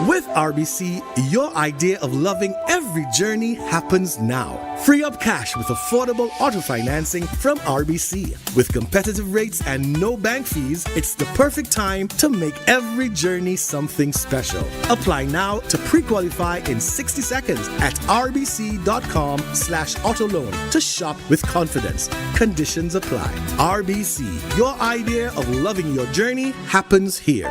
With RBC, your idea of loving every journey happens now. Free up cash with affordable auto financing from RBC. With competitive rates and no bank fees, it's the perfect time to make every journey something special. Apply now to pre-qualify in 60 seconds at rbc.com/autoloan to shop with confidence. Conditions apply. RBC, your idea of loving your journey happens here.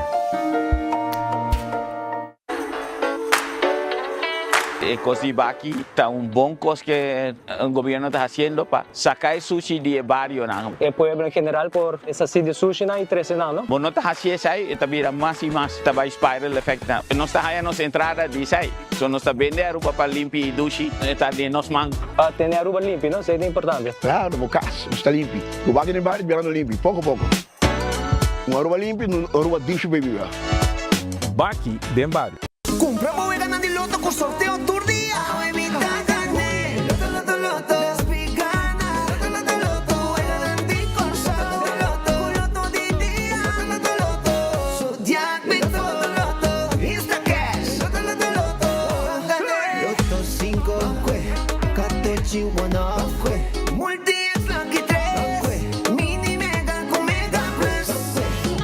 Così Baki está un buen cos que el gobierno está haciendo para sacar sushi de barrio. El pueblo en general por esa sitio de sushi y 13 años. Bueno, está haciendo ahí, está viendo más y más, está va a spiral effect. No está haciendo entrada de ahí, no está vendiendo Aruba para limpiar sushi, está de nos man. Tener Aruba limpio, ¿no? Eso es importante. Claro, no caso, está limpio. O bagulho em barrio virando limpo, pouco a pouco. Aruba limpo, Aruba dish baby. Baki, bem barrio. Compra o ganando de loto com sorteio todo dia.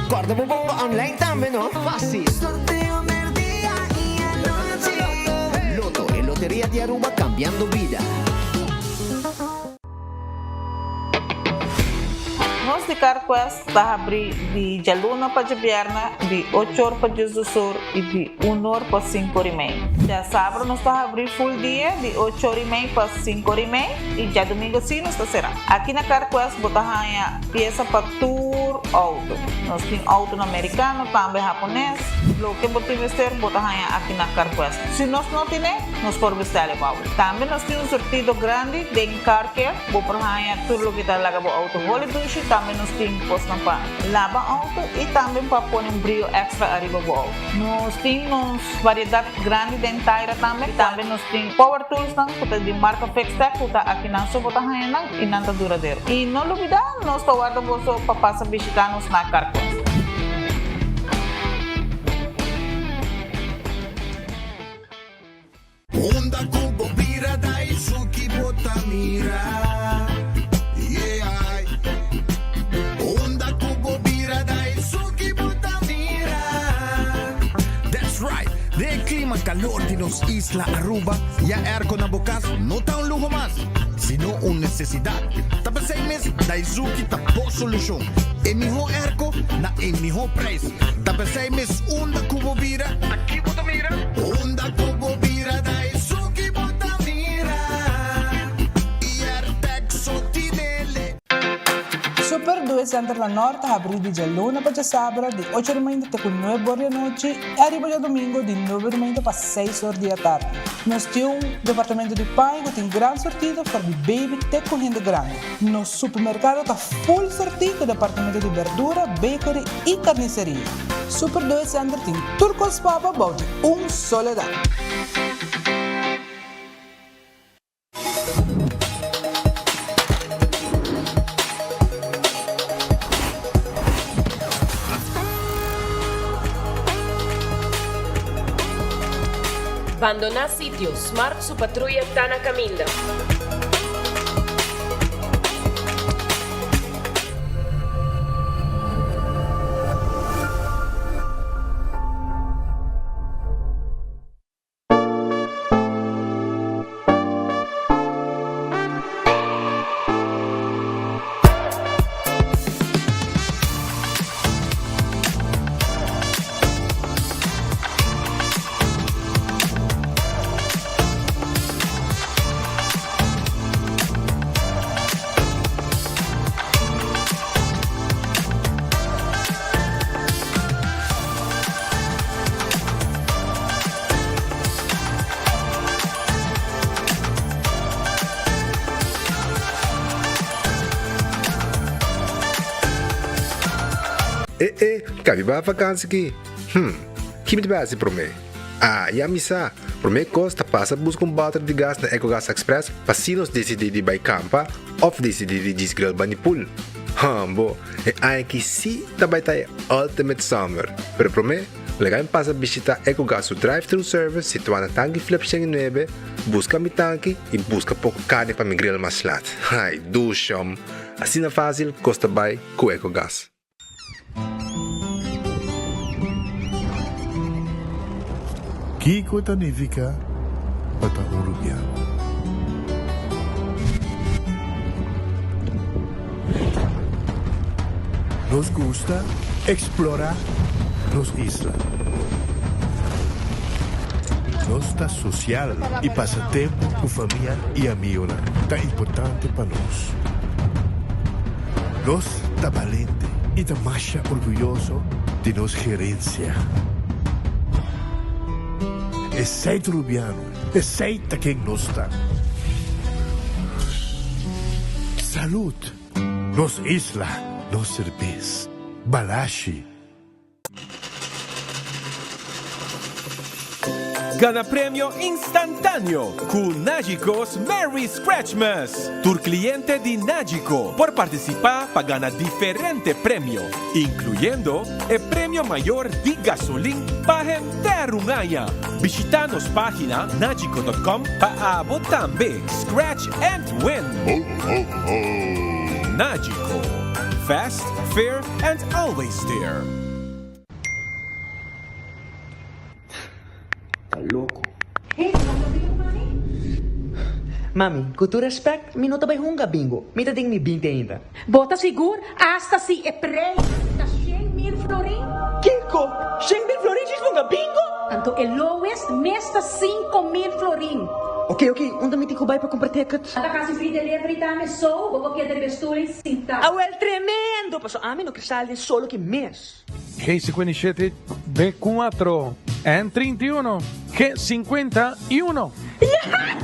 Guarda un po' online também, não? Fácil. Sorteo del día y anoche. Loto e Lotería de Aruba cambiando vida. Nós de Carquest está abrir de Jaluna para Jabierna, de 8 horas para Jesus e de 1 hora para 5 horas e meia. Já sábado nós está abrir full dia, de 8 horas e meia para 5 horas e meia, e já domingo sim nós está será. Aqui na Carquest botamos peça para tour auto. Nós temos auto americano, também japonês. Lo que botamos vestir, botamos aqui na Carquest. Se nós não temos, nós podemos vestir o auto. Também nós temos um sortido grande de car care, botamos tudo o que está lá com o auto. Também nós temos para lavar auto e também para pôr um brilho extra arriba do auto. Nós temos variedade grande de inteira também. Também nós temos power tools de marca Fextech, que está aqui na sua bota e não está duradouro. E não olvidar, nós estamos guardando para passar a visitar-nos na Carquest. Onda Kubo Bira Daisuki Botamira. De clima calor de los Isla Aruba, ya airco na bukas no está un lujo más, sino una necesidad. Tapos 6 meses, Daisuki tapo solución. En mejor airco, na en mejor precio. Tapos 6 meses, onda Kubo Bira, aquí Botamira. Onda Kubo Bira, Daisuki Botamira. Y Artex Sotinele. Super 2 Center La Norte abre de Jaluna para sábado de 8 da manhã até 9 horas da noite e arriba de domingo de 9 da manhã para 6 horas da tarde. Nós temos um departamento de pai que tem grande sortido para de baby até correndo grande. Nosso supermercado está full sortido departamento de verdura, bakery e carniceria. Super 2 Center tem turcos papa about soledad. Abandonar sitio, Smart su patrulla está na caminda. Cabe ba vakansie aqui? Que me base para mim? E a missa, para mim costa passa buscar balde de gás na EcoGas Express para se nós decidir de ir campa ou decidir de desgrill banipul. Bo, e aí que sim também tá Ultimate Summer. Pero para mim, Legal pasa visita EcoGas drive-thru service situado na Tangi Flip 9, busca mi tanque e busca pouco carne para mi grill mais lat. Ai, dushom. Assim na fácil, costa bay com EcoGas. Kiko Tanifica Bata Uruguayano. Nos gusta explorar los islas. Nos está social y pasatiempo con familia y amigos tan importante para nos. Nos está valiente y está más orgulloso de nos gerencia. Es sei rubiano, es sei quien nos está. Salud, nos isla, nos cerveza, balashi. Gana premio instantáneo con Nagicos Merry Scratchmas. Tu cliente de Nagico por participar para ganar diferentes premios, incluyendo el premio mayor de gasolina para gente un año. Visita nuestra página nagico.com para también scratch and win. Nagico. Fast, fair, and always there. Loco. Mami, com todo respeito, mi não também hunga bingo. Mi tem mi 20 ainda. Bota seguro, hasta si é preço. Tá 100.000 florin. Kiko, 100.000 florin diz hunga bingo? Tanto é lowest, mesta 5.000 florin. Ok, onde me tico vai para comprar tickets? A casa free delivery também só, vou que de besturi cinta. Ah, well, tremendo! Passo a mim no cristal de solo que mês. G57 B4 N31 G51. Bingo, minha cara!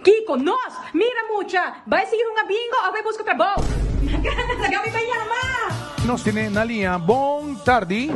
Kiko, nós, mira mucha. Vai seguir uma bingo ou vai buscar trabalho? Gami vai chamar. Nos tiene na linha. Bom tarde.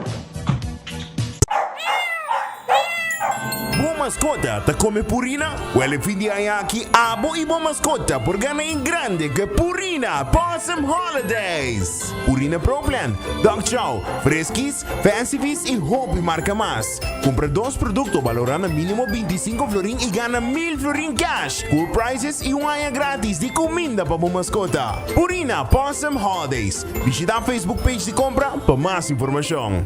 Boa mascota, te come Purina? Well, fidi aqui abo e boa mascota por ganhar em grande que Purina Possum Holidays. Purina Pro Plan, Dog Chow, Fresquis, Fancy Feast e Hope marca mais. Compra 2 produtos valorando mínimo 25 florin e ganha 1.000 florin cash. Cool prices e área grátis de comida para boa mascota. Purina Possum Holidays. Visita a Facebook page de compra para mais informação.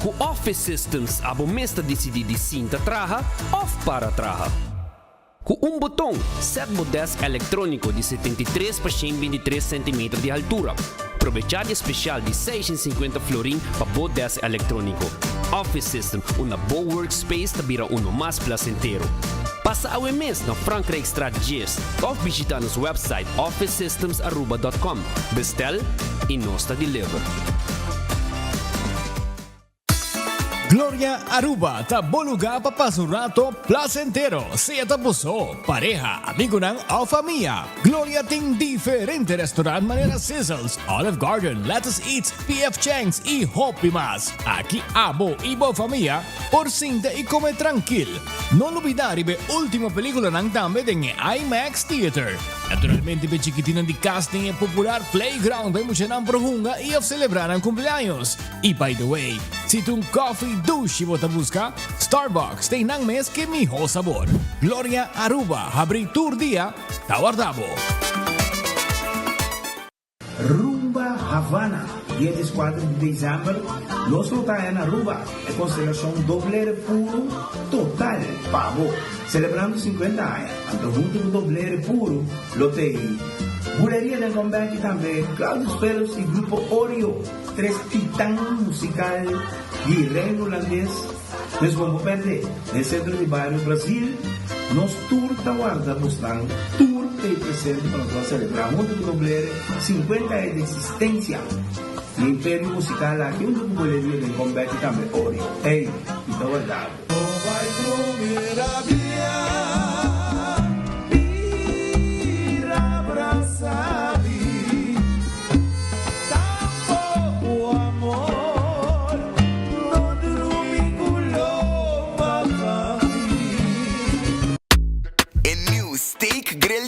O Office Systems abo mesta decidi de cinta traha off para traha. Com botão, set desk eletrônico de 73 por 123 cm de altura. Aproveitar especial de 650 florin para o desk eletrônico. Office System, uma boa workspace que vira mais placentero. Passa ao mês na Frankrijkstraat Gist ou visita nosso website officesystems.com. Bestel e nós deliver. Gloria Aruba, taboluga papasurato placentero. Sea tapuso, pareja, amigo o familia. Gloria tem diferente restaurante manera Sizzles, Olive Garden, Lettuce Eats, PF Chang's y Hopi más. Aquí abo y bo familia, por cinta y come tranquil. No olvidar ibe última película nang tambe en IMAX Theater. Naturalmente be chiquitina di casting e popular playground be mucha nang prohunga y of celebrar ang cumpleaños. Y by the way, si tu coffee douche bota busca, Starbucks tem nang mes que mijo sabor. Gloria Aruba, abri tour dia, tawardabo. Rumba Havana, 24 de dezembro, nós voltamos na Aruba, é constelação doble puro total, pavo, celebrando 50 anos, então junto com doble puro, lotei. Buleria del Combate também, Claudius Pelos e Grupo Oreo, 3 titãs musical de reino holandês. Nós vamos perder, no centro de bairro Brasil, nós tour Tawarda Mustang, tour de presente para nós celebrar junto com doble 50 anos de existência. O Império Musical aqui, junto com Buleria del Combate também, Oreo. Ei, então guardado.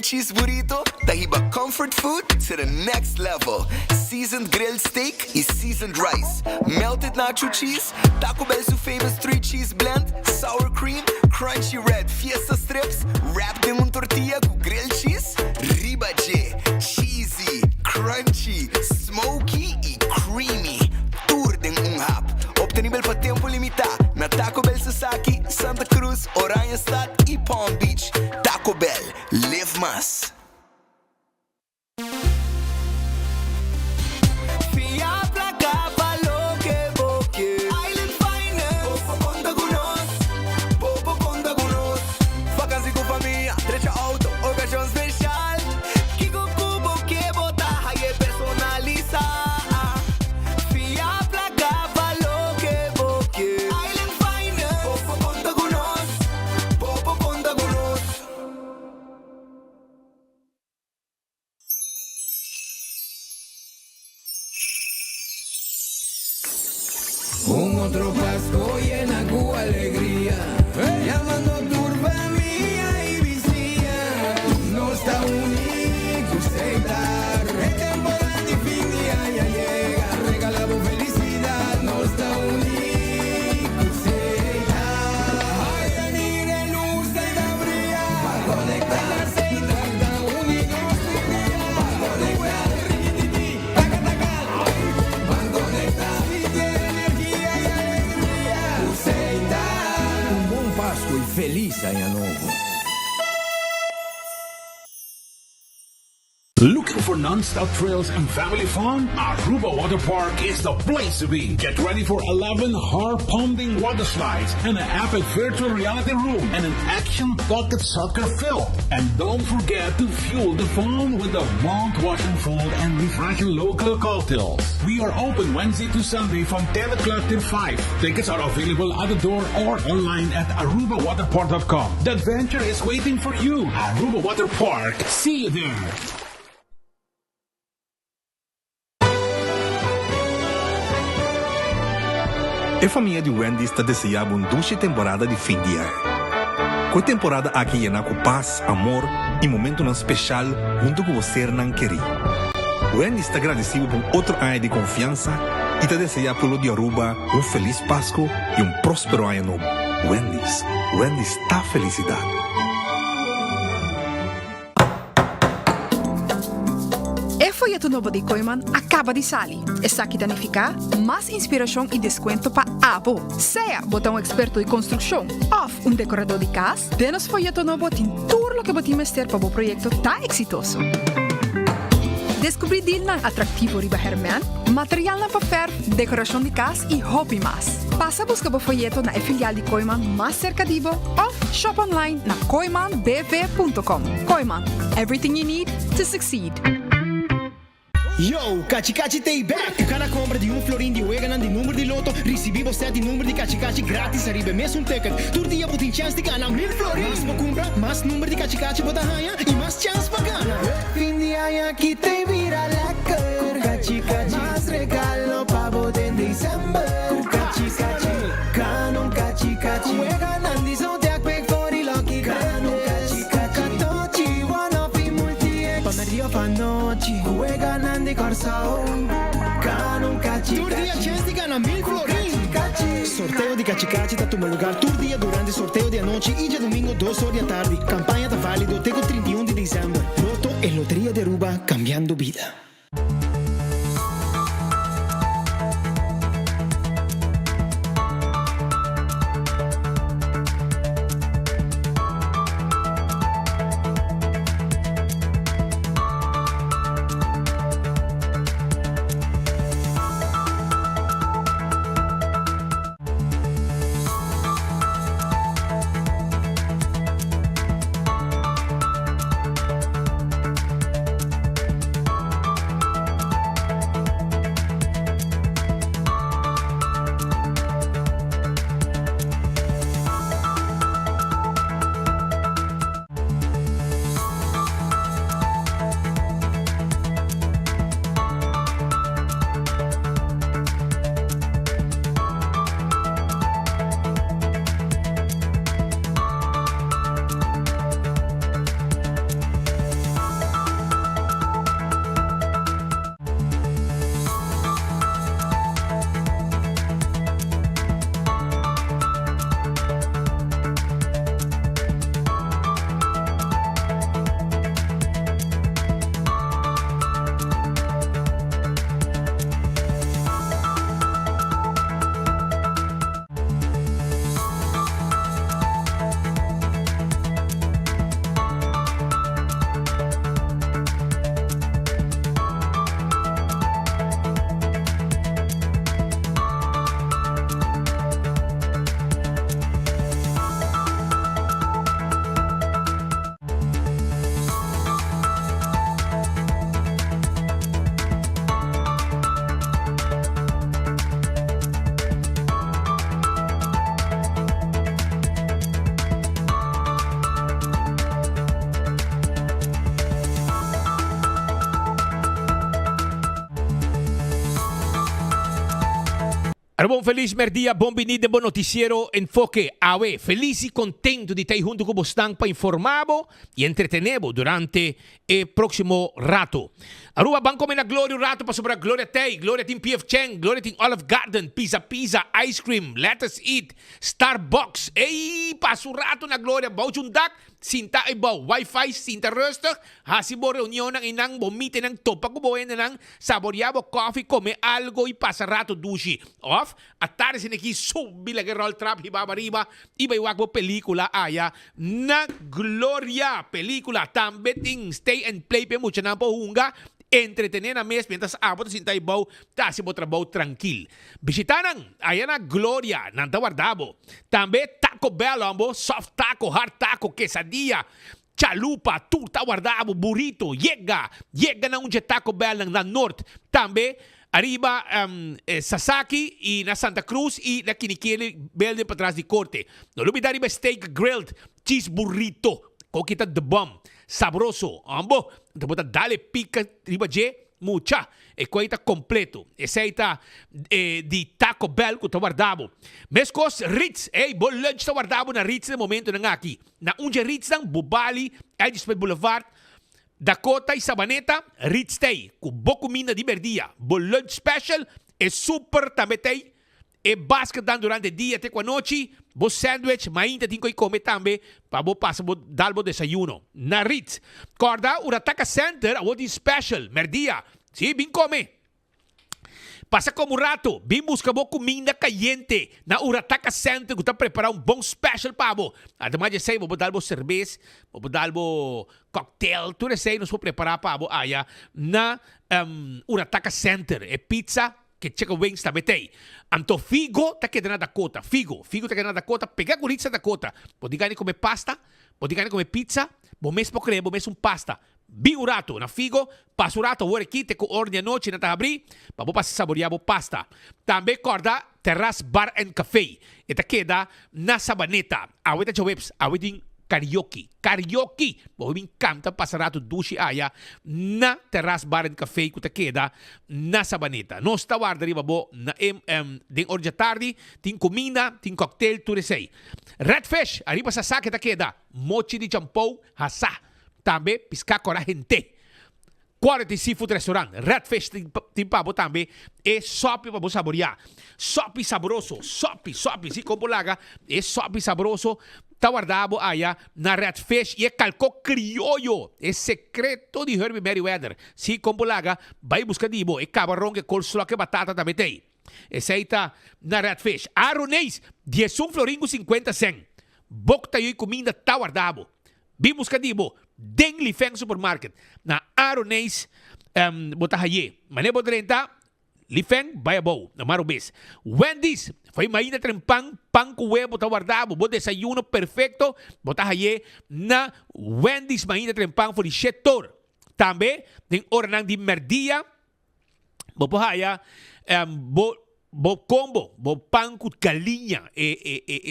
Cheese burrito, dahiba comfort food to the next level. Seasoned grilled steak is seasoned rice. Melted nacho cheese, Taco Bell's famous 3-cheese blend. Sour cream, crunchy red fiesta strips. Wrapped in un tortilla con grilled cheese. Ribache, cheesy, crunchy, smoky y creamy. Tour din un hap. Obtenible pa tempo limitado. Na Taco Bell Sasaki, Santa Cruz, Oranjestad y Palm Beach. Taco Bell, live más. Un otro Pasco llena con alegría, llamando turba mía y vicía. No está único aceitar, el temporada de fin de año llega, regalamos felicidad. No está único aceitar, ay, venir en luz de la bría, para conectarse y está único aceitar, para conectar, taca, taca, para conectar. Páscoa e feliz Ano Novo. Looking for non-stop thrills and family fun? Aruba Water Park is the place to be. Get ready for 11 heart-pounding water slides, and an epic virtual reality room, and an action pocket soccer field. And don't forget to fuel the fun with the mouth-watering food and refreshing local cocktails. We are open Wednesday to Sunday from 10 o'clock till 5. Tickets are available at the door or online at arubawaterpark.com. The adventure is waiting for you. Aruba Water Park. See you there. A família de Wendy's está desejando uma dulce temporada de fim de ano. Com a temporada aqui llena com paz, amor e momento especial junto com você, não querido. Wendy's está agradecido por outro ano de confiança e te deseja pelo de Aruba feliz Páscoa e próspero ano novo. Wendy's está felicidade. O folheto novo de Koiman acaba de sair. Está aqui danificar mais inspiração e desconto para abo. Seja botão experto de construção ou decorador de casa, denos folheto novo tem tudo o que podemos ter para o projeto tá exitoso. Descobrir deal na atrativo riba Herman, material na papel, decoração de casa e hobby mais. Passa a buscar o folheto na filial de Koiman mais cerca de ou shop online na koimanbv.com. Koiman, everything you need to succeed. Yo, Cachi Tay back! Cada compra de florin de Weganan de número de loto, recebemos 7 número de Cachi grátis, arriba mesmo ticket. Todo dia tem chance de ganhar 1000 florin. Mas para comprar, mais número de Cachi bota ganha e mais chance para ganhar. Fim de ano aqui tem vira lecker. Cachi, mais regalo para botar em dezembro. Cachi, canon Cachi. Weganan de São Tiago, quick for the lucky. Canon Cachi. Catochi, one of the multi-ex. Pamerio panochi. Weganan de Corsao, Canon Cachi. Todo dia chance de ganhar 1000 florin. Sorteio de Cachi tá tomando lugar todo dia durante o sorteio de noite e de domingo 2 horas da tarde. Campanha tá válido até o 31 de dezembro. Loto e Loteria de Aruba, cambiando vida. Bom feliz merdia, bom venida, bom noticiero Enfoque. Awe, feliz e contento de estar junto com vocês para informarmos e entretenermos durante o próximo rato. Aruba, vamos comer na Glória rato para sobre a Glória Tay, Glória Team PF Cheng, Glória Team Olive Garden, Pizza, Ice Cream, Let Us Eat, Starbucks. Ei, passo rato na Glória, bau jundak, sinta ibaw, Wi-Fi, sinta rustig, hasibo reunião ng inang, bomite ng topa, kubuhin na ng saboreabo coffee, come algo e passa rato dushi. Off, at tarde sin aqui, subi lagi roll trap, hibaba-riba, iba iwag mo pelikula aya na Gloria. Pelikula, tambeting, stay and play, pe mucha na po hunga, entretener na mes, mientras abot sin taibaw, tasi mo trabaho tranquil. Bisitanan, ayan na Gloria, ng Tawardabo. Tambe, Taco Bell, ambo, soft taco, hard taco, quesadilla, chalupa, turta Tawardabo, burrito, yega na un Taco Bell ng North. Tambe, arriba Sasaki y na Santa Cruz y na Kinikili Bell para atrás de corte. No olvidar arriba steak grilled, cheese burrito, coquita de bomb, sabroso, ambo, te dale pica arriba mucha, e coita completo. Essa di Taco Bell que Tawardabo. Mescos Ritz, bom lunch Tawardabo na Ritz no momento na aqui. Na unja Ritz ng Bubali, Edgespet Boulevard, Dakota e Sabaneta, Ritz Tay, com boa comida de merdia. Bom lunch special, super também e basket dan durante o dia até com a noite, bo sandwich, mainta tinko come tambe, pa bo passa bo dalbo desayuno. Na Ritz, corda, Urataka Center, a di special, merdia. Si, bin come. Passa como rato, bin busca bo comida caliente na Urataka Center, que tá preparar bom special pa bo. Ademais de sei, bo dalbo cerveza, bo dalbo cocktail, tudo sei, nos vou preparar pa bo aya na Urataka Center, e pizza, que chicken wings também tem. Anto figo tá quedando na Dakota. Figo tá quedando na Dakota. Pegar com da Dakota. Pode ganhar comer pasta. Pode ganhar comer pizza. Bom mês para comer, bom mês pasta. Bem urato na figo. Passa urato, o aqui, te com ordem à noite na tabri. Para você saborear a pasta. Também corda Terrace Bar and Café. Esta queda na Sabaneta. Aweta Jawebs, aweting karaoke. Bo me encanta passar rato dushi aya na Terrace Bar and Café que queda na Sabaneta. Nós está guardando bo na den orja tarde, tem comida, tem cocktail, tudo sei. Redfish, arriba sa sa que queda mochi de champou, hasa. Também pisca cora gente. Quality Seafood Restaurant, Redfish tem pabo também, e sopi para você saborear. Sopi saboroso, sopi, se compolaga, e sopi saboroso, Tawardabo aya na Redfish e calco criollo, é secreto de Herbie Merriweather. Se compolaga, vai buscar dibo, e cabarrão que coleslaw que batata também tem. Essa na Redfish. Aronês, 11 floringo 50 cent. Bokta yoy comida Tawardabo. Vimos que dibo, den Lifeng Supermarket, na Aronês, botahaye. Manebo 30, Lifeng, bayabo, na Marubis. Wendy's, foi mainda trempang, pang com huevo, Tawardabo, bo desayuno perfecto, botahaye, na Wendy's, mainda trempang, for setor. Também, den ornang di merdia, bo pohaya, bo combo, bo pang com galinha,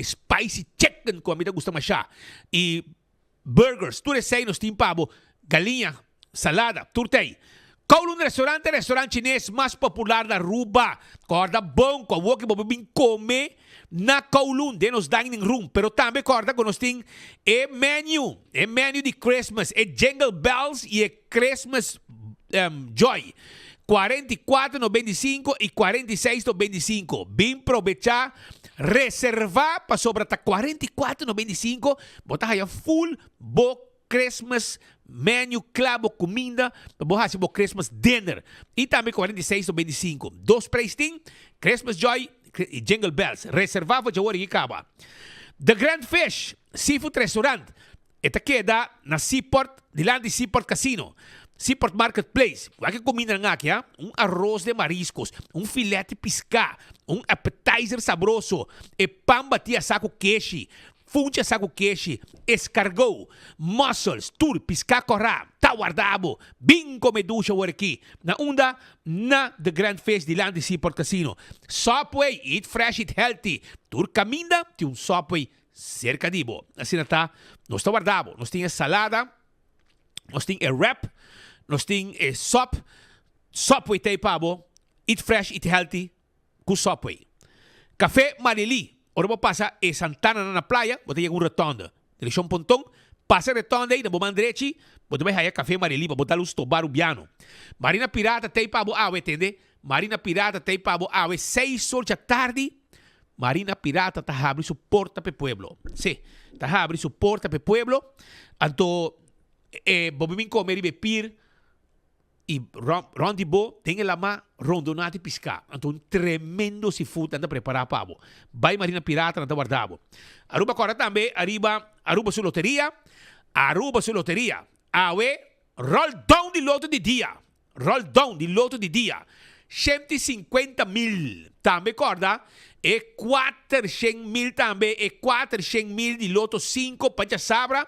spicy chicken, como a mim gusta mais chá. E burgers, tu sei nos tim pabo, galinha, salada, turtei. Kowloon restaurante chinês mais popular da Aruba. Corda bom, com o que bobin come na Kowloon, de nos dining room. Pero também corda com nos tem menu de Christmas, Jingle Bells e Christmas Joy. 44,95 e 46,95. Bem aproveitar, reservar para sobrar até 44,95. Botar aí full bo Christmas menu, clavo, comida, para botar bo Christmas dinner. E também 46,95. Dois preços, Christmas Joy e Jingle Bells. Reservar para o que acaba. The Grand Fish Seafood Restaurant. Esta queda na Seaport, dilante Seaport Casino. Seaport Marketplace, que comida nga aqui, arroz de mariscos, filete pisca, appetizer sabroso, pambatia saco queixe, funcha saco queixe, escargot, mussels, tur, pisca corá, Tawardabo, bem comeducha aqui, na onda, na The Grand Fish de Land Seaport Casino. Subway, eat fresh, eat healthy, tur caminda, tem Subway cerca de bo. Assim está, nós Tawardabo, nós temos salada, nós temos wrap, nós temos Subway tem pabo, eat fresh, eat healthy, com Subway. Café Marili. Ora passa e Santana na praia, você chega rotonda. Direção Pontão, passa a rotonda aí, na bomba direita, você vai raiar Café Marili para botar luz tobar ubiano. Marina Pirata tem para o entende? Marina Pirata tem para o 6 horas da tarde. Marina Pirata está abrindo sua porta para o pueblo. Sim, está abrindo sua porta para o pueblo. Então, vamos comer e beber. E Rondi Bo tem a má rondonate piscar. Então, um tremendo seafood anda preparar para o. Vai Marina Pirata anda guardado. Aruba agora também, Aruba sua loteria. Aruba sua loteria. Awe, roll down de loto de dia. Roll down de loto de dia. 150.000. Também, corda? E 400.000 também. E 400.000 de loto 5 para sabra.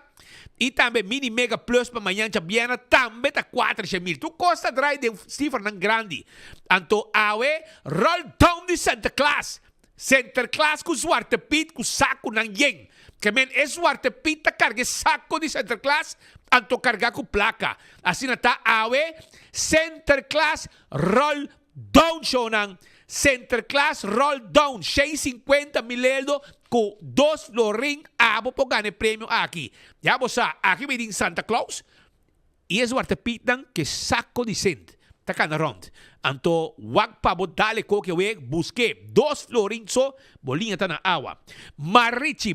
E também mini mega plus para amanhã Biana também está 400.000. Tu costa drive de cifra não grande. Então, awe, roll down de Santa Claus. Santa Claus com zwarte pit, com saco não yen. Que men, é zwarte pit, tá carga saco de Santa Claus, então carga com placa. Assim está, awe, Santa Claus, roll down, shonan. Santa Claus, roll down. 650.000 com 2 florin, abo por ganhar prêmio aqui. Já você, aqui me diz Santa Claus, e é zwarte pit, que saco de cent. Tá cá rond. Então, wag pa bo dale ko que we busque 2 florins so bolinha tá na água. Marichi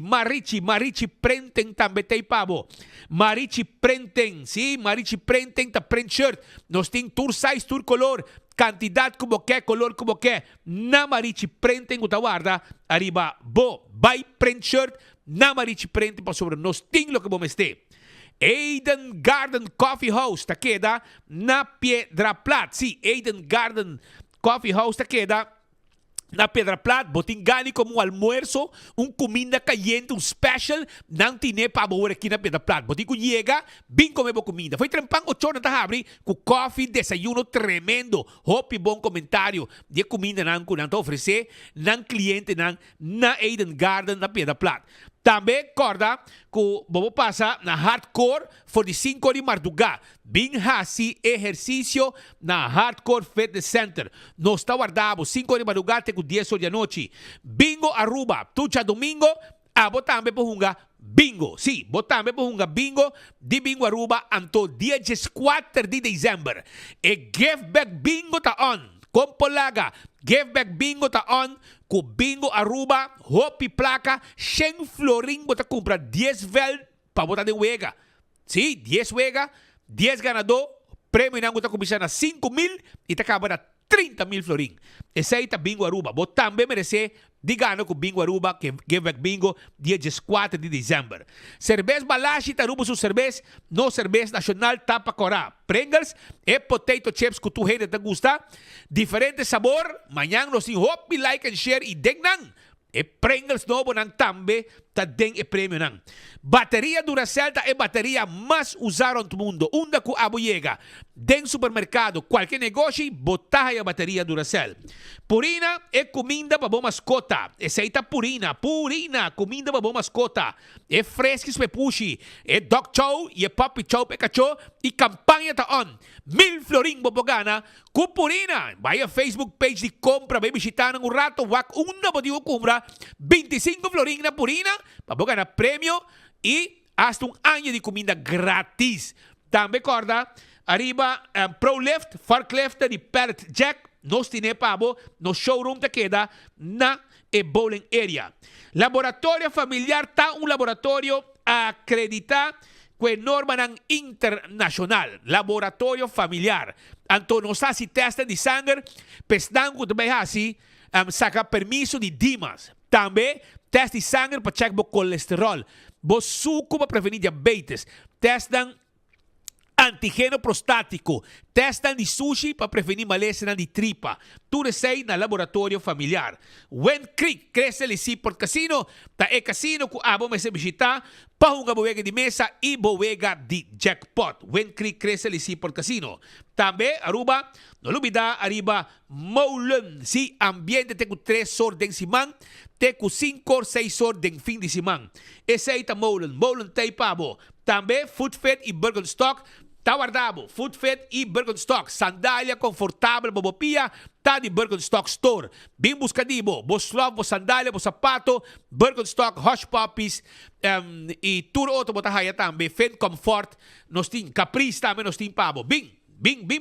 prenten também tem pabo. Marichi prenten, sim, Marichi prenten tá print shirt. Nós tem tour size, tour color, quantidade como que, color como que. Na Marichi prenten o guarda arriba bo by print shirt. Na Marichi prenten pa sobre nós tem lo que bom este. Eden Garden Coffee House ta queda na Piedra Plat. Sí, Eden Garden Coffee House ta queda na Piedra Plat. Botin gani como almuerzo, comida caliente, special, não tiene para boer aqui na Piedra Plat. Botin ko llega, bem comer comida. Foi trempang 8 horas na abri, com coffee, desayuno tremendo. Hope bom comentário de comida nang ko nang to oferecer nang cliente nang na Eden Garden na Piedra Plat. Também, corda, que vamos passar na Hardcore for de 5 de madrugada. Bem assim, exercício na Hardcore Fitness Center. Nós está guardado 5 de madrugada até 10 horas da noite. Bingo Aruba, tucha domingo, também por hunga bingo. Sim, também por hunga bingo, de Bingo Aruba, até dia 14 de dezembro. E Give Back Bingo tá on. Compolaga, Give Back Bingo tá on. Com Bingo Aruba, Hopi Placa, 100 florin, bota compra 10 vel para botar de wega. Sim, 10 wega, 10 ganador, prêmio não está começando a 5.000 e está acabando a 30.000 florin. Esse aí tá Bingo Aruba. Bota também merece de ganhar com Bingo Aruba, que Give Back Bingo, dia 14 de dezembro. Cerveza Balashi, tá Aruba, sua cerveza, no cerveza nacional, tapa corá. Pringles e potato chips que tu gente te gusta. Diferente sabor, manhã nós tem hope, like and share e degnan. E Pringles novo nang tambe, ta deng e prêmio nang. Bateria Duracell ta e bateria mais usada no mundo. Unda ku abo llega. Den supermercado, qualquer negócio, botar a bateria Duracell. Purina e comida para boa mascota. Essa aí tá Purina, comida para boa mascota. É fresquis pe pushi. É dog chow e puppy chow pe cacho. E campanha tá on. 1.000 florin bobogana. Com Purina. Vai a Facebook page de compra, vai visitar um rato, wak unda podiu compra. 25 florin na Purina. Para ganhar prêmio e hasta ano de comida grátis. Também, corda, arriba, ProLift, forklift de pallet jack, nós temos pabo, no showroom te queda na bowling area. Laboratório familiar, tá laboratório acreditado com norma internacional. Laboratório familiar. Então, nós fazemos teste de sangue, pesdando também assim, saca permiso de Dimas. Também, teste de sangue para checar o colesterol. O suco para prevenir diabetes. Testam antígeno prostático. Testam de sushi para prevenir malestar de tripa. Tudo isso aí no laboratório familiar. When Creek cresce ali por casino. Ta é casino que abo me se visitar. Pa uma boega de mesa e boega de jackpot. When Creek cresce ali por casino. Também, Aruba, não olvida, arriba, Moulen. Si, ambiente tem 3 horas de semana. Tem 5 ou 6 horas de fim de semana. Esse aí tá Moulen. Moulen tem pabo. Também, Food Fit e Burger Stock. Tawardabo, Food Fit e Birkenstock. Sandália confortável, bobopia, tá de Birkenstock Store. Bem buscadibo, boslov, bo sandália, bo sapato, Birkenstock, Hush Puppies, e Tour Auto, botahaya também, Fen Comfort, nos tin Caprice também, nos tin pabo. Bing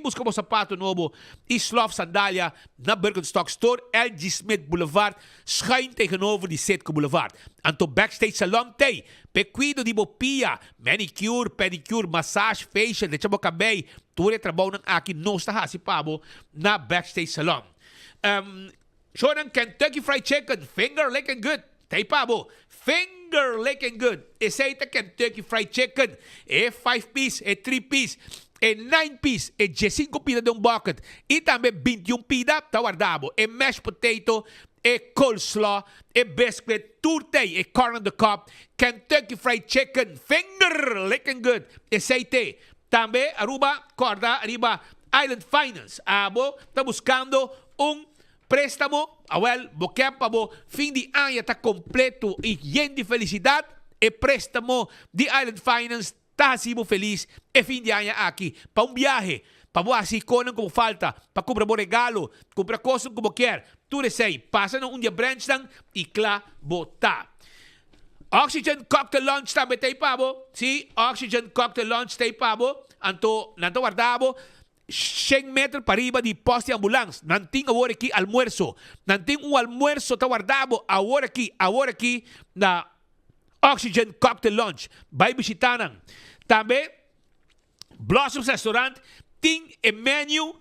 busca mo sapato novo, Islof Sandalia na Birkenstock Store, LG Smith Boulevard, schuin tegenover die Setco Boulevard. Anto Backstage Salon tay, pecuido di bopia, manicure, pedicure, massage, facial, de chabo kabay, ture trabaho ng akin nos na si Pabo na Backstage Salon. Show ng Kentucky Fried Chicken, finger licking good. Tay Pabo, finger licking good. Isay ta Kentucky Fried Chicken, 5-piece, 3-piece, 9-piece, 15 pida de bucket, e também 21 pida, tawardabo, mashed potato, coleslaw, biscuit, turtay, corn on the cob, Kentucky Fried Chicken, finger licking good, aceite. Também, Aruba, corda, arriba, Island Finance, abo, está buscando préstamo, boquem pabo, fim de ano está completo e lleno de felicidade, préstamo de Island Finance, Tasibo feliz e fim de ano aqui. Para viaje, para boa conan como falta, para comprar bom regalo, comprar coisas como quer. Tu sei, passa no dia branch lang, e clá bota. Oxygen Cocktail Lunch também tem pabo. Si, Oxygen Cocktail Lunch tem pabo. Anto, nanto guardabo, 100 metros para arriba de poste de ambulância. Nanting agora aqui almuerzo. Nanting almuerzo tá guardabo agora aqui na Oxygen Cocktail Lunch. Vai visitar. Também, Blossoms Restaurant tem menu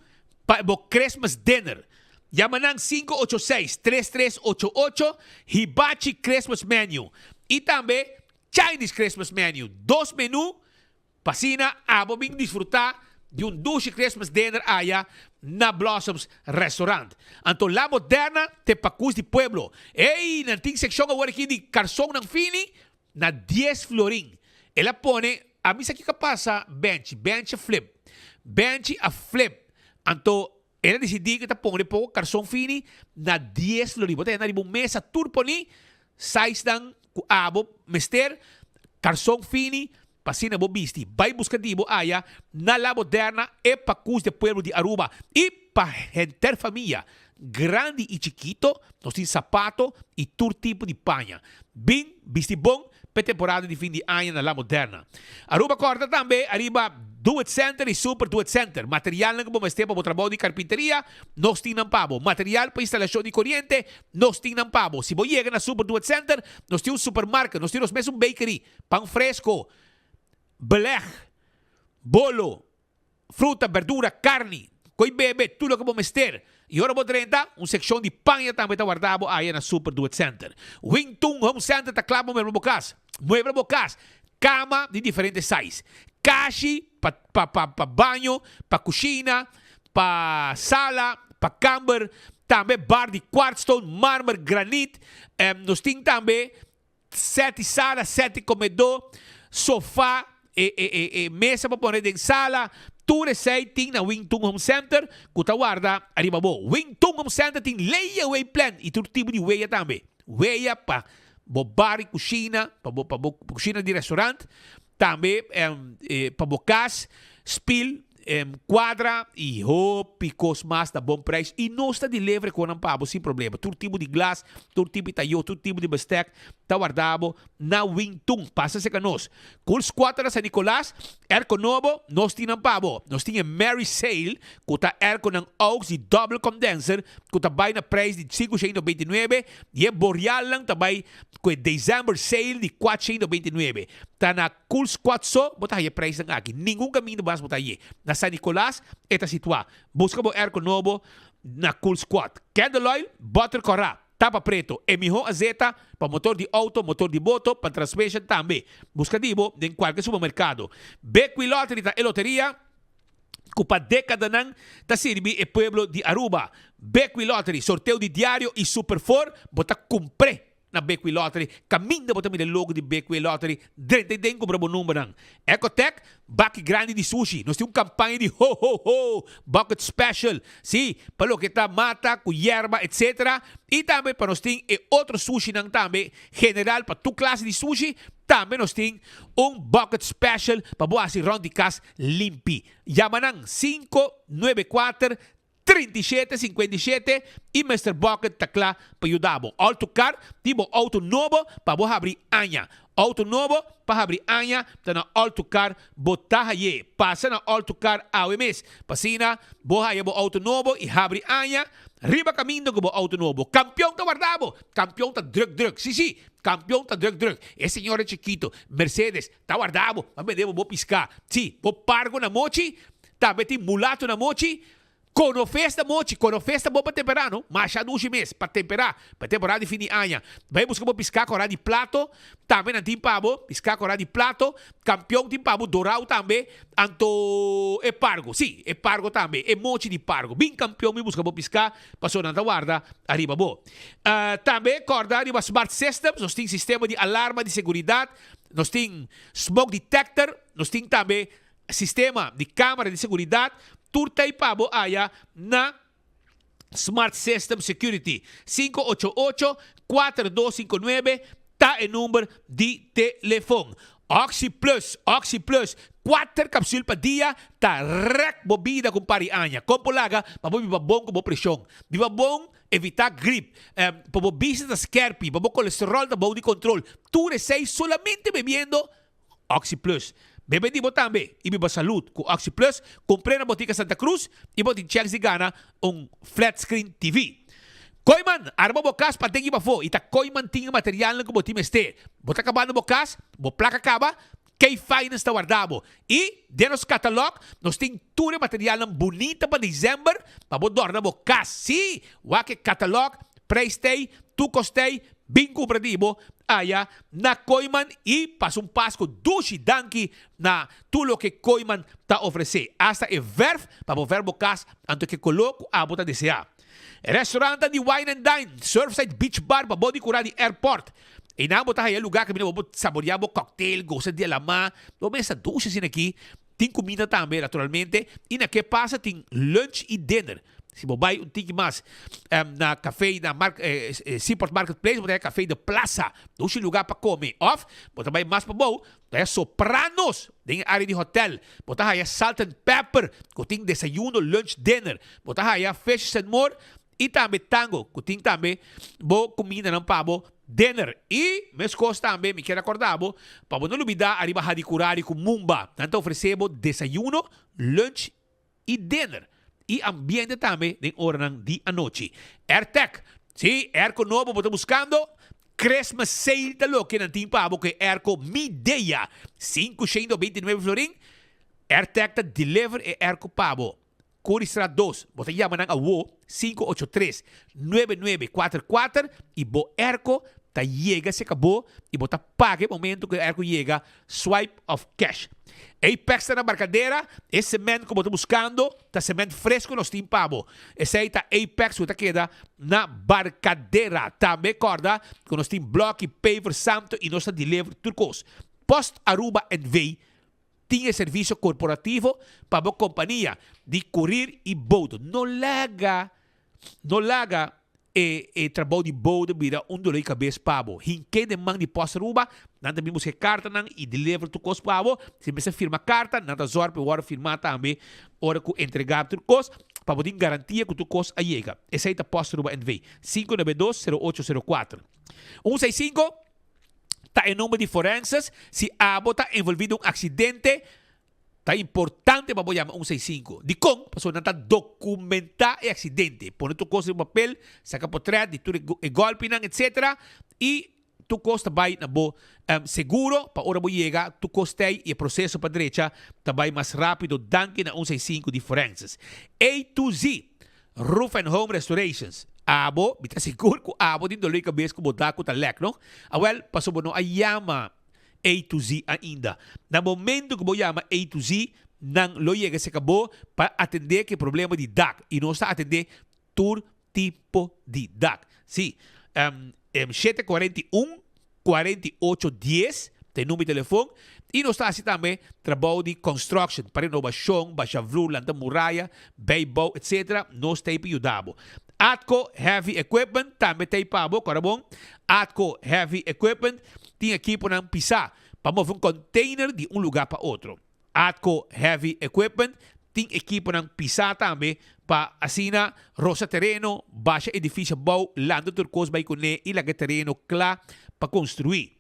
para o Christmas Dinner. Yamanang 586-3388 Hibachi Christmas Menu. E também Chinese Christmas Menu. 2 menus pasina abo bing disfrutar de duche Christmas Dinner aya na Blossoms Restaurant. Anto La Moderna te pacus de pueblo. Ei, nanting seksyon agora aqui de Carsong ng Fini na 10 florin. Ela pone, a misa que passa bench a flip. Bench a flip. Anto, ela decidiu que tá pone pouco Carsong Fini na 10 florin. Bota na ribong mesa turponi, size ng abo, mister, Carsong Fini, pasina bo bisti. Vai buscativo aya na La Moderna e pacus de pueblo de Aruba. E pa enter família, grande e chiquito, nos tem sapato e todo tipo de panha. Bem, bisti bom, per temporada de fim de ano na La Moderna. Aruba corta também, arriba Do It Center e Super Do It Center. Material lang po mas para o trabalho de carpinteria, nos tinang pabo. Material para instalasyon de corriente, nos tinang pabo. Si boyega na Super Do It Center, nos tinang supermarket, nos tinang mesmo bakery, pang fresco, beleg, bolo, fruta, verdura, carne, koi bebe, tudo que vamos ter. E ora po 30, seksyon de panha também está guardado aí na Super Do It Center. Wingtung Home Center está claro mueble bocas. Mueble bocas. Cama de diferentes size. Kashi pa banho, pa kusina, pa sala, pa camber. Também bar de quartzstone, mármore, granite. Nós temos também 7 sala, 7 comedor, sofá, mesa para pôr dentro sala. Tudo isso tem na Wingtung Home Center. Kuta guarda, arriba bo. Wingtung Home Center tem layaway plan. E todo tipo de weia também. Weia pa bar e kusina, pa kusina de restaurante. Também pa bocas, spill, quadra e picos mais da bom preço. E não está de livre com um pabo, sem problema. Todo tipo de glass, todo tipo de tayo, todo tipo de bestek, está guardado na Wingtung. Passa-se com nós. Cool Squatter na San Nicolás, erco novo, nós tínamos pabo. Nós tínhamos Mary Sale, que está erco ng Oaks de double condenser, que está bay na preço de 529, e é Boreal lang, está bay com December Sale de 429. Está na Cool Squat so, bota aí preço ng aqui. Nenhum caminho basta bota aí. Na San Nicolás, está situado. Busca mo erco novo na Cool Squat. Candle oil, butter corra. Tapa preto, emiho azeta, para motor de auto, motor de moto, para transmission também. Buscativo em qualquer supermercado. Bequi Lottery ta eloteria, kupa década nang ta sirbi e pueblo de Aruba. Bequi Lottery, sorteio de diário e super for, bota cumpre. na Beckway Lottery. Caminda po também logo de Beckway Lottery. Dentro com brabo número ng Ecotech, Baki Grande de Sushi. Nós temos campanha de ho ho ho, bucket special. Sim, palo que tá mata, com yerba, etc. E também para nós temos outro sushi nang também general para tu classe de sushi. Também nós temos bucket special para boas e round de cas limpi. Yamanang 594 3757 e Mr. Bucket takla para ajudar. Auto car, tipo auto novo para você abrir anha. Auto novo para abrir anha, tá na auto car botar aí. Passa na auto car AWMS. Passina, boha aí auto novo e abre anha. Riba caminho com auto novo. Campeão tá guardado. Campeão tá drug. Sim. Campeão tá drug. Esse senhor é chiquito. Mercedes tá guardado. Mas devo piscar. Sim, vou pargo na mochi. Também tem mulato na mochi. Quando festa mochi, quando festa bom para temperar, não? Mas já duas meses para temperar definir anha. Vai buscar piscar com de plato, também não tem pavo, piscar com de plato, campeão tem pavo dourado também, anto é pargo, sim, é pargo também, é mochi de pargo. Bem campeão me busca piscar, passou na guarda, arriba bo. Também corda arriba smart systems, nós temos sistema de alarma de segurança, nós temos smoke detector, nós temos também sistema de câmera de segurança. Turta e pabo aya na Smart System Security 588-4259 tá o número de telefone. Oxy Plus 4 capsules para dia tá rec bobida com parianha. Compolaga para biba bom com pressão. Biba bom evitar gripe. Para business da scarpi, para colesterol da bom de control. Tu recebes solamente bebiendo Oxy Plus. Bebe di mo tambe, ibiba salud com Oxy Plus, comprei na Botica Santa Cruz e botin checks de gana flat screen TV. Koiman, arma bokas pateng iba fo, ita koiman tinga material lang ko botim este. Bota acabando bokas, bo placa acaba, kay finance ta guardabo. E denos catalog, nos ting ture material lang bonita pa December, pabodor na bokas. Si, wake catalog, prestay, tu costay, bing cooperativo, aya na Koiman e passo Pasco dushi danki na tulo que Koiman ta oferecer. Hasta e verf para o verbo cas anto que coloco a bota desejar. Restaurante de Wine and Dine, Surfside Beach Bar, para body cura de airport. E na bota aí lugar que me vou saborear cocktail, gosta de alamá, do mesa dushi sin aqui. Tem comida também, naturalmente. E na que passa tem lunch e dinner. Se você vai tique mais na café da Seaport Marketplace, você tem café da Plaza, dois lugar para comer. Off, você vai mais para bom, tem Sopranos, tem área de hotel, você tem Salt and Pepper, que tem desayuno, lunch, dinner, você tem Fish and More, e também Tango, que tem também boa comida não pabo, dinner. E meus costas também, me quero acordar, para não olvidar, arriba Hadicurari com Mumba, tanto oferecemos desayuno, lunch e dinner. E ambiente também de hora de a noite. AirTech, sim, airco novo, você buscando Christmas sale da lo que não tem pabo que airco Midea, 529 florin, AirTech ta deliver e airco pabo. Curistra 2, você chama na AWO 583-9944 e bo airco ta chega se acabou e bota pague momento que airco chega, swipe of cash. Apex na barcadeira, esse cemento que eu estou buscando, tá cemento fresco no steam pabo. Esse aí tá Apex que queda na barcadeira. Também corda com o steam block e paver santo e nossa delivery turcos. Post Aruba NV tinha serviço corporativo para a companhia de courier e boat. Não larga trabalho de boat vira dolor de cabeça pabo. Hinke de man de Post Aruba, nada mesmo que carta nang e deliver turcos pabo. Se você firma carta, nada zor para hora firmar também, hora que entregar turcos, para poder garantia que turcos a chega. Esse aí tá Post Aruba NV 592-0804. 165 tá em nome de forenses. Se a bota envolvido um acidente, tá importante para chamar 165. De como, passou a documentar o acidente. Põe tu coisa no papel, saca portrait, de tu golpe, etc. E tu costa vai na bo seguro, para hora bo chega, tu costei e o processo para direita, também mais rápido, danke na 165 de forenses. A to Z, Roof and Home Restorations. Abo, bita seguro ko abo din doloy cabeça ko boda ko talek, no? Well, paso mo no ayama A to Z ainda. Na momento que boyama A to Z, nang loyega se acabou para atender que problema de DAC. E não está atender todo tipo de DAC. Sim, 741-4810, tem número de telefone. E nós estamos também trabalho de construction, para inovação, baixa lanta muralha, beibou, etc. Nós temos ajudado. Atco Heavy Equipment, também tem para bom. Atco Heavy Equipment, tem equipo para pisar, para mover container de lugar para outro. Atco Heavy Equipment, tem equipo para pisar também, para assinar roça terreno, baixa edifício bom, lando turcos, vai cone e laga terreno claro para construir.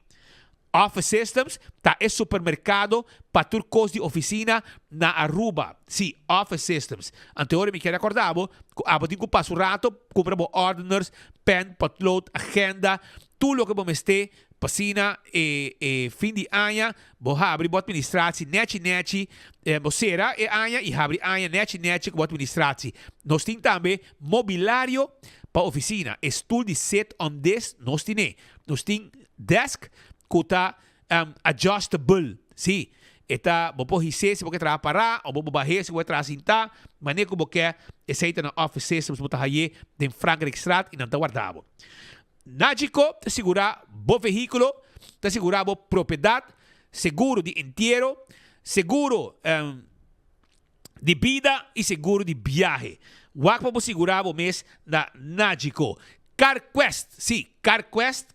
Office Systems, tá é supermercado para turcos de oficina na Aruba. Sim, Office Systems. Anteriormente me quero acordar, abo tenho passo rato, compramos orders, pen, potlood, agenda, tudo o que vamos ter, passina fim de ano, vou abrir a administração, nete, será e abrir ano, nete, com a administração. Nós temos também mobiliário para oficina, estudo de set on desk, nós temos desk, que está adjustable. Sim, está vou pôr se você trabalhar para ou vou barrer se você trabalhar sentar, maneira como quer, aceita na Office Systems, botar aí em Frankrijkstraat e não está guardado. Nagico, te segurar bom veículo, te segurar boa propriedade, seguro de inteiro, seguro de vida e seguro de viagem. Wak para segurar o mês na Nagico. CarQuest, sim, CarQuest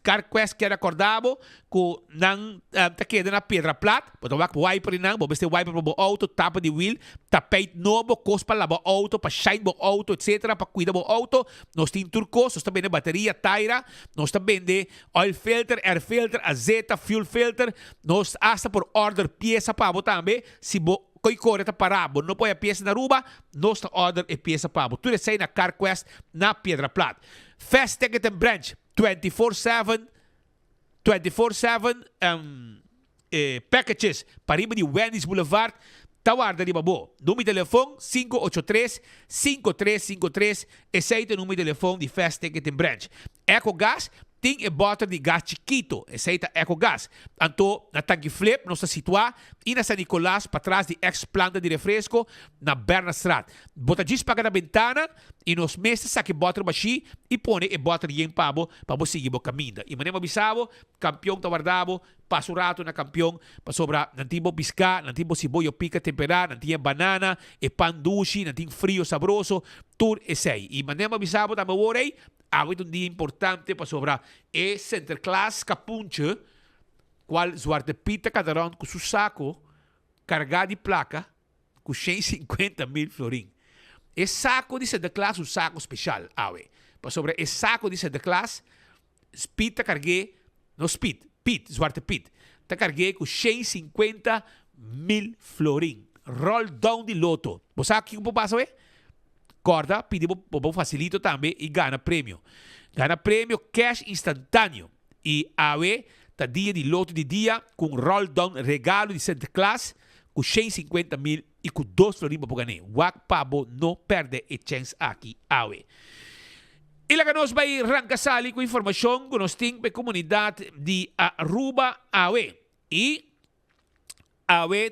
quer acordado que não está quedando na Pedra Plata, porque o wiper não, vou ver wiper para o auto, tapa de wheel, tapete novo, coisa para lavar o auto, para shine o auto, etc., para cuidar do auto. Nós temos turcos, nós também temos bateria, taira, nós também temos oil filter, air filter, azeta, fuel filter, nós hasta por order peça para também, se koi correta parabo, não põe a peça na Aruba, nós order e peça para tudo isso aí na CarQuest, na Pedra Plata. Fast Ticket and Branch, 24/7 packages para riba de Wendy's Boulevard, Tawarda de Babo. Número de telefone 583-5353, esse é o número de telefone de Fast Ticket and Branch. EcoGas tem a bota de gás chiquito, esse é EcoGas. Então, na tanque flip, nós estamos situados e na San Nicolás, para trás de ex-planta de refresco, na Bernastrat. Bota disso para a ventana e nos meses saque bota baixi e põe a bota de pabo para você seguir o caminho. E maneira bisabo, campeão tawardabo, passo rato na campeão, para sobra, não tem piscar, não tem cebola pica temperada, não tem banana, e pan dushi, não tem frio saboroso, tudo esse aí. E maneira bisabo, também worei, há um dia importante para sobrar e center class capunche, qual Zwarte Pita cadarão com seu saco carregado de placa com 150.000 florim. E saco de center class, um saco especial, para sobrar e saco de center class, Pita carreguei, no Pit, Zwarte Pit, tá carreguei com 150.000 florim. Roll down de loto. Você sabe o que eu passo, corda, pedimos para facilito também e ganha prêmio. Ganha prêmio cash instantâneo. E tá dia de loto de dia com roll down regalo de Santa Claus com 150.000 e com 2 florim para ganhar. Wak pabo não perde a chance aqui. E lá que nós vai arrancar sali com informação que nós temos para a comunidade de Aruba E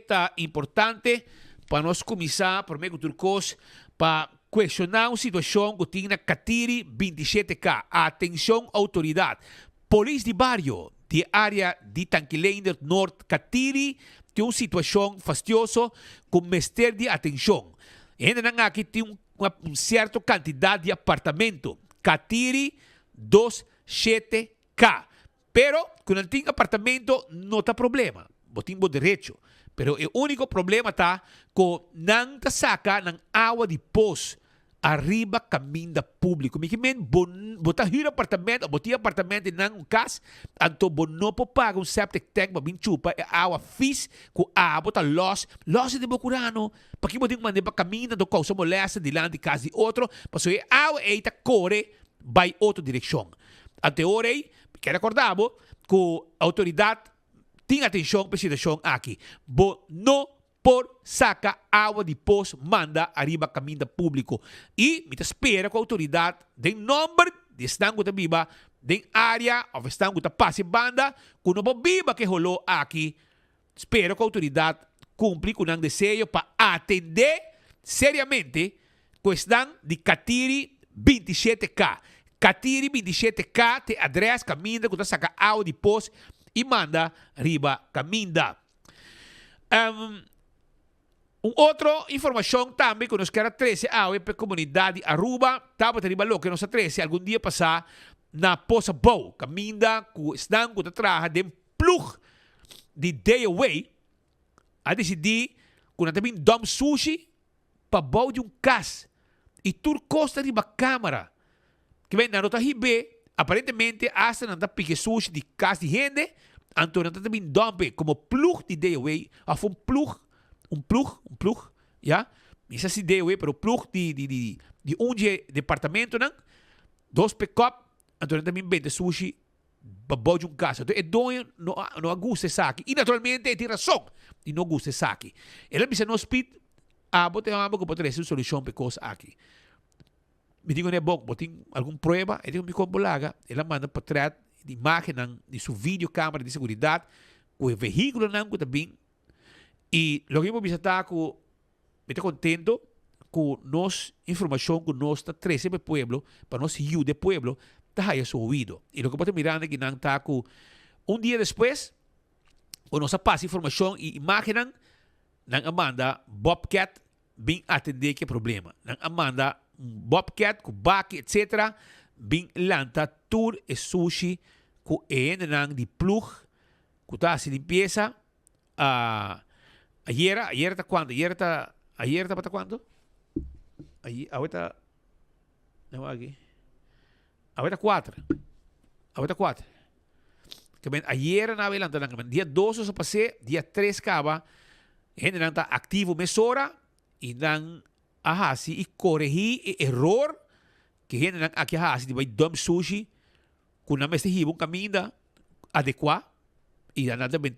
tá importante para nós começar por meio de turcos para questionar uma situação que tem na Katiri 27K. Atenção, autoridade. Polícia de barrio de área de Tanquilander Norte Katiri tem uma situação fastidiosa com mestre de atenção. Ainda aqui tem uma certa quantidade de apartamento. Katiri 27K. Pero, quando tem apartamento, não tem problema. Botim bo direito. Pero o único problema está que não te saca ng água de poço arriba caminho público. Me que botar hira apartamento, botar apartamento em casa, então não pode pagar um septic tank para vir chupa e água fiz com água botar loss de bocurano. Para que botar mandar para caminho do qual se molesta de lá de casa de outro, para so água eita corre vai outra direção. Até hora aí, quero acordar que a autoridade tem atenção para a situação aqui. Não por saca água de poço, manda arriba caminho público. E me espera que a autoridade den número de estango da biba, den área, ou estango da passe banda, que não biba que rolou aqui. Espero que a autoridade cumpra com o desejo para atender seriamente a questão de Katiri 27K. Catiri 27K te adres Caminda que saca áudio depois e manda riba Caminda. Outra informação também que nós queremos trazer para a comunidade Aruba, tá para riba que nós trazer algum dia passar na Poça Bow, Caminda que estão que traga de plug de day away a decidir que nós também damos sushi para bow de cas e tur costa riba câmara que vem na nota ribe aparentemente hasta não dá pique sushi de cas de gente então nós também damos como plug de day away of um plug ja isso é day away pero plug de departamento não dois pick-up então nós também vende sushi para bow de cas então é dono não gusta saki e naturalmente tem razão e não gusta saki ele precisa no speed bote amo que pode ter solução para coisa aqui. Me digo, né, bom, tem alguma prova, ele me compulaga, ele manda para trás de máquina, de sua videocâmera de segurança, com o veículo não que também. E logo eu vou visitar que me estou contento com nossa informação que nós está trazendo para o pueblo, para nós ajudar o pueblo, está aí seu ouvido. E logo pode mirar que não está com dia depois, o nossa passa informação e imagem nang Amanda Bobcat bem atender que problema. Nang Amanda Bobcat com baki etc. bem lanta tour e sushi com nang di plug com tá se limpeza ayer tá quando ayer tá para quando aí ahorita não aqui ahorita 4 que bem ayer na velanta nang dia 12 se passei dia 3 acaba gente não está ativo mesora e não ahasi e corrigir o erro que gente não aqui ahasi de vai dom sushi com não este hibong caminho adequado e não nada bem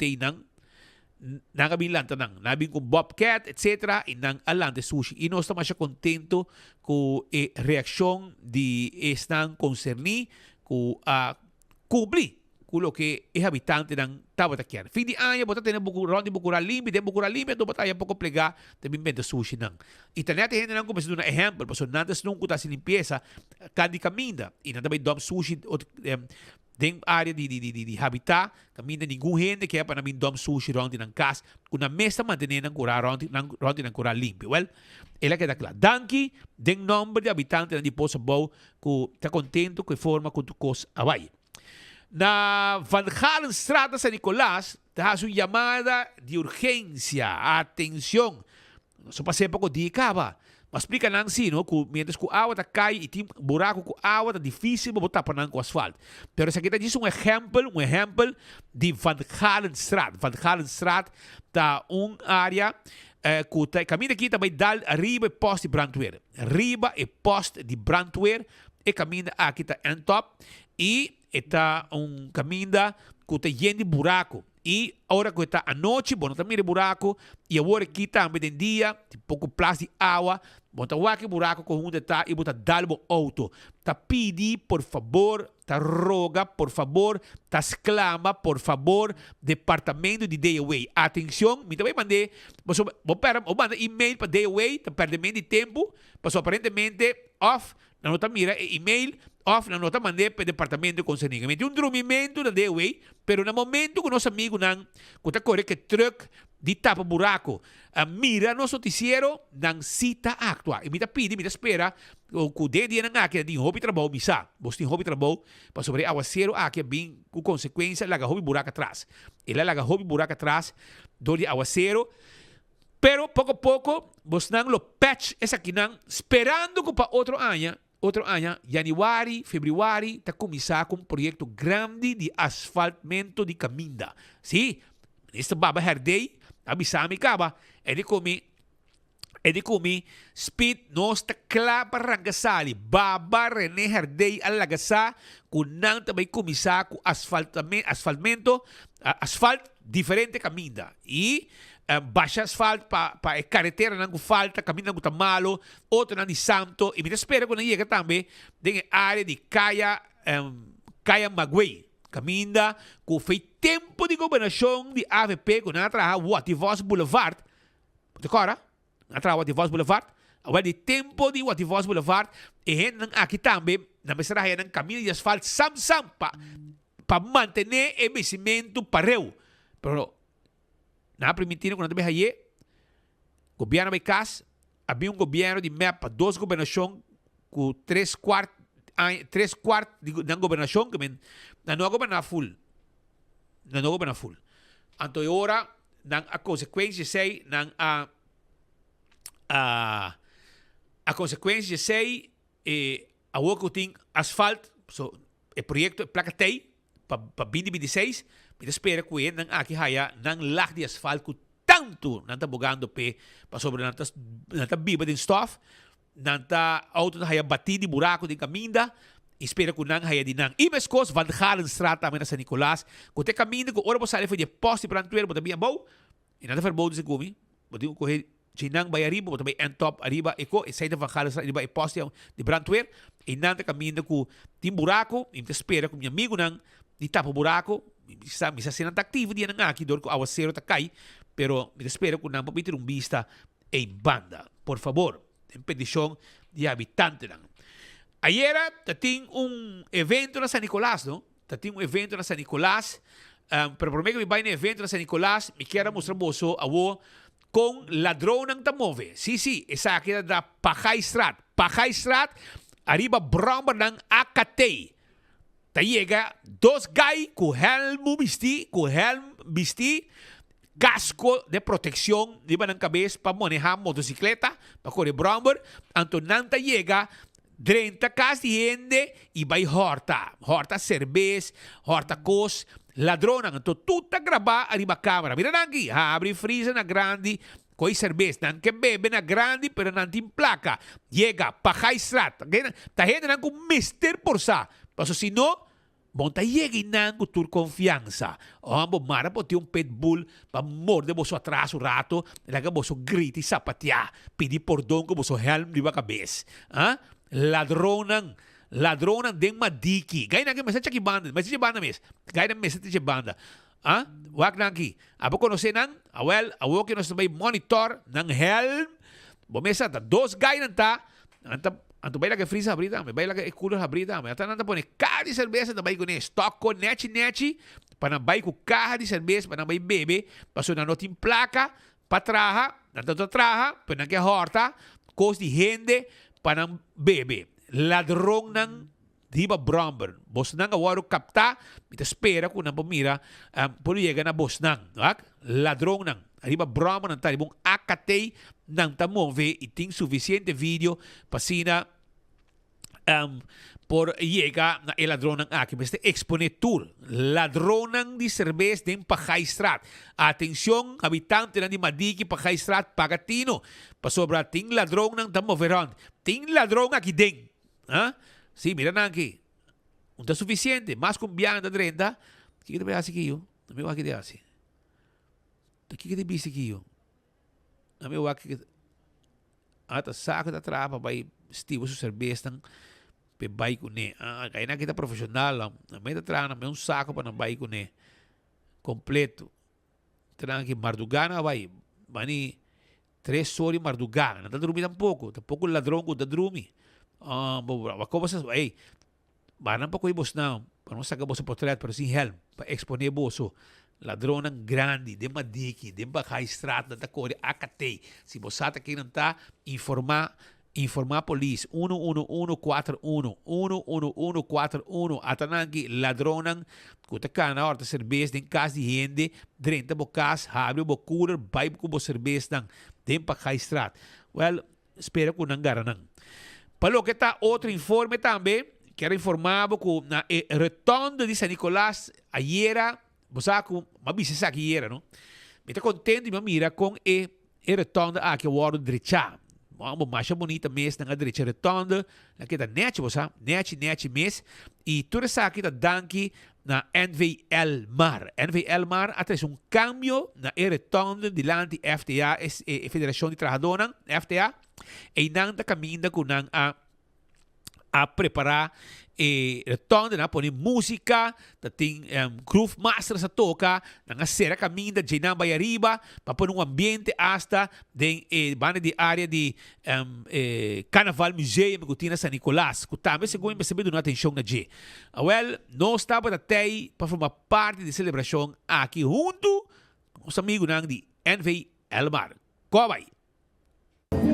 não kabilanta não bem com Bobcat etc e não alante sushi e nós estamos contento com a reação de estão concerni com a cobrir o que é habitante ng Tabatakyan. Fim de ano, bota tem ronde bukura limpi, tem bukura limpi, do bataya pouco plegar, também bem sushi nang. E tanto a gente não começa a dar exemplo, porque nada se não custa se limpeza, cada caminho, e nada bem dom sushi, tem área de habitat, caminho nenhum gente que é para mim dom sushi ronde ng casa, com a mesa manter ng cura ronde ng cura limpi. Well, ela queda claro. Danke, den número de habitantes de Poça Bow, que está contento com a forma que tu cos abai. Na Van Galenstraat San Nicolás, está uma chamada de urgência. Atenção! Só passei pouco de cava. Mas explica não assim, no? Que mientras que a água está cai e tem buraco com a água, está difícil para botar para o asfalto. Pero essa aqui está um exemplo de Van Galenstraat. Van Galenstraat está área que o caminho aqui também dá arriba e poste de brandweer. Arriba e poste de brandweer. E caminho aqui está en top. E está caminho que está cheio de buraco. E agora que está à noite, bom, também de buraco. E agora aqui também de dia, tem pouco plástico de água. Bom, tá aqui buraco com onde está e bota dalbo auto. Tá pedir, por favor, tá roga, por favor, tá exclama, por favor, departamento de Day Away. Atenção, me também mandei, vou mandar e-mail para Day Away, tá perdendo de tempo, mas aparentemente off, na nota mira, e-mail off na nota mandei para o departamento de concernimento. Um dormimento da Day Away, pero no momento que nosso amigo não, que está correndo que truck de tapa buraco, mira nosso noticiero ng cita actua. E me está pedindo, me está espera, que o dia na aqui de hobby trabalho, misa. Você tem hobby trabalho, para sobre aguacero aqui bem com consequência, laga hobby buraco atrás. Ele laga hobby buraco atrás, do de aguacero. Pero pouco a pouco, você não lo patch essa aqui não, esperando que para outro ano, januari, februari, está começar com um projeto grande de asfaltamento de caminho. Sim, ministro Baba Herdei, abisami kaba, é de comer, speed, nós está claro para Rangasali, Baba René Herdei alagasa, com não também começar com asfaltamento, asfalto diferente caminho. E baixa asfalto para carretera não falta, caminho não está malo, outro não de santo, e me espera quando chega também, tem área de Caia Maguey, caminho que foi tempo de governação de AVP, que não atrás Wativos Boulevard, decora? Atrás Wativos Boulevard, Awal di tempo di Wativos Boulevard, hen ng aki tambe, na mesrahe ng caminho de asfalto sam-sam pa mantener o investimento pareu. Pero, na permitindo quando também haye, governo may kas, havia governo de MEP para 2 governação com 3/4 ng gobernação, que na não governar full. Na não governar full. Anto ora, nang a consequência sei, nang a consequência sei, a work ting asfalt, so, o projeto placa tei, para 2026, me espera que nang aqui haya, nang lag de asfalto tanto, nanta bogando pe, pa sobre nanta biba din stof, nanta auto na haya bati di buraco din kaminda, espera que nang haya din nang. Ibes kos, van Galen strata na San Nicolas, kung te kaminda, kung ora po sali foi de poste brantuero, bota biya bau, e nanta verboden se gumi, bota yung kuhe, Chinang bayaribo, bota bay top arriba, eko, e saída van Galen strata, arriba e poste de brantuero, e nanta kaminda ku tim buraco, e te espera que minha amigo nang, di tapo buraco, misa sinanta activo dia nang aqui, dor ko awasero ta kai, pero me espero que não permitir vista em banda. Por favor, em petição de habitante. Ayer tem evento na San Nicolás, não? Tem evento na San Nicolás, pero por meio que vai no evento na San Nicolás, me quero mostrar você com ladrão ng tamove. Sí, essa aqui é da Pajay Strat. Pajay Strat, arriba bromba ng Akatay. Tayega, 2 guy com helm bisti, casco de protección di ba ng cabeça para manejar motocicleta, para correr bromber, anto nanta llega 30 cas de gente e vai horta cerveza, horta cos, ladrona, anto tuta grava arriba câmera. Mira aqui, abre freezer na grande, coi cerveza, nan que bebe na grande, pero nan tem placa. Llega, Pajay Strat, ta gente nan com mister por sa, paso si no, bom tá chegando tur confiança. Ambo mara po ti pitbull pa morde boso atrás o rato, laga boso grita e sapatear, pedi perdão com boso helm di ba cabeça. Ladronan den madiki. Gaya na mesa chaki banda, mesa banda mes. Gaya na mesa chaki banda. Wag na ki. Abo conhece nang, awo que nós também monitor nang helm. Bo mesa ta 2 gaya nanta, anto baila que frisa abrida, me baila que cooler abrida, me ata nanta pone carro de cerveja da bai com stock com net para bai com carro de cerveja para bai bebe, passou na nota em placa, para traha, nanta traha, para que horta, cos de gente para bebe. Ladrão nang diba bromber, bos nang awaro kapta, ita espera kung nang pamira, por llega na bos nang, ladrão nang, arriba bromber nang talibong akatay nang tamove e tem suficiente vídeo para sina por llega na el ladrão ng aki. Basta expone tour. Ladrão ng di cerveza din Pajay Strat. Atención, habitante ng di Madiki, Pajay Strat, Pagatino. Pasobra, ting ladrão ng tamoveron. Ting ladrão aki din. Sí, mira na aquí. Unta suficiente. Mas kung biyan na 30, kikita ba yasi kiyo? Nami waki di yasi. Kikita bisi kiyo. Nami waki at sa akin na trapa bay stibo sa cerveza ng pebay ko ne. Kaya na kita profesional. May tatraan na may un sako pa ng bay ko ne. Kompleto. Tatraan ki mardugana bay. Mani 3 sori mardugana. Natadrumi tampoco. Tampoco ladrón ko dadrumi. Wako ba sa... Banan pa ko ibos na. Parang sagabos sa portrait pero si helm. Pa-expone boso. Ladrão ng grande, de Madiki, de Pajay Strat, da Takori, Akatay. Si bosata aqui não tá, informar polícia. 11141. 11141. Atanangi, ladrão ng kutakana, orta cerveja, den casa de gente, 30 bocas, abre o cooler, vai com o cerveja ng den Pajay Strat. Well, espero que não garanang. Palo que tá outro informe também, quero informar que na retorno de San Nicolás, ayer, Bosaku, mabisa sa kiyera, no? Mita contente de mira com retonda aqui o oro direita. Uma marcha bonita mês na direita retonda, aqui da net, net mês e tudo isso aqui da danki na NVL Mar. NVL Mar atrás cambio na retonda dilante FTA, Federação de Trabajadores, FTA, e não da caminho com a preparar retorno na poni música, tating groove master sa toca, nga sera caminda, jina bayariba, pa pon ambiente hasta den bane di área de Carnaval Museum Gutina San Nicolás. Kutame segundo perceber na atenção na G. Well, nós estava até para formar parte da celebração aqui junto com os amigos de NV Elmar. Cobai.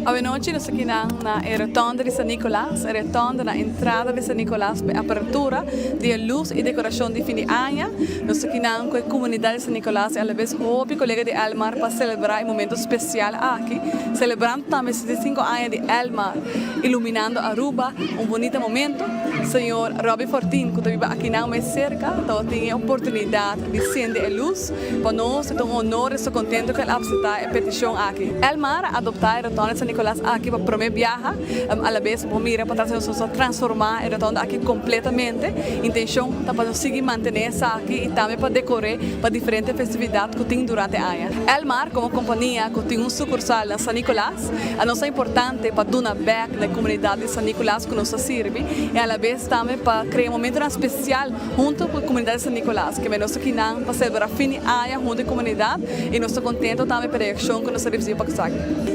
Oggi noi siamo na rotonda di San Nicolás, rotonda na entrada di San Nicolás, per apertura di luz e decoração de fim de ano. Nós siamo com a comunidade de San Nicolás e alla vez hobby colega de Elmar para celebrar um momento especial aqui, celebrando também 75 anos de Elmar, iluminando Aruba, bonito momento. Senhor Robbie Fortin, que vive aqui na mais cerca, então tem a oportunidade de acender a luz. Para nós, é um honor e estou contente com a aceitar a petição aqui. Elmar adoptar a rotonda de San Nicolás aqui para primeira viagem, à vez para mira para transformar a rotonda aqui completamente. A intenção é para seguir manter essa aqui e também para decorar para diferentes festividades que tem durante o ano. Elmar, como companhia, que tem sucursal na San Nicolás, a nossa importante para dar back na comunidade de San Nicolás que nos serve e à vez também para criar um momento especial junto com a comunidade de San Nicolás, que nós aqui não para celebrar fim de ano junto com a comunidade e nós estamos contentes também pela reação que nós recebemos para cá.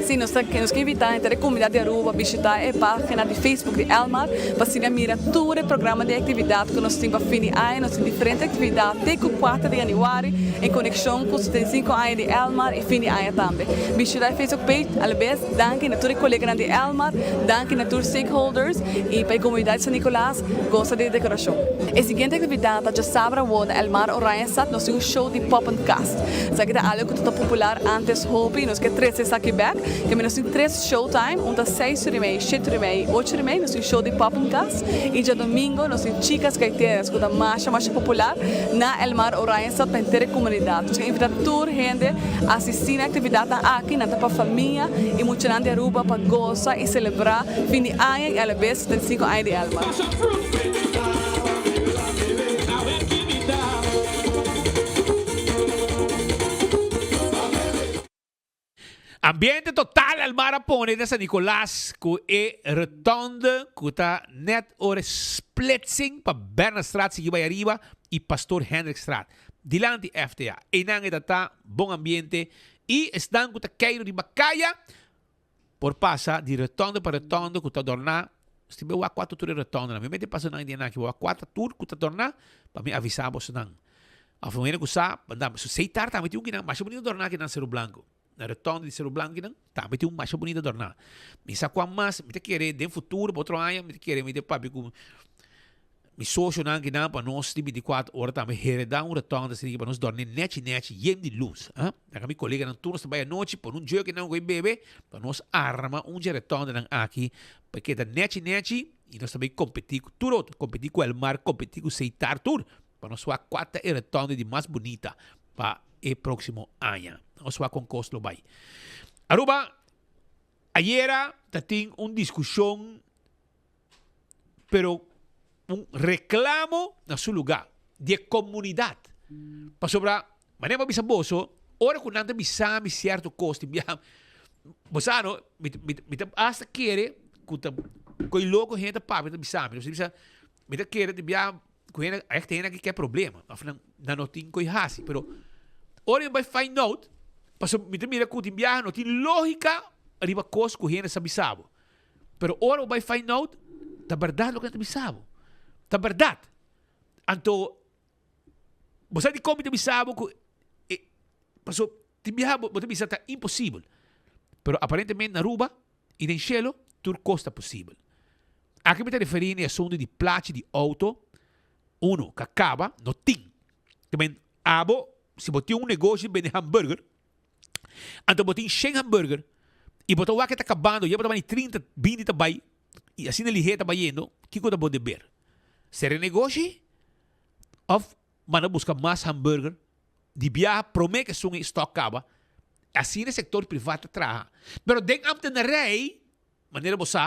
Sim, nós queremos invitar a comunidade de Aruba a visitar a página de Facebook de Elmar para se mirar todo o programa de atividade que nós temos para fim de ano, nós temos diferentes atividades desde o 4 de janeiro em conexão com os 75 anos de Elmar e fim de ano também. Visitar a Facebook page, à vez, danke a todos os colegas de Elmar, danke a todos os stakeholders e para a comunidade de San Nicolás gosta de decoração. A seguinte atividade já sabe onde Elmar Orion Sat, nós temos um show de pop and cast. Isso é algo que está popular antes hobby, nós temos 3 aqui back, que nós temos 3 showtime, 6h30, 7h30, 8h30, nós temos show de pop and cast e já domingo nós temos chicas gaiteiras, que é a mais popular na Elmar Orion Sat para inteira comunidade. Nós queremos invitar toda a gente a assistir a atividade aqui, na para a família e muito de Aruba para gozar e celebrar fim de ano e à vez 75 anos de Elmar. Ambiente total al Marapone de San Nicolás, que é rotonda, que está net ore splitsing para Bernardstraat, se vai arriba, e Pastor Hendrikstraat. Dilante FTA. E nang está bom ambiente, e estão com a cairo de Bacaya, por passar de rotonda para rotonda, que está dornar. Se tiver 4 tours de rotonda, me mete passando na Indiana, que 4 tours, que está dornar, para me avisar você não. A família que sabe, se sei tarde, também tem um que não, mas bonito dornar que não Cerro Blanco. Na rotonda de Cerro Blanco, não, também tem um mais bonito dornar. Me saco a mais, me te querer, de futuro, para outro ano, me te querer, me te papi, me sócio não, que não, para nós, de 24 horas, também, heredar rotonda, assim, para nós dormir net, jem de luz. Na minha colega, não, turno, trabalha à noite, por jogo que não, com bebê, para nós arma rotonda, não, aqui, porque da net, e nós também competir com tudo, competir com o mar, competir com o Seitar, tudo, para nós, a 4 rotonda de mais bonita, para o próximo ano. Nós vamos com custo vai. Aruba, ayer tem uma discussão, pero um reclamo na seu lugar, de comunidade. Para sobre, maneira bisa boso, ora que nada bisa mi certo custo, bosano, me hasta querer, com o louco gente papo, me bisa, me querer de bia, com gente, aí tem que é problema, afinal, não tem coi hasi, pero ora vai find out. Paso mira que viaja não tem lógica arriba coisa que gente sabe sabe. Pero ora vai find out da verdade o que não sabe. Da verdade. Então você de como te sabe que paso te viaja você bisa tá impossível. Pero aparentemente na Aruba e em cielo tudo costa possível. Aqui me está referindo a assunto de placa de auto. Uno que acaba não tem. Também abo se você tem um negócio de hambúrguer. Então, botem 100 hambúrguer e botou o que está acabando, e botou 30, 20 também, e assim ele está indo, que coisa pode ver? Ser negócio? Ou, mano, busca mais hambúrguer, de viajar, promete que seu estoque acaba, assim no setor privado trabalha. Mas dentro da rei, maneira você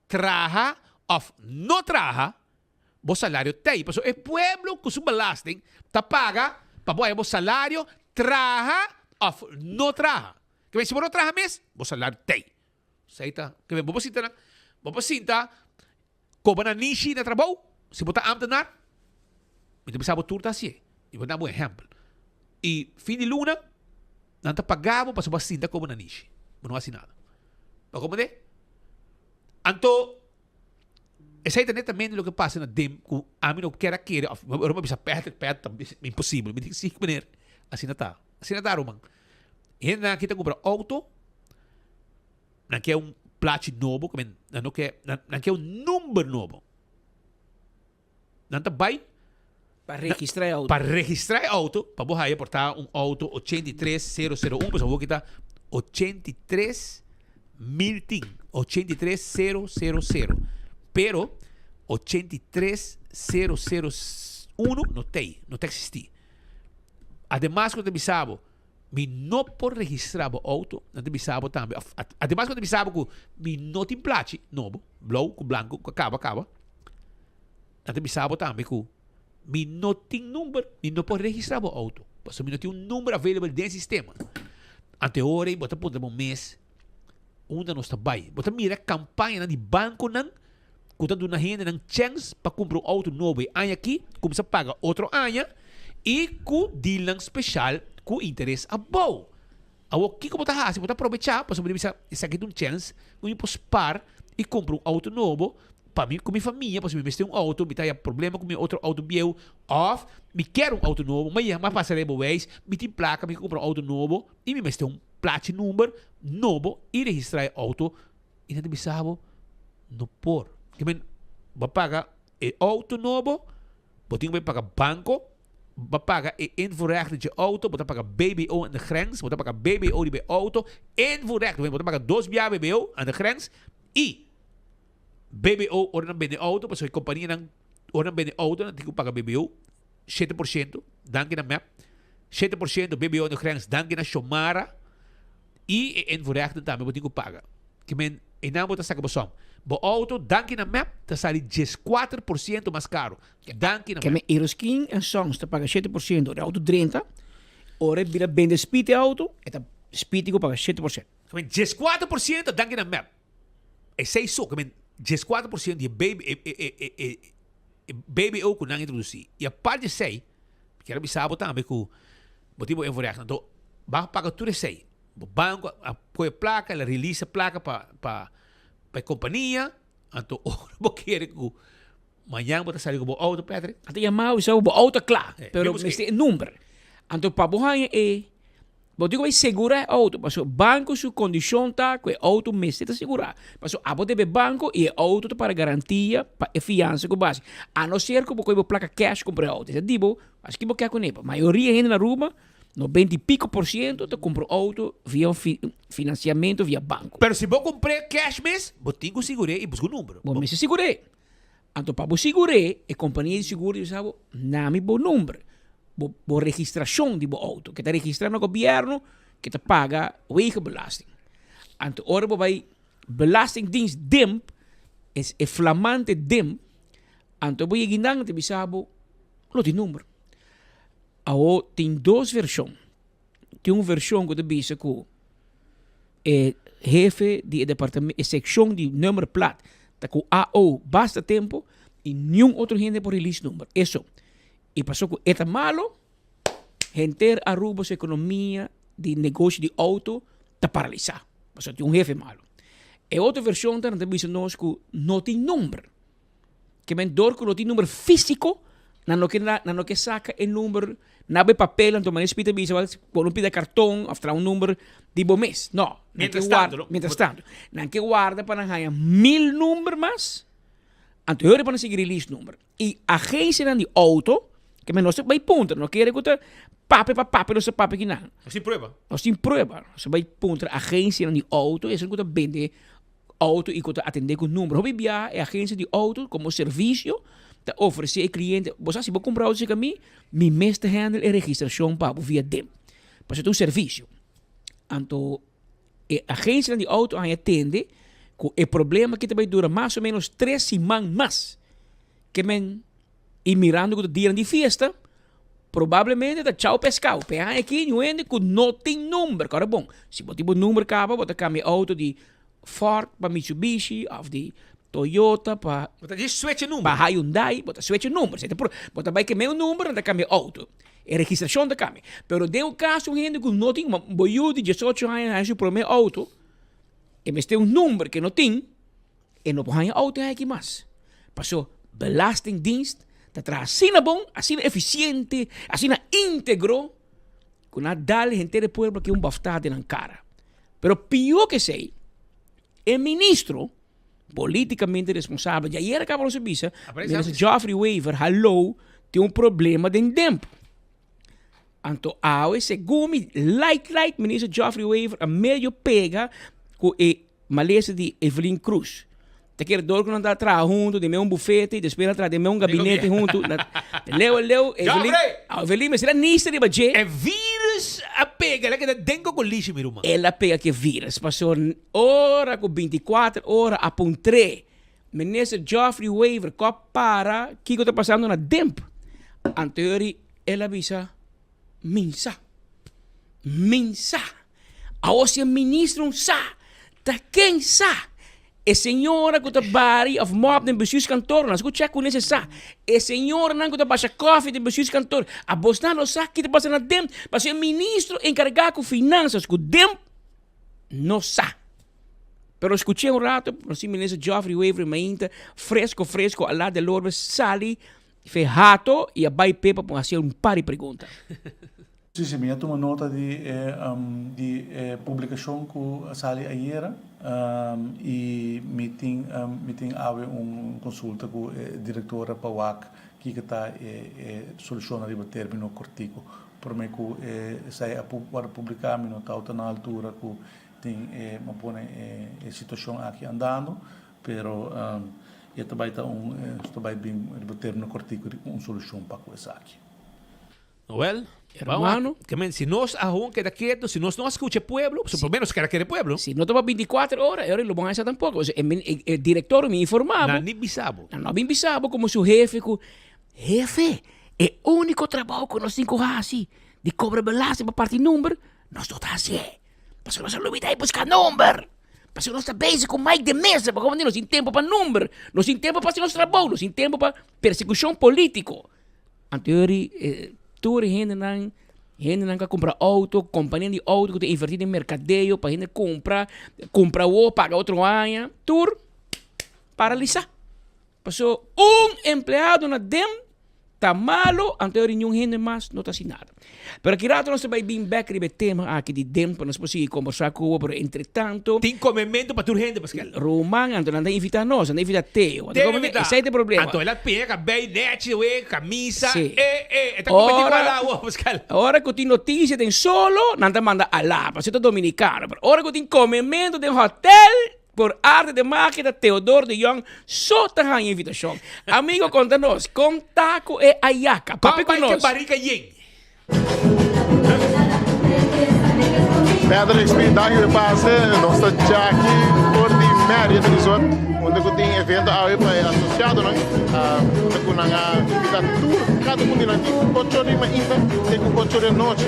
trabalha ou não trabalha, o salário tem. Porque o pueblo com seu belasting, está paga, para o salário, trabalha, of no traha. Que se não traha mes, vou salário tem. Saita, que vou sinta, como na nishi na trabalho, se botar ambtenaar, então precisa turta assim. E vou dar um exemplo. E fim de luna, não está pagado para sua cinta como na niche. Não assim nada. Para como de? Então, essa é netamente o que passa na DEM, que a mim não quer, eu não precisa perto, impossível. Me diz 5 maneira. Assim não está. Assim não está, Roman. E na kita compra auto, não quer plate novo, não quer número novo. Não está bem. Para registrar auto. Para registrar auto, para você portar auto 83001, pues vou quitar 83000, pero 83001 não existe. Además, quando me sabe, me não por registrar o auto, não me sabe também. Además, quando me sabe que me não tem plate novo, blue, com branco, acaba. Não me sabe também que me não tem número, me não pode registrar o auto. Porque me não tem número available dentro do sistema. Ante hora, você pode um mês, onde não está bem. Você mira a campanha de banco, que está dando gente uma chance para comprar auto novo. E aqui, começa a pagar outro ano, e com deal especial, com interesse a bom. O que você faz? Você pode aproveitar, para você aqui uma chance, você pode parar e comprar auto novo, para mim, com minha família, porque me tem auto, me tem problema com meu outro auto meu, ou me quero auto novo, mas passarei por vez, me tem placa, me compro auto novo, e me tem plate número novo, e registrar auto, e não me sabe, não por. Que vai pagar auto novo, você vai pagar banco, vai pagar invoerrecht de auto, você pagar BBO aan de grens, você pagar BBO die bij auto, invoerrecht, você pagar 2 jaar BBO aan de grens, e BBO orang bende auto, pasal companhia nang orang bende auto, nanti ko paga BBO 7%, danke na map, 7% BBO no grens, danke na Shomara, e invoerrecht também vou ter que pagar. Que men inamo ta saca bosom. Bo auto, danke na map, ta sali 14% mais caro. Danke na map. Que me Eroskin en Songs, ta paga 7%, de auto 30%, ora vira bende speed auto, e ta speed ko paga 7%. Que men 14%, danke na map. E sei so, que men 14% de BBO que não introduzir. E a parte de 6, que era bisabo também que o motivo é envolvido. Então, vai pagar tudo 6. O banco põe a placa, ela release a placa para a companhia. Então, não quer que amanhã você sair com o auto, Pedro. Até chamar o auto claro, pero este número. Então, para você é Bom, digo, vai segurar o auto. Mas o banco, sua condição está que o auto me está segurar. Mas o abo deve banco e o auto para garantia, para a fiança com base. A não ser que você placa cash comprar auto. Isso é digo, acho que você quer com ele. A maioria gente na rua, 90 e pico por cento, compra auto via financiamento via banco. Mas se você comprar cash mesmo, você tem que segurar e buscar o número. Bom, me segurei. Então, para você segurar, a companhia de seguro diz, não me bom número. Boa registração de bo auto, que está registrado no governo, que te paga wegenbelasting. Então, ora vai belastingdienst DIM, é flamante DIM, então vai guindang te bisabo, não tem número. Aí tem duas versões. Tem uma versão que te bisa que é jefe de departamento, secção de número plat, tá com AO basta tempo e nenhum outro gente por release número. Isso. E passou que é malo, gente Aruba sua economia de negócio de auto está paralisada. Passou que um jefe malo. E outra versão está também nós que não tem número. Que men dor que não tem número físico, não que saca o número, não é papel, então mas pita bisa, não pida cartão, after um número de bom mês. Não, mientras tanto, não que guarda para ganhar 1000 números mais. Então eu para seguir release número. E a agência de auto que men não vai ponta, não quer que pape não se pape que não. Sem prova. Não sem prova. Você vai ponta a agência de auto, isso que vende auto e que atender com o número. Hobby bia é a agência de auto como serviço, te oferecer ao cliente, você se vai comprar auto com mim, me mestre handle e registração para via DEM. Para ser um serviço. Então, a agência de auto atende com o problema que vai durar mais ou menos 3 semanas mais. Que men e mirando que o dia de festa, provavelmente da tchau pescado. Pega aqui, não tem número. Cara, bom, se você tiver número, você cambia auto de Ford para Mitsubishi, ou de Toyota, para switch número. Para Hyundai, bota switch número. Bota vai que meu número, anda cambia auto. É registração da cambia. Pero de um caso, gente que não tem, boiú de 18 anos, para meu auto, e me tem número que não tem, e não pode auto aqui mais. Passou belastingdienst, dat traz assim bom, assim eficiente, assim íntegro, que não dá gente do povo que baftada na cara. Pero pior que sei, o ministro, politicamente responsável, já era acabou de visa, ministro Geoffrey Weaver, tem problema de tempo. Então, segundo ministro Geoffrey Weaver, a meio pega com a maleza de Evelyn Cruz. Te quer dor que não está atrás junto, de meu bufete, depois atrás de meu gabinete junto. Leo, Evelyn, mas será nisso de baje. É vírus a pega, ela que dengo com lixo, meu irmão. Ela pega que vírus, passou hora com 24 horas a pontre. Ministro Geoffrey Weaver, que para, que está passando na tempo. Anterior, ela avisa, minsa. Agora se o ministro sa, ta quem sa? E senhora que está bari of mob de bestuurskantoor, nas goed check hoe nesse sa. E senhora não que está baixa coffee de bestuurskantoor. A bosna no sa que está passando na dem, mas o ministro encarregado com finanças, com dem, no sa. Pero escutei rato, o ministro Geoffrey Weaver mainta, fresco, al lado de Lourdes, sali, fe rato e a bai pepa para fazer par de perguntas. Sim, eu tomo nota de publicação que saiu ayer e meeting houve consulta com a diretora PAWAC que está solucionando o término cortico. Por mim que sai para publicar não está na altura que tem a situação aqui andando, pero também está bem o término cortico uma solução para coisa aqui. Well, hermano, si nos aún queda quieto, si nos no escucha pueblo, por lo menos que el pueblo. Si no toma 24 horas, ahora lo van a hacer tampoco. O sea, el director me informaba. No bisabo como su jefe. Jefe, el único trabajo que nos cinco así, de cobrar belasting para partir número, nós não está assim. Mas nós não olvidamos buscar número. Mas nós está bezig com mais de mesa, porque nós não temos tempo para número, nós temos tempo para fazer nosso trabalho, nós temos tempo para persecução política. Anterior, toda gente não quer comprar auto, companhia de auto que tem invertido em mercadeio para gente comprar o paga outro ano, tur paralisar. Passou empregado na dem, tá malo, anterior nenhum gente mais não está assim nada. Pero aqui rato nós vai bem back ribe tema aqui de dem para nós poder conversar com o, pero entretanto tem comemento para tua gente, Pascal. Roman, então não invita nós, não invita Teo. Esse é o problema. Então ela pega bem net, camisa, está competindo lá, Pascal. Ora que tem notícia tem solo, não te manda lá, para ser dominicano. Ora que tem comemento tem hotel por arte de máquina, Teodoro de Jong, só está a invitação. Amigo, conta-nos, com taco e ayaca. Papi conosco. Pedra expedição de passe, nós estamos aqui por de média de resort, onde tem evento associado, não? Onde com a vida tour, cada um tem cochore mas ainda tem cochore noite,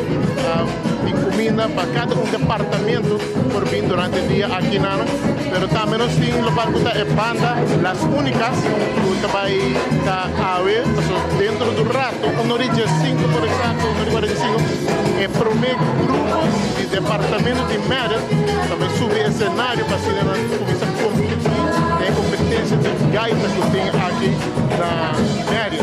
tem comida para cada departamento por vir durante o dia aqui na, pero também nós tem local que é banda, as únicas que vai estar dentro do rato, no dia 5 por exemplo, no 45, é prometo grupos de departamento de média também subir cenário para se começar a competir, tem competência de gaita que tem aqui na média.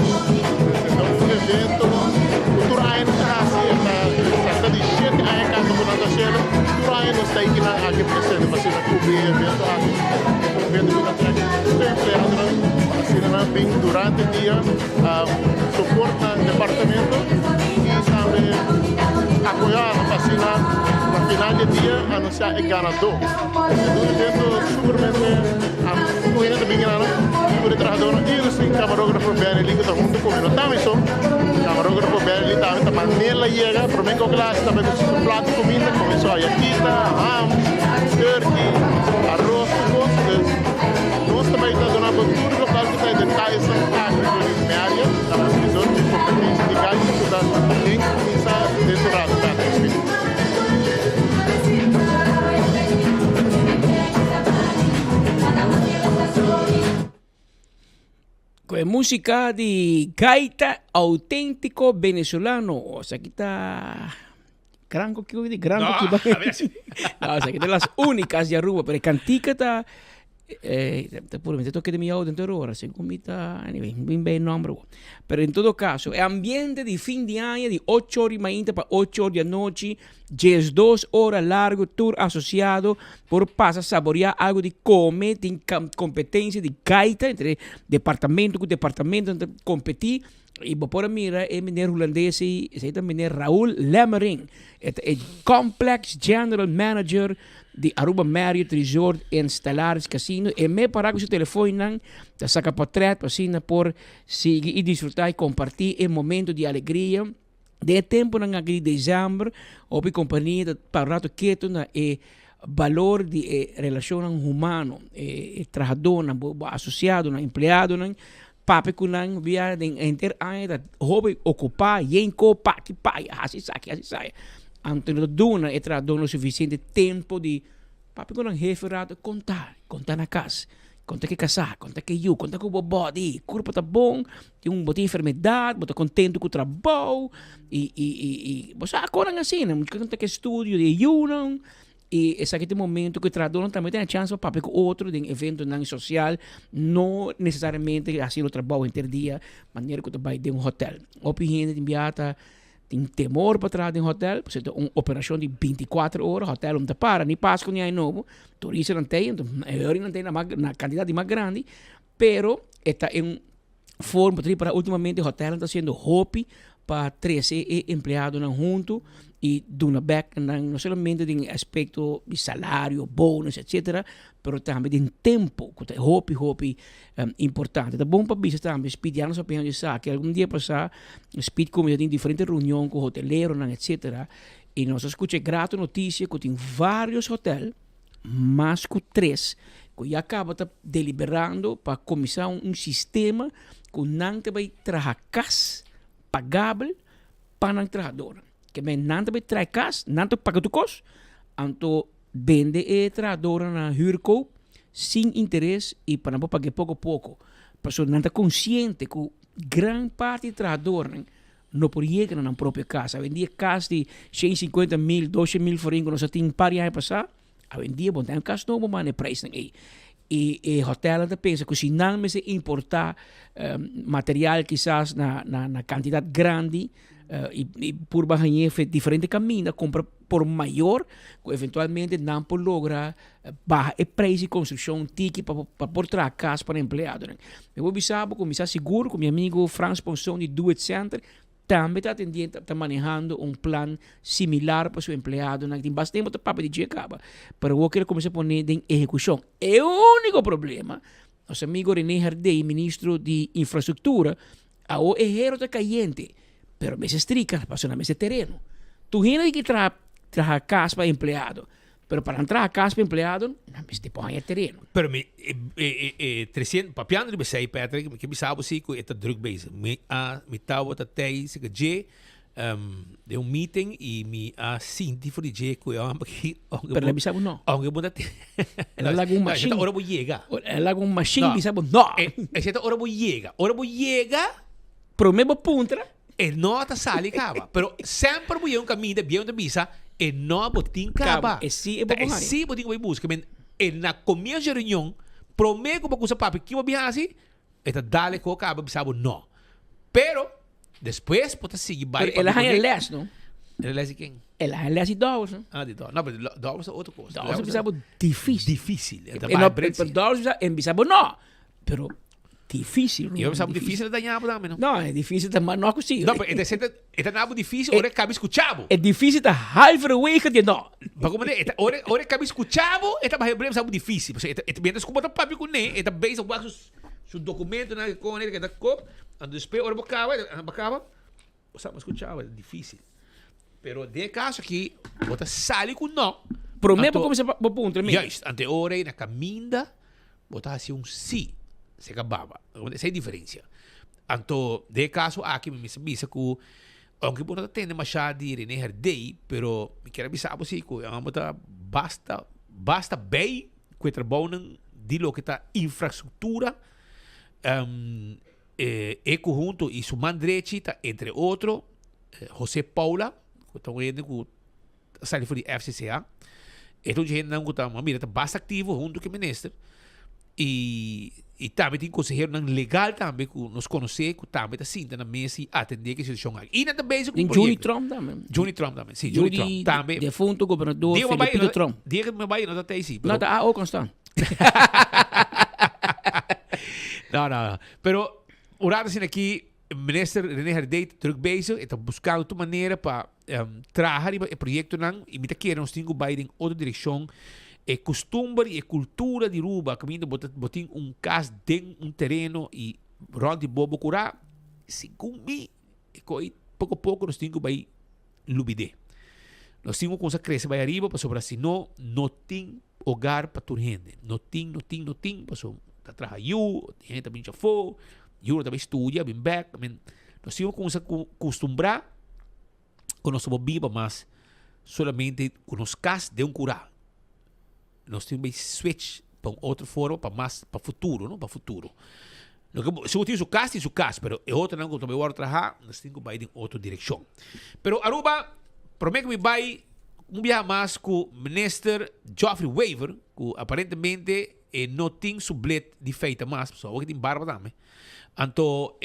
Então, o evento, o Turain está de gente aí cá no Bonacachelo, Turain está aqui presente para se cobrir o evento aqui. O evento que está aqui, sempre bem durante o dia, suporta o departamento e também apoiar a vacina. No final do dia, anunciar o ganador. Um evento supermente correndo também por trabajador e o camarógrafo Benelli que está junto comigo. Também sou camarógrafo Benelli também está manela chega, para mim com classe também com o prato de comida, começou a yaquita, ham, turkey, arroz, costas. Nós também está dando tudo local que está em detalhes aqui na área, na visão de competência de gás que está em começar desse lado. com a música de gaita autêntico venezolano. O sea, aqui tá... Granco que eu digo, granco que vai. Não, essa aqui é das únicas de Aruba, pero cantica tá... Puramente toque de mi audio dentro hora, sem comida, anyway, bem nome. Pero em todo caso, é ambiente de fim de ano, de 8 horas e meia para 8 horas da noite, 2 horas largo, tour associado, por passar a saborear algo de comer, tem competência de gaita, entre departamento com departamento, competir. E por mira é meneer holandês e é meneer Raul Lemmering, é Complex General Manager de Aruba Marriott Resort and Stellaris Casino. E me parar com seu telefone não, da saca portrait assim por seguir e desfrutar e compartilhar um momento de alegria. De tempo na agri dezembro, opi companhia de parato quieto na e valor de relação humano, trabalhador, associado, empregado, papi kunang via den enter ay dat hobby ocupar yenko paki pai assim sai antes dona e tra dono suficiente tempo de papi kunang referado contar na casa conta que casar conta que conta que o body corpo tá bom tem bote enfermidade bota contento com o trabalho e você agora assim né conta que estúdio de não. E esse aqui é o momento que o trabalhador também tem a chance de papel com outro de evento não social, não necessariamente assim o trabalho interdia, maneira que tu vai de um hotel. O gente tem temor para trás de um hotel, porque é uma operação de 24 horas, hotel não te para, nem passa com ninguém novo, turista não tem, então não tem na quantidade mais grande, pero está em forma para ultimamente o hotel está sendo hobby para 13 empregados junto e duna back não somente de aspecto de salário, bônus, etc., pero também de tempo, que é hobby importante. É bom para você também, speed já não sabemos de saber, que algum dia passar, speed como eu tenho diferentes reuniões com hoteleiros, etc., e nós escutamos grato notícia que tem vários hotéis, mais que 3, que já acaba deliberando para começar um sistema que não vai trazer casa pagável para o trabalhador. Que men nanto bij trijkas, nanto paga tu kos, anto vende e trabalhador na huurkoop sem interesse e para não pagar pouco. Pessoa não está consciente que grande parte do trabalhador não pode chegar na própria casa. Vendia casa de 150 mil, 200 mil forinhos, que nós tínhamos para aí passar. Vendia, bom, tem um caso novo, mas não é preço aí. E hotel anda pensa que se não me se importar material quizás na quantidade grande e por barranhar diferente caminho compra por maior que eventualmente não pode lograr baixar o preço de construção tique para por trás casa para empregado. Eu vou avisar seguro com meu amigo Franz Ponson de Do It Center também está manejando um plano similar para seu empregado. Tem bastante tempo para de acaba, mas eu quero começar a pôr em execução. É o único problema. Nosso amigo René Hardey, ministro de Infraestrutura, o erro está caliente, mas me estrica, passou na mesa terreno. Tu gente que traga casa para empregado, mas para entrar a casa para empregado, não me te põe terreno. Pero 300 papiando de você, Patrick, que me sabe se que está druk bezig. Me tawo ta tei se que de meeting e me sinti for de que eu amo aqui. Pero me sabe não. Onde bunda te. Ela lago um machine. Ora vou chegar. Ela lago um machine, me sabe não. Essa ora vou chegar. Ora vou chegar. Pro me puntra. E nota sali cava. Pero sempre vou um caminho de bem de bisa. E não botin cava. E sim, botin vai buscar. E na começo de reunião, prometo para usar papo que eu vou assim, e tá dale com cava, bisabo não. Pero depois pode seguir vai. Ela é less, não? Ela é quem? Ela é less de dólares, não? Ah, de dólares. Não, mas dólares é outra coisa. Dólares é bisabo difícil. Difícil. Dólares é bisabo não. Pero difícil. Eu pensava difícil é danhar também, não? Não, é difícil também não consigo. Não, mas é nada difícil, ora cabe escuchavo. É difícil da halfway que não. Mas como é, ora cabe escuchavo, é também problema sabe difícil. Você é bem desculpa tá papo com nem, é bem seu documento na com ele que tá com, ando depois ora bacava, sabe escuchava, é difícil. Pero de caso aqui, bota sale com não. Prometo como se po ponto mesmo. Yes, ante ora na caminda, bota assim sim. Se acabava. Essa é a diferença. Então, de caso, aqui me avisa que aunque não atende machado de René Hardey, pero me quero avisar você que basta bem que trabalham de lo que está infraestrutura Eco junto e su man derecho, entre outros, José Paula, que está vendo que sai for de FCCA. Então, a gente não está, mira, está bastante ativo junto com o ministro. E também tem conselheiro legal também, que nos conhece, que também está sentado na mesa e atender que situação aqui. E na base com o Johnny Trump também. Johnny Trump também, sim. Johnny Trump também. Defunto governador Felipito Trump. Diga que meu pai não está aí, sim. Não, está constante. Não. Pero, o lado assim aqui, o ministro René Herdeit terug bezig. Está buscando outra maneira para trabalhar o projeto e me está querendo nós temos que ir em outra direção. É costume e cultura de Aruba, que ainda botem caso de terreno e rol de bobo curar, se comi, e pouco a pouco nós temos que ir lubide. Nós temos que crescer para arriba, para sobre assim, não tem lugar para toda gente. Não tem, para sobre, está trabalhando, tem gente também já foi, eu também estuda, bem back, nós temos que acostumbrar com nosso bobiba, mas solamente com os casos de curar. Nós temos que switch para outra forma, para futuro, não para futuro. Se eu tenho o caso, mas é outra não que eu também vou trabalhar, nós temos que ir em outra direção. Pero Aruba, prometo que vai viajar mais com o ministro Geoffrey Weaver, que aparentemente não tem sublet de feita mais, só que tem barba também. Então,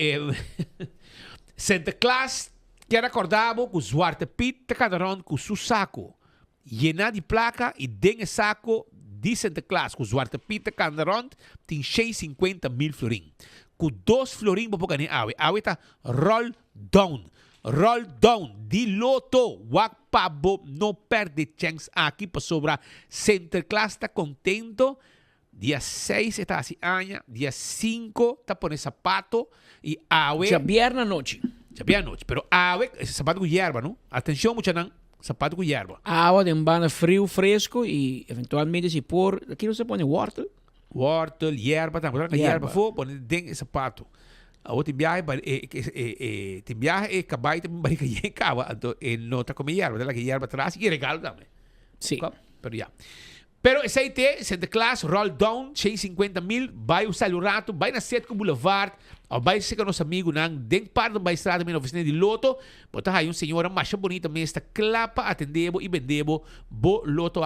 Santa Claus quer acordar com o Zwarte Piet, cada rond com o seu saco. Llenar de placa e dengue saco de Santa Claus com Zwarte Piet Candarond tem 650 mil florim. Com 2 florim para poder awe. Awe está roll down. De loto. Wak pabo não perde chance aqui para sobrar. Santa Claus está contento. Dia 6 está assim aña. Dia 5 está pondo sapato e awe. Já viernes noite. Pero awe, esse sapato com hierba, não? Atenção, mucha não. Sapato com hierba. Agua de banda frio, fresco e eventualmente se por aqui não se põe wortel. Wortel, hierba, hierba for, põe dentro sapato. A outra viagem, tem viagem e cabai também barica e cava, então não está com hierba, dela que hierba atrás e regalo também. Sim. Pero já. Pero esse aí Santa Claus, roll down, 650 mil, vai usar o rato, vai na Setco Boulevard, ou vai ser com nosso amigo, dentro parte da estrada, na oficina de loto, botar aí senhora mais bonita mesmo, está clapa, atendebo e vendebo, bo loto,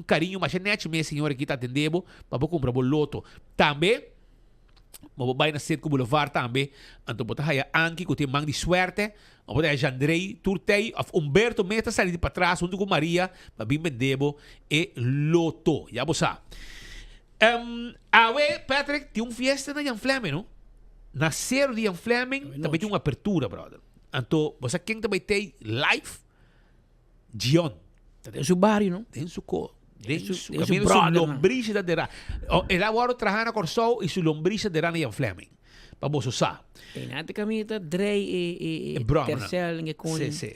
carinho, mais net mesmo, senhora que está atendebo, para comprar bo loto. Também, vai na Setco Boulevard também, então botar aí Anki, que tem mão de suerte, ou botar aí Jandrei, Turtei, of Humberto mesmo, está saindo para trás, junto com Maria, para bem vendebo e loto. Já você sabe. Awe, Patrick, tem fiesta na Jan Fleming, não? Nascer de Jan Fleming, também tem uma apertura, brother. Então, você quem também tem live, Gion. Tem seu barrio, não? Tem seu cor. Tem seu caminho, sua lombrice da derá. Ele agora trabalha na Corsol e sua lombrice da derá na Jan Fleming. Para você saber. Tem nada camita, Drey e Tercel, e Cone. Sim.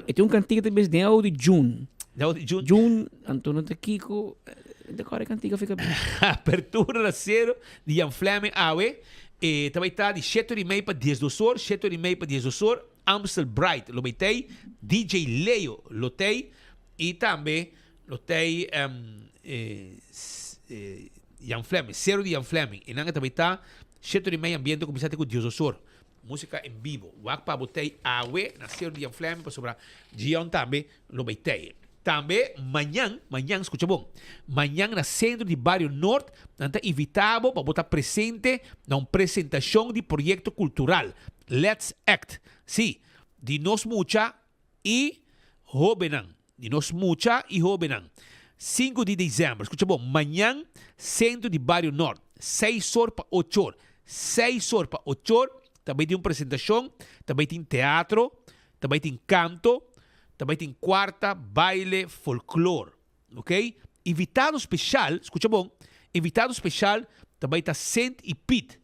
E tem cantiga também de June. June, Antônio Kiko, decora cantiga fica bem. Apertura da zero de Jan Fleming, awe. E também está de 7h30 para 10 horas, 7h30 para 10 horas, Amstel Bright, lo metei, DJ Leo, lo tei, e também lo tei Jan Fleming, zero de Jan Fleming. E nanga também está 7h30 ambiente começado com 10 horas. Música em vivo. Wak pa botei awe, na zero de Jan Fleming, para sobrar Gion também, lo metei. Também, amanhã, escuta bom, amanhã na Centro de Barrio Norte, está invitado para botar presente na apresentação de projeto cultural. Let's Act. Sim, de nós mucha e Jovenan. 5 de dezembro, escuta bom, amanhã, Centro de Barrio Norte, 6 horas para 8 horas. 6 horas para 8 horas, também tem uma apresentação, também tem teatro, também tem canto, também tem quarta, baile, folclore, ok? Invitado especial, escuta bom, invitado especial também está Saint e Pete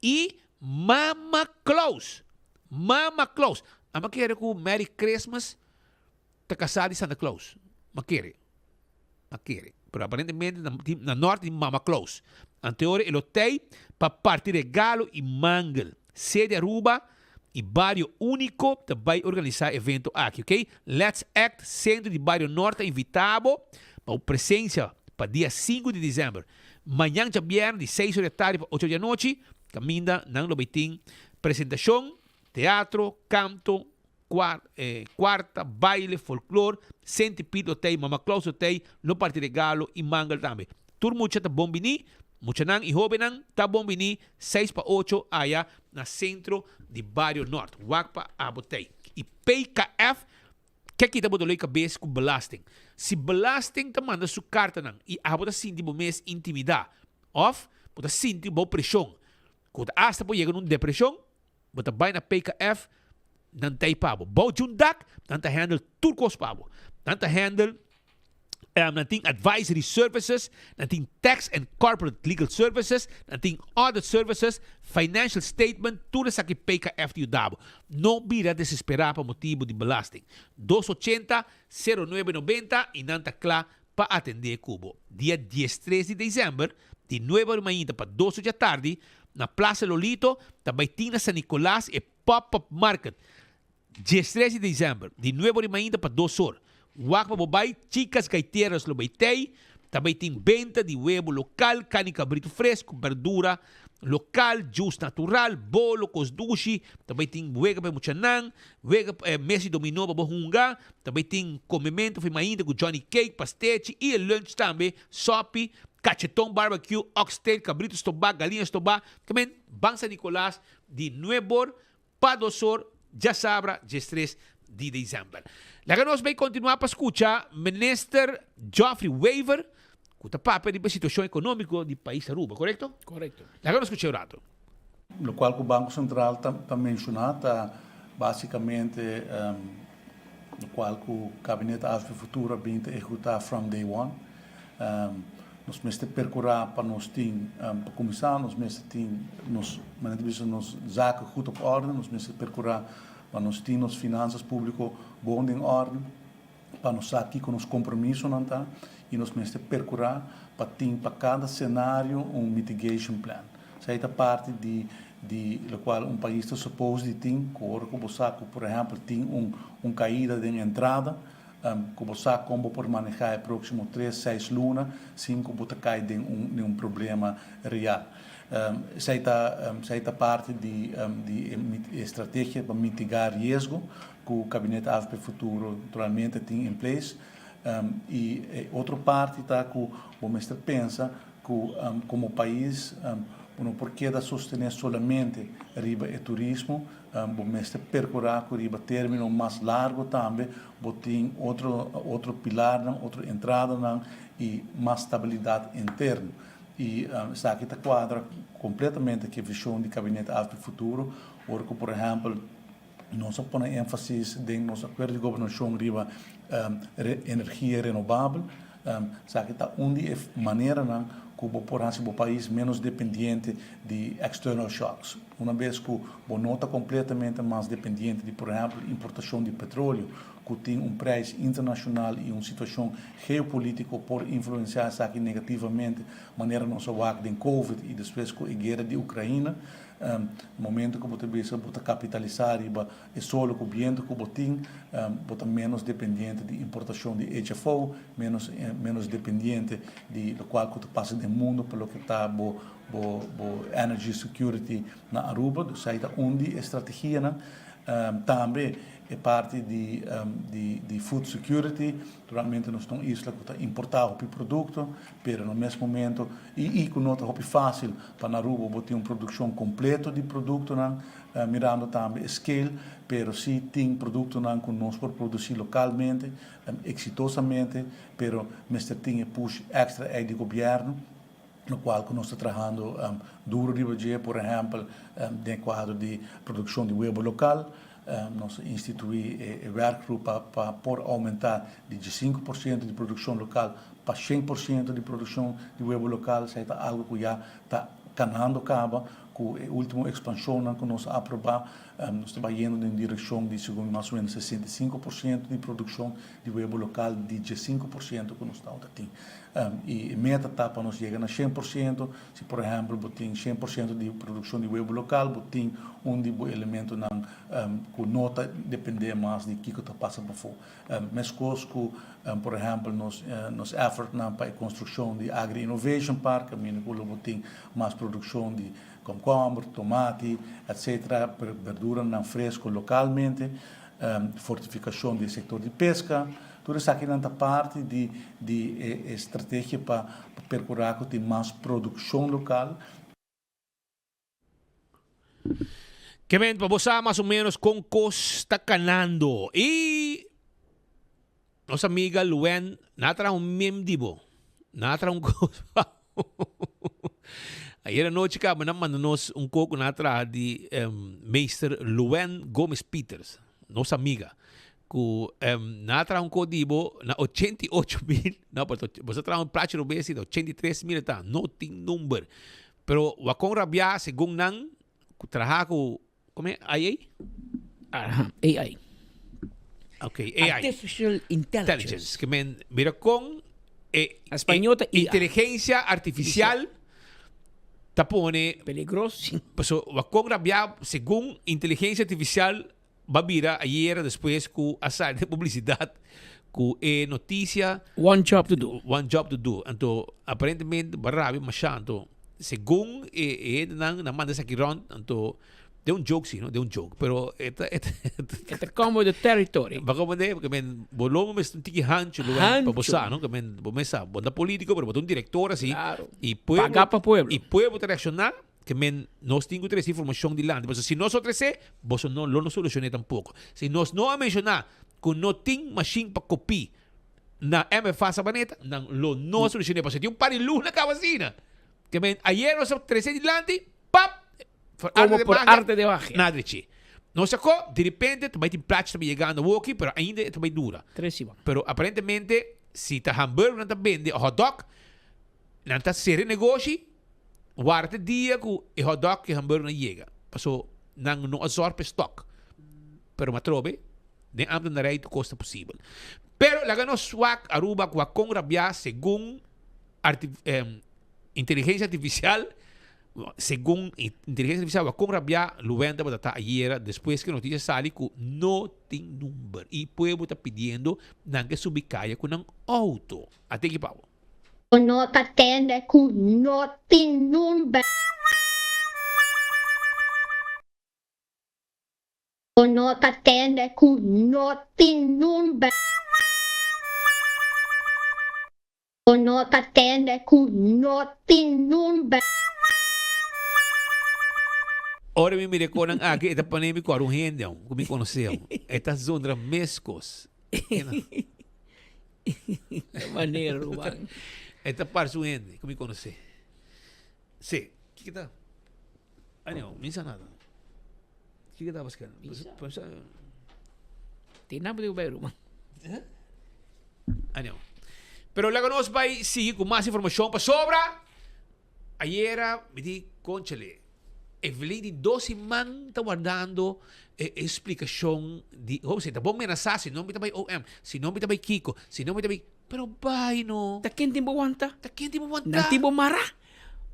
e Mama Claus. A querer com Merry Christmas, está casada de Santa Claus. Ma querer. Pero aparentemente na norte de Mama Claus. Anteora ele tem para partir regalo e mangal. Sede Aruba e Barrio Único também organizar evento aqui, ok? Let's Act, Centro de Barrio Norte, invitado para a presença para dia 5 de dezembro. Amanhã, já viernes, de 6 horas da tarde para 8 da noite, caminda nang lobiting presentación, teatro, canto, quarta, baile, folclore, centipede otay, mama Claus otay, no party regalo e mangal tambe. Tur mucha ta bombini, mucha nang e joven nang ta bombini 6 pa 8 aya na centro de Barrio Norte. Wakpa abotay. E PKF que kita bodoloi cabeça com belasting. Se belasting ta manda su carta nang e abota sinti bo mes intimidade. Of bota sinti bo pressão. Quando hasta po chega num depressão, bota vai na PKF nan tay pabo. Bau jundak, nan ta handle turcos pabo. Nan ta handle nanting advisory services, nanting tax and corporate legal services, nanting audit services, financial statement, tudo sa que PKF ti dabo. No bira desesperar pa motivo de belasting. 280-0990 e nanta kla pa atender cubo. Dia 13 de dezembro, de 9 da manhã para 12 da tarde, na Plaza Lolito, também tinha San Nicolás e Pop-Up Market. 13 de dezembro, de 9 da manhã para 2 horas. Wakpa bobay, chicas gaiteras lo baitei, também tem venda de huevo local, carne cabrito fresco, verdura local, juice natural, bolo, cosdushi, também tem huega para muchanang, huega Messi dominó para bohunga, também tem comimento foi mainda com Johnny Cake, pastete e lunch também, sopi, cachetón barbecue, oxtail, cabrito estobá, galinha estobá, também Bansa Nicolás de 9 para 2 horas, já sabra, 13 de dezembro. Laga nós vai continuar para escutar Minister Geoffrey Weaver, que está para a situação econômica do país Aruba, correto? Correcto. Laga nós escutar o rato. No qual o Banco Central está mencionando, basicamente, no qual o Gabinete Ave Futura vem executar from day one. Nós mesmo percorrer para nós para começar, nós mesmo nos zaken goed op orde, nós mesmo percorrer para nós nos finanças públicas bom em ordem, para nós aqui com os compromissos não tá, e nós mesmo percorrer para cada cenário mitigation plan. Essa é a parte de qual país está suposto de ter, como saco, por exemplo, tem caída de entrada, como saco como por manejar o próximo 3, 6 lunas, sem como cair de problema real. Essa é a parte de estratégia para mitigar risco que o Gabinete AFP Futuro naturalmente tem em place. E outra parte está que o mestre pensa que como país não porque da sostener somente riba e turismo, o mestre percorrer que riba término mais largo também, tem outro pilar, outra entrada e mais estabilidade interna. E está aqui quadra completamente a visão do Gabinete AFP Futuro, porque, por exemplo, nós põe ênfase em nosso acordo de governação riba energia renovável, está aqui onde maneira que o país menos dependente de external shocks. Uma vez que o nota completamente mais dependente de, por exemplo, importação de petróleo, que tem preço internacional e uma situação geopolítica por influenciar isso aqui negativamente, maneira nossa WAC de Covid e depois com a guerra de Ucrânia, no momento que você pensa capitalizar e solo com o ambiente que você tem, você menos dependente de importação de HFO, menos dependente de do qual você passa do mundo pelo que está energy security na Aruba, do site onde a estratégia também é parte de food security. Naturalmente nós temos isla que importar o produto, mas no mesmo momento e que não é fácil para Aruba ter uma produção completa de produto, mirando também a scale, mas sim tem produto que nós podemos produzir localmente, exitosamente, mas tem push extra do governo, no qual nós estamos trabalhando duro de por exemplo, no quadro de produção de huevo local. Nós instituímos a werkgroep para aumentar de 5% de produção local para 100% de produção de huevo local. Isso é algo que já está ganhando cabo com a última expansão que nós aprovamos. Nós estamos indo em direção de segundo mais ou menos 65% de produção de huevo local, de 5% que nós estamos tendo. E a meta está para nós chegar a 100%. Se, por exemplo, tem 100% de produção de huevo local, tem elemento que não depende mais de que está passando por fora. Mas coisas que, por exemplo, nos effort para a construção de Agri Innovation Park, que tem mais produção de komkommer, tomate, etc. Verdura não fresco localmente, fortificação do setor de pesca. Tudo isso aqui nessa parte de estratégia para percurar que tem mais produção local. Que ven, vamos a más o menos con Costa Canando. Y nossa amiga Luen, natra un meme dibo. Natra un cosa. Ayer anoche ka mandanos un coco natra di meester Luen Gomez Peters, nossa amiga. Ku natra un codibo na 88,000, no, pero você tra un placer obesi de 83,000 ta, no ting number. Pero wakong rabia según nang trabajo como é AI? AI. Okay, AI. Artificial Intelligence. Que mira con Espanhol inteligência artificial tapone peligroso. Pues wakong rabia según inteligência artificial babira ayer después ku asar de publicidad ku noticia one job to do. Anto aparentemente barabi masyado según nang namanda sa kiron anto de un joke no de un joke pero esta como de territory baka mo de porque bolong mes tiki hancho lugar pabosa no que bomesa bonda político pero boton director así y pueblo paga para pueblo y pueblo reaccionar que nos tengo tres información de land pues si nosotros vos no lo solucioné tampoco si nos no a mencionar que no ting machine para copy na MFA sabaneta nang lo no solucioné pues tiene un par de luz na cabacina que ayer nos 13 de land pap como por arte de magia. Nada de no sacó, de repente, também tem pratos também chegando aqui, pero ainda é também dura. Pero aparentemente, se tá hambúrguer não tá vende hot dog, não tá ser negócio, o arte dia que o hot dog e hambúrguer não chega. Passou, não absorbe stock. Pero matrobe, nem ando na rei do custa possível. Pero laga no swak aruba com rabia segundo inteligência artificial. Según inteligencia artificial, con rabia, lo vende para ayer, después que noticia sale que no tiene número y pueblo está pidiendo que se ubique con un auto. Até que pavo. No atende con no tiene número. No atende con no tiene número. No atende con no tiene número. Ora me mire con aqui esta pandemia com um rende, como me conheceu. Estas zonas mescos. Maneiro, mano. Esta parte do rende, como me conhece. Sim, que tá? Ah, não, não é nada. Que tá buscando? Tem nada de ver, mano. Ah, não. Pero logo nós vai seguir com mais informação para sobra. Ayer me di conchale. Evelyn de 12 man está guardando explicação de se tá bom menasar se não me também OM se não me também Kiko se não me também pero vai no tá quem tempo aguanta não tipo mará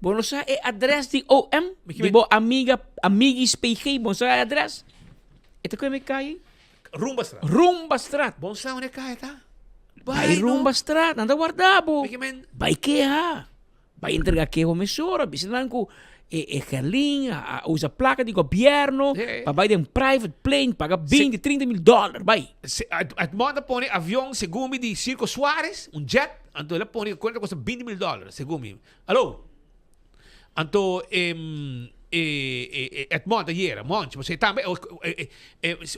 bom sa é address de OM tipo amigos PG bom sa address ito como cai Rumba Strat bom sa onde cai tá vai Rumba Strat anda guardado vai que vai entregar que o mesora bisanan ko Gerlin usa placa de governo para vai de um private plane paga $20, $30,000 vai a moda põe avião segundo de Circo Soares jet então ela põe quanto custa $20,000 segundo alô então moda ayer monte você também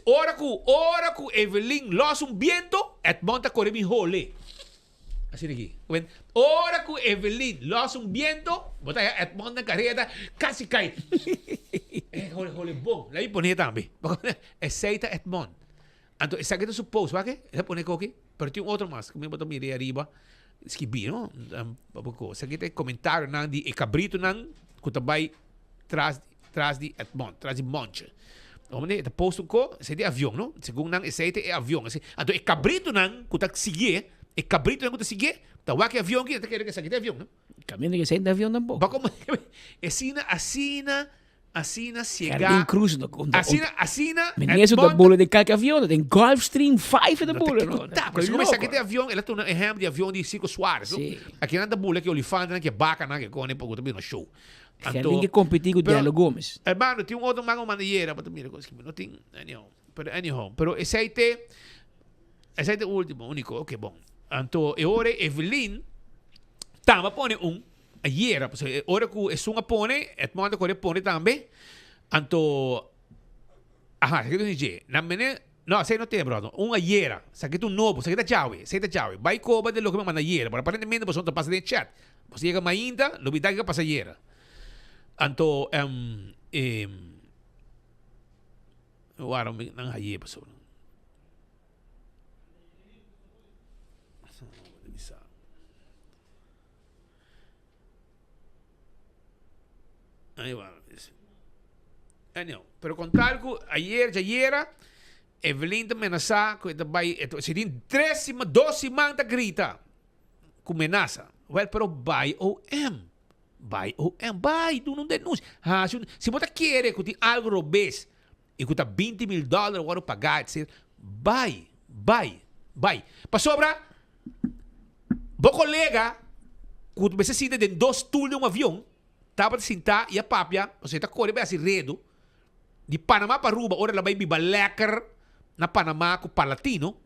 hora que Evelyn los viento monta corre mi hole así de aquí. Ahora que Evelyn los viento, bota Edmond en carrera, casi cae. Jole, bom. La ponía también. Aceita Edmond. Entonces, esa que te supone, ¿va qué? Esa pone coque, pero tiene otro más. Como boto mire arriba. Es que vi, ¿no? Esa que te comentario, nan, di cabrito, nan, que te vai tras de Edmond, tras de Monche. Onde te posto co, ese de avião, ¿no? Según nan, ese é avião. Entonces, cabrito, nan, que te sigue, e cabrito não conseguir, tá o que avião que até quer que sair de avião, não? Caminho que sair de avião também. Ba como assina chegar. Carlinhos Cruz no conta. Assina. Menino da bola de qualquer avião, tem Gulfstream 5 da bola, não? Tá, mas como essa aqui de avião, ela tem um exemplo de avião de Circo Soares, não? Aqui nada bola que olifante, que baca, que cone, porque também no show. Gerling que competir com o Diallo Gomes. Hermano, tem outro mago manejera, mas mira, não tem, anyhow, pero esse aí é o único, ok, bom. Então, agora Evelyn tama pone ayer, pues ora que es un pone, et momento que pone também. Então, que tu dice, na mene, no, sei não tem, brother. Ayer, saque tu novo, saque da chave. Vai cobra de lo que me manda ayer, pero aparentemente você não passa de chat. Você chega ainda, lo vida que passa ayer. Então, agora não ayer passou. Aí vai. Não, pero contar que ayer, Evelyn também que vai, se tem 2 semanas grita, com menaça. Well, pero vai OM, tu não denuncia. Se você quer que tem algo robês e que tá $20 mil agora pagar, vai. Para sobra, bo colega, que você se de 2 tools de avião, tava de sentar e a papia, você tá correndo assim redo, de Panamá para Aruba, ora ela vai biba lekker na Panamá com Palatino,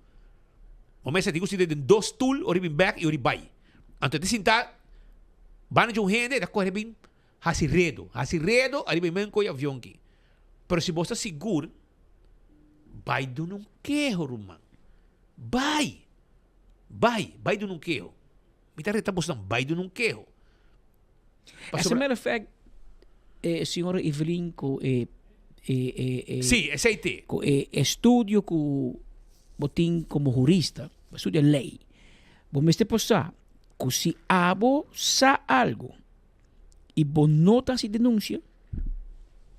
o mês digo se de 2 tools, ora bem back e ora vai. Então de sentar, bana de gente, tá correndo bem, assim redo, ali bem mesmo com o avião aqui. Pero se você seguro, vai do não quero, irmão. Vai do não quero. Me tá retando, vai do não quero. As a matter of fact, senhora Evelyn, com sim, aceite. Com estudio que botin como jurista, estudia lei. Bom, este posar, que se abo sa algo e bo nota se denuncia,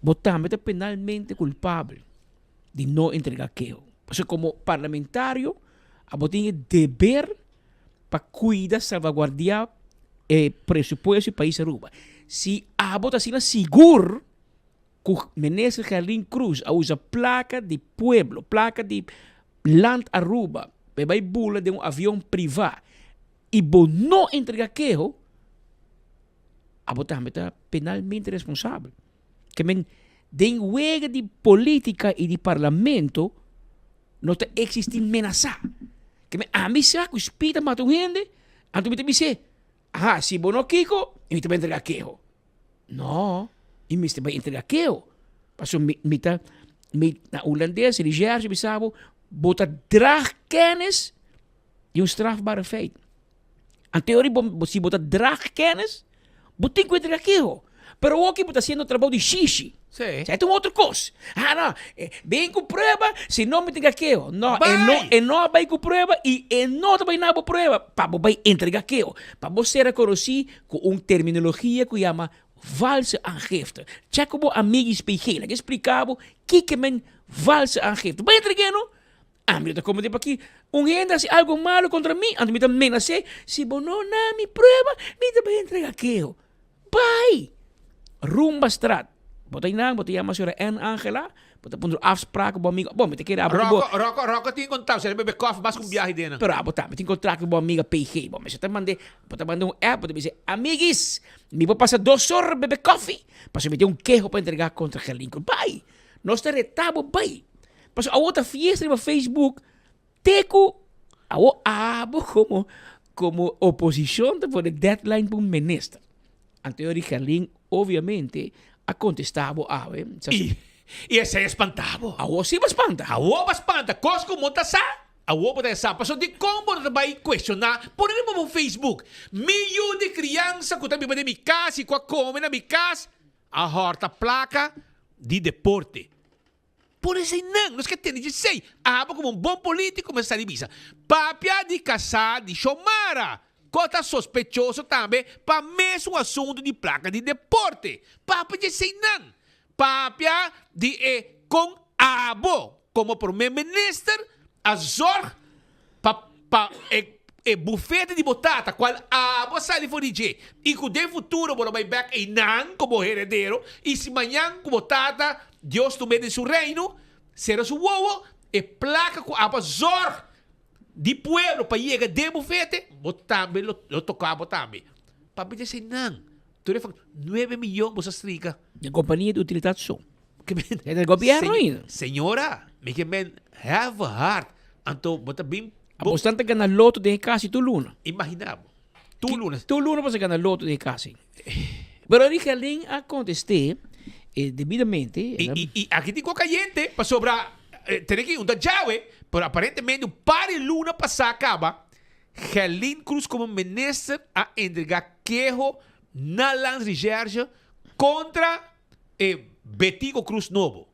botamos penalmente culpable de não entregar queijo. Porque como parlamentario, abo tem dever para cuidar, salvaguardar presupuesto do país Aruba. Se abo está sendo seguro que o ministro Gerling Cruz usa placa de pueblo, placa de land Aruba, vai bula de avião privado, e bo não entregar queijo, abo também está penalmente responsável. Que men den wege de política e de parlamento não está existindo amenaça. Que men a mim se a cuspida mata gente, anto me dice, se bono kiko, e me vai entregar queijo. Não, e me vai entregar queijo. Passo na holandês, ele já me sabe, bota drag kennis e strafbare feit. A teoria, se bota drag kennis, botem que entregar queijo. Pero o que está haciendo trabalho de xixi. Sí. É outra coisa. Não. Vem com prova, se não me entregar queijo. Não, não vai com prova e não vai na prova. Para vai entregar queijo. Para você reconhecer com uma terminologia que chama valse aangifte. Check como amigos PG, que explicava que men valse aangifte. Vai entregando? Me como tipo aqui, gente hace algo malo contra mim, me também sei, se não na mi prova, me vai entregar queijo. Vai! Rumba straat. Botay chama a senhora N. Angela, botay punto afspraken com amiga. Bom, me te queira Rocco tem contato, você bebe coffee, mas com viagem dele. Pero botay, me tem contrato com amiga PG. Bom, mas eu te mandei app, botay dizer, amigos, me vou passar 2 horas beber coffee, para me ter queijo para entregar contra Gerling. Vai! Nós te retamos, vai! Mas a outra fiesta no Facebook, teco, como oposição por deadline para ministro. Anterior Gerling, obviamente, a contestado ave. E esse é espantado. A o sim espanta. A o espanta. Cosco monta sa. A o pode sa. Passo de como não vai questionar. Por exemplo, no Facebook. Milhão de criança que também vai de minha casa e que come na minha casa. A horta placa de deporte. Por isso não. Nós que tem de sei. Como um bom político, mas está de visa. Papia de casar de Xomara. Cota sospechoso também para mesmo assunto de placa de deporte. Papia de sei não. Papia de com abo como primeiro-ministro a zorg para bufete de batata qual abo sai for DJ e que de futuro vou vai back e não como herdeiro e se amanhã com batata Deus tu de seu reino será seu ovo e placa com abo zorg de pueblo para chegar de bufete, também lo tocava também. Papi disse não. Tú eres 9 millones vos astrica. De compañía de utilidad son. Es del gobierno ainda. Señora, me que men have a heart. Anto, bota bem. Bastante ganar loto de casi tu luna. Imaginamos. Tu lunes. Tu luna vas a ganar loto de casi. Pero dije alguien a contestar debidamente. Y aquí tengo caliente para sobrar. Tener que ir una llave, pero aparentemente un par de luna pasada acaba. Helene Cruz como minister a entregar quejo na Lance Recherche contra Betigo Cruz Novo.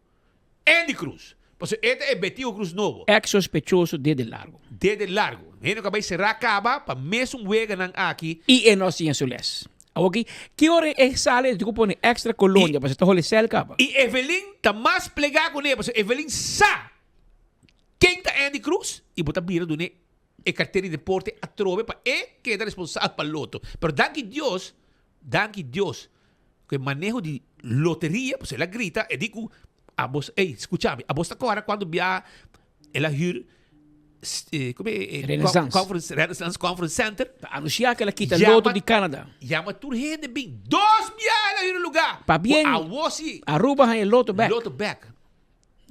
Andy Cruz. Pues este es Betigo Cruz Novo. Ex sospechoso desde largo. Desde largo. Ele acaba de cerrar acaba para mesmo weganan aqui. E nós tínhamos les. Ok? Que hora é sale de pone extra colônia para estar role cel capa. E Evelyn tá mais plegado com ele, porque Evelyn sabe quem tá Andy Cruz e botar bira do né e carteira de deporte a trove para que é responsável para loto. Pero danke Deus, que manejo de loteria, pues ela grita e digo a vos, escúchame, a vos agora quando via ela hyr Renaissance Conference Center. Anunciar que ela quita loto de Canadá. Chama tur gente bem. 2 milhões no lugar. Pa bien. Aruba hay el loto back. Loto back.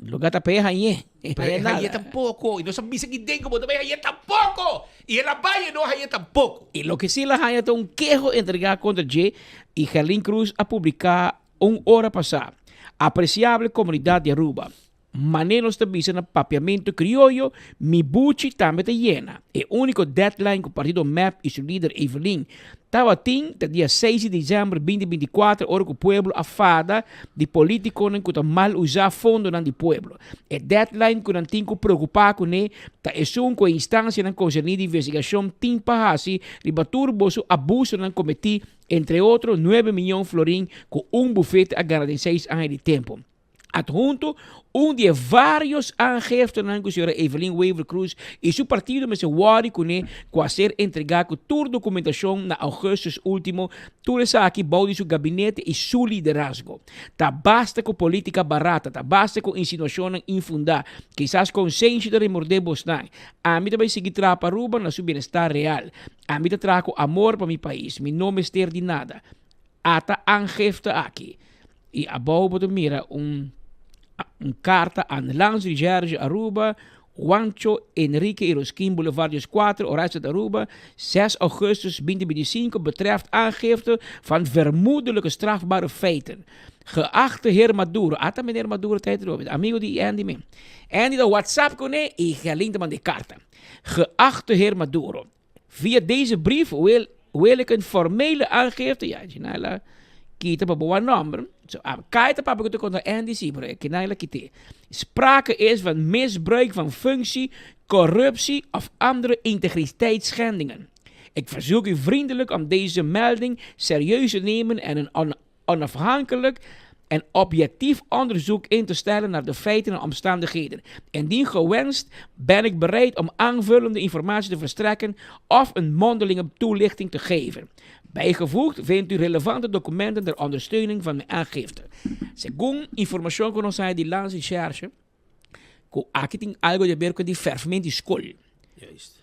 Lugar tá pé aí. Aí tampoco. E nós sabemos que tem como também aí tampoco. E ela vai não aí tampoco. E lo que sí la hay tá quejo entregar contra J y Helene Cruz a publicar hora pasada. Apreciable comunidade de Aruba. Maneiros de visa no papiamento criollo, mi buchi também está llena. O único deadline que o partido MAP e seu líder Evelyn estava tem até dia 6 de dezembro de 2024, hora que o pueblo afada de políticos que estão mal usar fundo no pueblo. O deadline que não tem que preocupar com ele, é uma instância na conselho de investigação timpa hasi, ribatur boso abuso não cometi, entre outros 9 milhões de florins com bufete a garantir 6 anos de tempo. Adjunto, de vários aangiften na senhora Evelyn Weaver Cruz e seu partido me se wari com a ser entregado toda documentação na augustus último, tudo isso aqui baude seu gabinete e seu liderazgo. Tá basta com política barata, tá basta com insinuação infundada, quizás consciência de remorder Bosnan. A mim também seguir para Aruba na seu bem-estar real. A mim trago amor para meu país, mi não me ester de nada. Ata aangifte aqui. E a bobo mira carta a Lance Recherche Aruba, Juancho Enrique Eroskin Boulevard 4, Horizon Aruba, 6 augustus 2025 betreft aangifte van vermoedelijke strafbare feiten. Geachte heer Maduro, ata meneer Maduro tijd erover, amigo die Andy me. Andy de WhatsApp kon e gelinkt man de carta. Geachte heer Maduro, via deze brief wil ik een formele aangifte, ja, Ginala, kita pa buwan number. So, kahit pa pag kontra NDC, pero kinaila kiti. Sprake is van misbruik van functie, corruptie of andere integriteitsschendingen. Ik verzoek u vriendelijk om deze melding serieus te nemen en een onafhankelijk en objectief onderzoek in te stellen naar de feiten en omstandigheden. Indien gewenst, ben ik bereid om aanvullende informatie te verstrekken of een mondelinge toelichting te geven. Bijgevoegd vindt u relevante documenten ter ondersteuning van mijn aangifte. Según información que nos hay de Lance Recherche, aquí tem algo de ver com de verfamento de escola. Juist.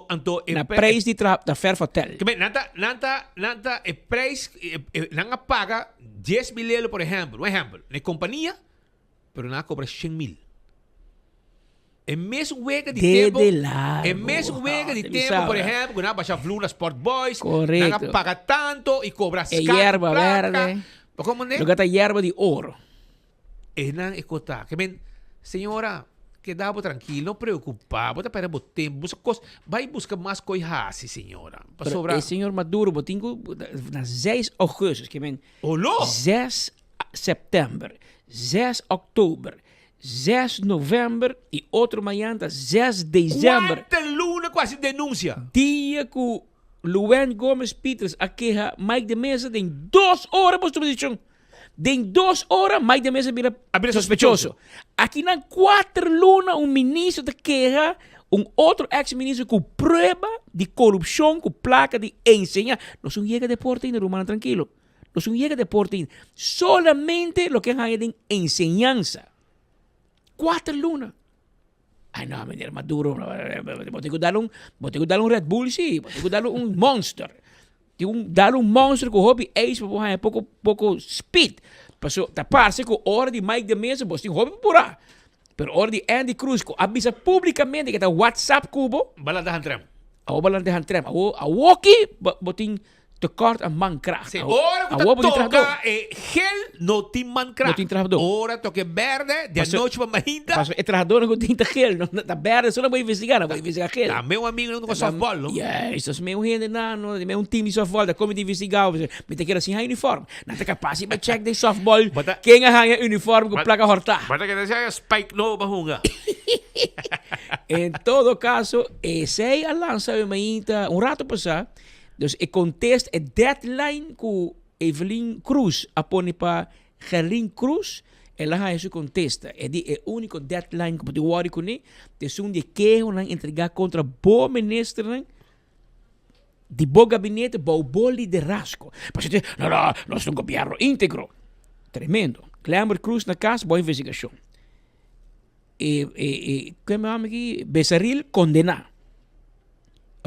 Anto na prijs die da verf hotel. Nanta e prijs nanga paga 10 mil por ejemplo, na companhia, pero na cobra 100,000. É mesmo wega de tempo. É mesmo wega de tempo, por exemplo, quando baixa Flula Sport Boys, não paga tanto e cobra caro. É erva verde. Lugar erva de ouro. É não escutar. Que bem, senhora, quedava tranquilo, não preocupar, bota para o tempo, vai buscar mais coisas, senhora. O senhor Maduro, botinho na 6 augustus, que bem. 6 setembro, 6 outubro. 6 novembro e outro manhã, 6 dezembro. Quanta luna quase denúncia. Dia que Luen Gomes Peters aqueja Mike de Mesa tem 2 horas para exposição. Tem 2 horas, Mike de Mesa vira sospechoso. Aqui na 4 luna, ministro de queja, outro ex-ministro com prova de corrupção, com placa de enseñar. Não são llega deporte ainda, Romano, tranquilo. Não são llega deporte ainda. Solamente lo que hay de enseñanza. 4 lunas. Ay, no, meneer Maduro. Vou ter que dar um Red Bull, sim. Vou ter que dar um Monster. Dar um monstro com hobby ace para pouco speed. Passou taparse com hora de Mike de Mesa, você tem hobby por lá. Pero hora de Andy Cruz, que avisa publicamente que está WhatsApp cubo. Balandahan trem. A balandahan trem. A walkie, botin tekort aan mankracht. Ora que toca gel no tem mankracht. Ora toque verde, de noite para mainda. Mas é trajador não tem gel, não tá verde, só não vou investigar, não vou investigar gel. Tá meu amigo não com softball, não? Isso é meu gente não, meu time de softball, da como de investigar, me tem que ir assim a uniforme. Não tá capaz de check de softball. Quem a uniforme com placa horta. Bata que deseja spike no bahunga. Em todo caso, esse a lança mainda rato passar. Dus ik contest een deadline com Evelyn Cruz. Apone para Gerlin Cruz. Ela ha isso contesta. É o único deadline que pode worry com ele. Desum de que o entregar contra o ministro de bo gabinete, bo liderazgo. Mas não, nós não governo íntegro. Tremendo. Clamber Cruz na casa, boa investigação. Como é aqui? Becerril condenar.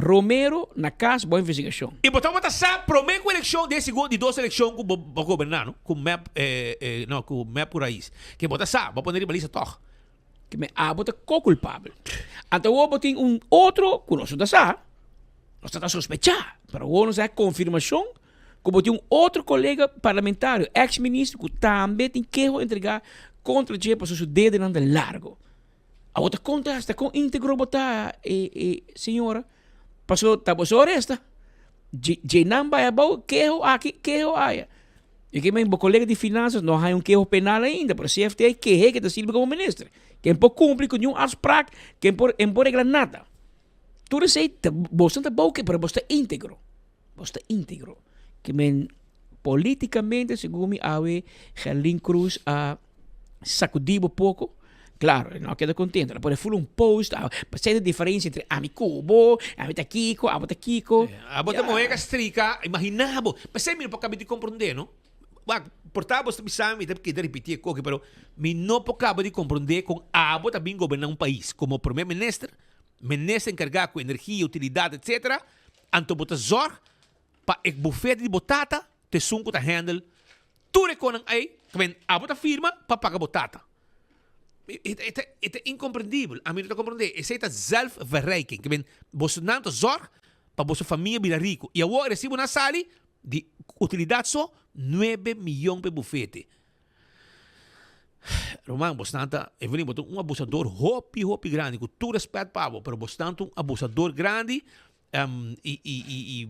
Romero na casa, boa investigação. E botamos a prometo eleição de segundo de duas eleições com o governar, com o map por aí. Que bota vai poner baliza toch. Que me bota co-culpável. Então o botin outro que nós está sospechar, para o não é confirmação que botin outro colega parlamentar, ex-ministro que também tem que entregar contra o que passou seu dedo de largo. A outra conta está com íntegro botar senhora. Passou, tabosou esta. Jenam vai abau, queijo aqui, queijo aí. E que meu colega de finanças não há queijo penal ainda, para o CFT que está sirve como ministro. Quem pode cumprir com nenhum afspraak, quem pode regrar nada. Tudo isso aí, você está bom, para você está íntegro. Você está íntegro. Que men politicamente, segundo me, Gerlin Cruz a sacudir um pouco. Claro, não queda contente. Ela pode fazer post, para a diferença entre a mi Cubo, a mi Kiko, a bota Kiko. A bota moeda strica, imaginavo. Mas sempre não pode compreender, não? Portava você sabe, que repetir coisa, pero me não pode compreender com a bota bem governar um país, como primeiro-ministro, ministro encarregado com energia, utilidade, etc. Anto bota zorg, para o bufete de botata, te sunco te handle, tu reconan aí, que a bota firma para pagar botata. Het is incompreendibel. A mim não compreender. É feita zelfverrijking. Que ben, você não zorg para você família vir rico. E agora recebo na sala de utilidade só 9 milhões para bufete. Romano, você não está um abusador hopi grande. Com todo respeito para você, mas você não um abusador grande e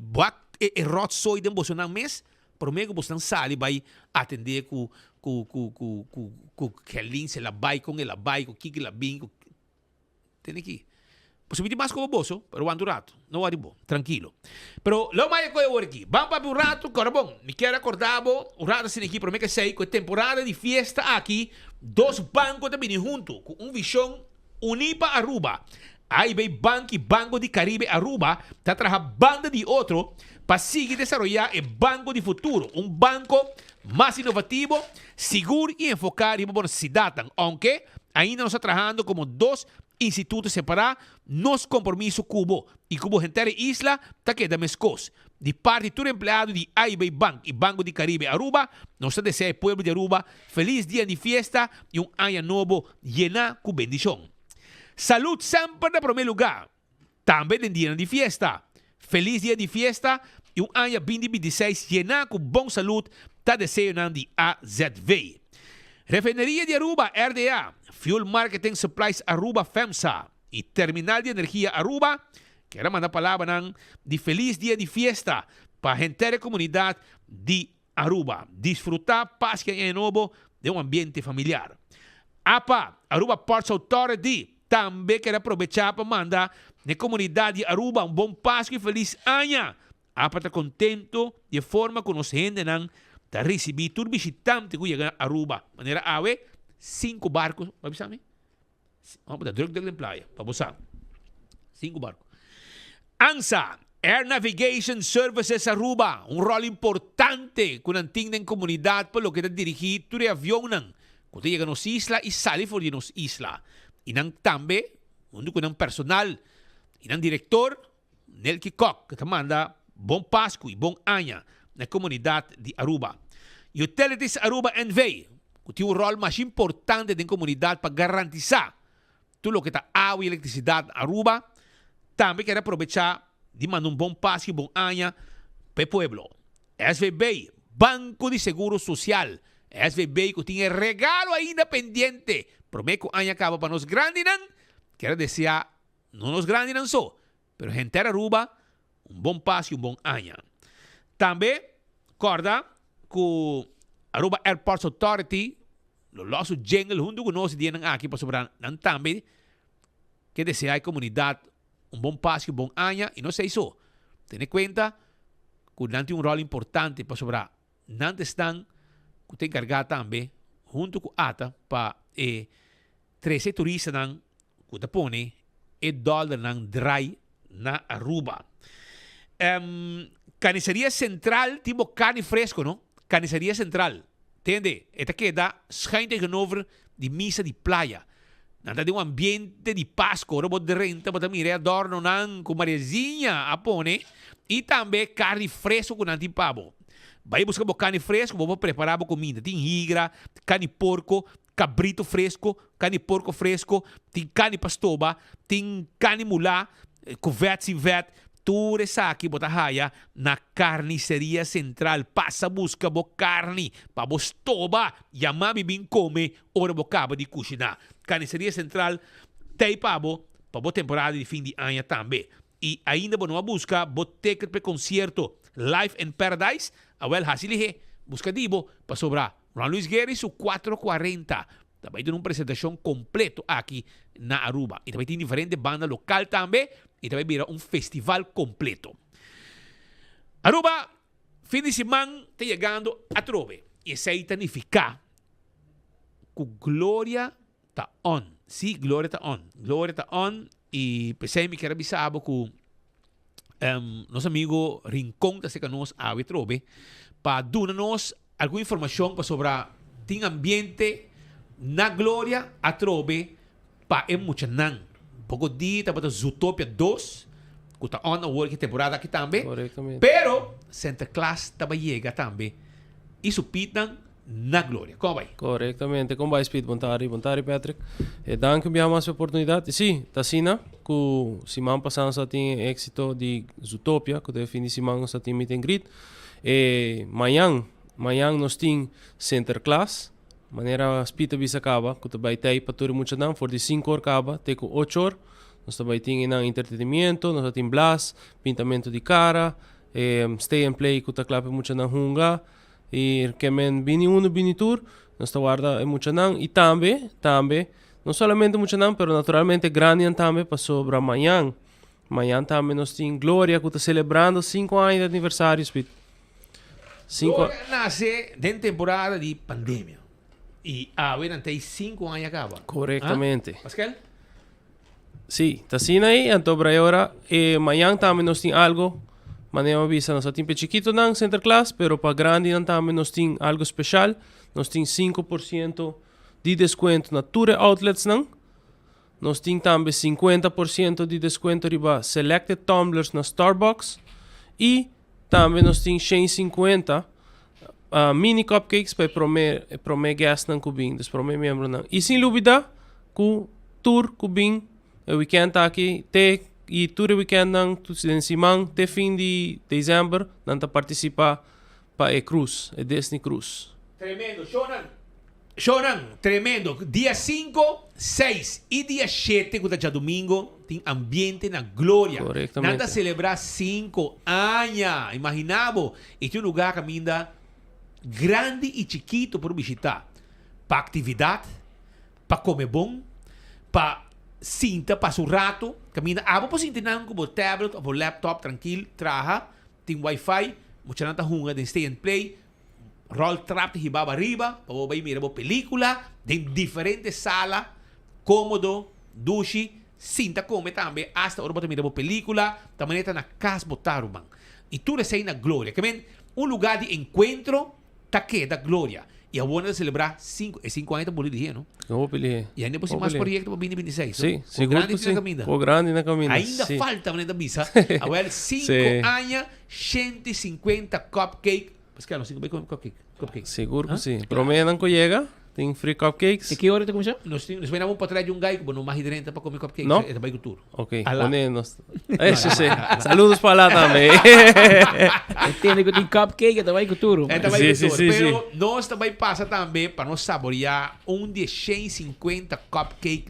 rot soi de você não mes. Por meio que você não sabe, vai atender com Kelin, se la vai com ela, vai com Kiki, la bingo. Tem aqui. Você me diz mais como bolso, pero ando rato. Não é bom, tranquilo. Pero lo mais que eu aqui. Vamos para um rato, agora bom. Me quero acordar, o rato assim aqui, por meio que sei que temporada de fiesta aqui, dois bancos também junto, com visão Unipa Aruba. Aí vem Banco de Caribe Aruba, está trabalhando de outro para seguir desarrollar o Banco de Futuro, um banco mais inovativo, seguro e enfocado em uma cidade, aunque ainda não está trabalhando como dois institutos separados, nos compromisso Cubo e Cubo Gentere Isla, está quedando mescos. De parte de todo empleado de AIB Bank e Banco de Caribe Aruba, nós desejamos ao povo de Aruba feliz dia de fiesta e ano novo lleno com bendição. Salud sempre em primeiro lugar. Também em dia de fiesta. Feliz dia de fiesta e ano 2026 lleno com bom saúde. Está desejando de AZV. Refineria de Aruba, RDA. Fuel Marketing Supplies Aruba, FEMSA. E Terminal de Energia Aruba. Quero mandar palavra de feliz dia de fiesta para a inteira comunidade de Aruba. Desfrutar paz que é novo de um ambiente familiar. APA, Aruba Ports Authority. Também quero aproveitar para mandar na comunidade de Aruba bom Páscoa e feliz ano. APA está contento de forma que nós gente está recebendo todo visitante que chega a Aruba. De maneira ave, 5 barcos. Vai pensar, vamos dar droga na praia. Para você. 5 barcos. ANSA, Air Navigation Services Aruba. Um rol importante que não tem na comunidade para o que está dirigido todo avião. Quando chega nas islas e sai fora das islas. E também, onde com personal, e diretor, Nelky Koch, que te manda bom Páscoa e bom Anha na comunidade de Aruba. Utilities Aruba NV, que tem um rol mais importante na comunidade para garantizar tudo o que está água e eletricidade na Aruba. Também quero aproveitar de mandar um bom Páscoa e bom Anha para o pueblo. SVB, Banco de Seguro Social. SVB que tem regalo ainda pendiente. Prometo que Anha acaba para nós grandes. Quero desejar, não nos grandes não só, mas gente de Aruba, um bom Páscoa e um bom Anha. Também, recorda que Aruba Airports Authority, o nosso jingle, junto com nós, aqui para sobrar também, que desejar a comunidade um bom Páscoa e um bom Anha. E não sei só, tenha conta que não tem um rol importante para sobrar. Não estão, que tem encarregado também, junto com ATA, para 13 turistas que te põe $1 dry na Aruba. Carniceria Central, tipo carne fresco, não? Carniceria Central. Entende? Esta queda schijnt tegenover de misa de playa. Nada de um ambiente de Páscoa, robot de renta, para também adorno com marezinha a pone. E também carne fresco com antipabo. Vai buscar carne fresco, vou preparar a comida. Tem higra, carne porco, cabrito fresco, carne porco fresco, tem carne pastoba, tem carne mulá, com vet e vet. Tudo isso aqui bota raia na Carniceria Central. Passa busca bo carne para vos toba e a mami bem come ora bo cabo de cozinhar. Carniceria Central tem para bo temporada de fim de ano também. E ainda bo não busca bo ticket para concerto Live in Paradise. A well hasilihe busca dibo para sobrar. Juan Luis Guerra su 440. Também tem uma apresentação completo aqui na Aruba. E também tem diferentes bandas local também. E também vira um festival completo. Aruba, fim de semana, está chegando a trove. E isso aí significa que Glória está on. Sim, Glória está on. Glória está on. E pensei que era bisabo que nosso amigo Rincón está secando nos a trove para dar-nos alguma informação sobre o ambiente na Glória a trove para Emuchanan. Pouco dia, para Zootopia 2, que está on a work temporada aqui também. Corretamente. Pero, Santa Claus também chega também. E supitam na Glória. Como vai? Corretamente. Como vai, Speed? Bom tarde, Patrick. Danke por mais oportunidade. Sim, está assim, que semana passada só tinha êxito de Zootopia, que de fim de semana só tinha meet and greet. Amanhã nós temos Santa Claus. Maneira spita bisa acaba, que também tem para todo mundo não, for de 5 horas acaba, tem com 8 horas. Nós também temos entretenimento, nós temos blast, pintamento de cara, stay and play, que tá claro muito não hunga, e que men bini uno bini tour, nós tá guarda muito não e também, não somente muito não, pero naturalmente grande também para sobre amanhã. Amanhã também nós temos Glória, que tá celebrando 5 anos de aniversário, spit. Glória nasce dentro temporada de pandemia. E a ver até 5 anos acaba. Corretamente. Pascal? Sim, está assim aí, então para agora, amanhã também nós temos algo, maneira visa, nós temos chiquito não, Center Class, pero para grande também nós temos algo especial, nós temos 5% de desconto na Ture Outlets não, nós temos também 50% de desconto riba Selected Tumblers na Starbucks, e também nós temos 150 mini cupcakes para prome guest ng kubing, des prome membro ng. Isin lubida ku tour kubing weekend aqui te e tour weekend ng simang te fim de dezembro nanta participa pa cruise, Disney Cruise. Tremendo, Shonan, tremendo. Dia 5, 6 e dia 7, que é domingo, tem ambiente na Glória. Correctamente. Nanta celebrar 5 anos. Imaginavo, este lugar caminha grande e chiquito para visitar. Para atividade, para comer bom, para cinta, para o rato. Caminha, abo po sintinan ko tablet ou laptop, tranquilo, traha, tem Wi-Fi, mucha nata hunga, den stay and play, roll trap, hibaba arriba, para você mira película, den diferentes salas, cómodo, dushi, cinta come também, hasta hora para mira película, também está na casa botaruman. E tudo isso aí na Glória, que lugar de encontro, taque da Glória. E a buena de celebrar 5 anos por dia, não? Eu vou pedir. E ainda por mais projeto para 2026. Sim, seguro grande que sim. O grande na caminha. Ainda sim. falta na missa. Agora 5 anos, 150 cupcake. Pascal, não 5 cupcake. Seguro que sim. Prometo que chega. Tem free cupcakes. E que hora te começou? Nós vamos para trás de gai que não mais hidrenta para comer cupcakes. Não? É também cultura. Ok. Ponemos. Isso sim. Saludos para lá também. Entende que tem cupcake é também cultura. É também cultura. Pero nós também passa também para nós saborear de 150 cupcake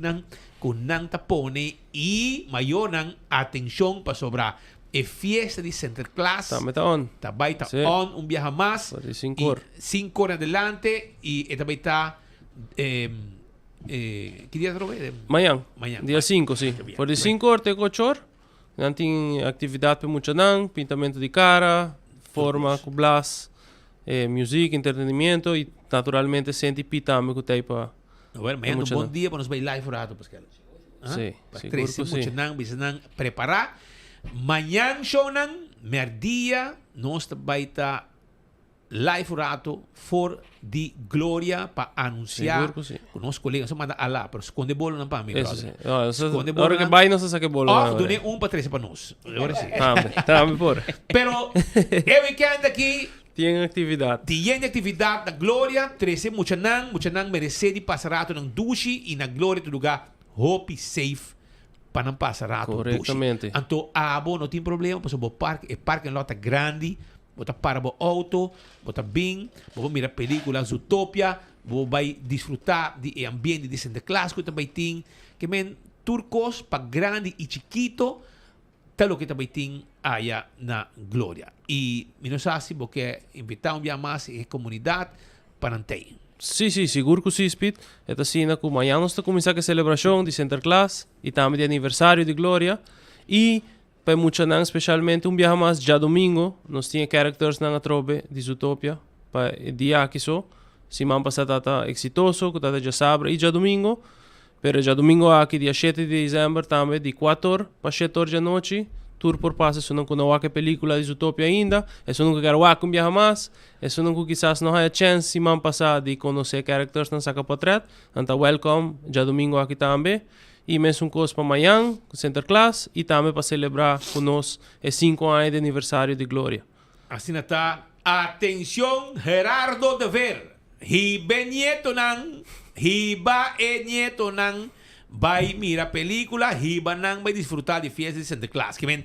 com nanta pone e maior atenção para sobrar. É fiesta de Sinterklaas. Está on. Também está on, viaja mais. 5 horas adelante. E também está... que dia trove? Amanhã. Dia 5, sim. Por de 5 horas tem 8 horas. Não tem atividade para muito não. Pintamento de cara, forma, cublas, música, entretenimento e naturalmente sente pitame que tem para... Amanhã um bom dia para nos ver live rato, Pascal. Sim, seguro que sim. Muito preparar. Manhã, Shonan, merdia, nós vai estar live rato for de glória para anunciar com nossos colegas. Nós manda lá, para esconder bolo não para amigo. Agora que vai, não se saque bolo. Donei para 3 para nós. Agora sim. Tá, por. Pero, é weekend aqui. Tem atividade na glória. 13, muito não merece de passar rato na duche e na glória do lugar. Hope safe. Para não passar rato. Corretamente. Então, não tem problema, porque o parque é lota grande, você para o auto, você bem, você mira películas Zootopia, você vai desfrutar do ambiente de Sinterklaas, que também tem, que turcos para grande e chiquito, tal que também tem aí na Glória. E nós assim, porque invitar mais a comunidade para não ter. Sim, seguro que sim, Speed. É assim, que amanhã nós estamos começando a celebração de Sinterklaas e também de aniversário de Glória. E, para muitos não, especialmente, dia mais, já domingo, nós tínhamos characters na trobe de Zootopia. Para o dia que só, se man passado está exitoso, que está já sabe, e já domingo. Pero já domingo aqui, dia 7 de dezembro, também, de 4 horas para 7 horas da noite. Tour por passo, isso não não há que película de Zootopia ainda, isso não quero há que viajar mais, isso não quizás não há chance se man passar de conhecer characters na saca portrait, então welcome, já domingo aqui também, e mesmo coisa para amanhã, com Sinterklaas, e também para celebrar conosco os 5 anos de aniversário de Glória. Assim está, atenção, Gerardo de Ver, hiba e nieto nan, vai mirar película, riba não vai desfrutar de fiesta de Sinterklaas. Que men,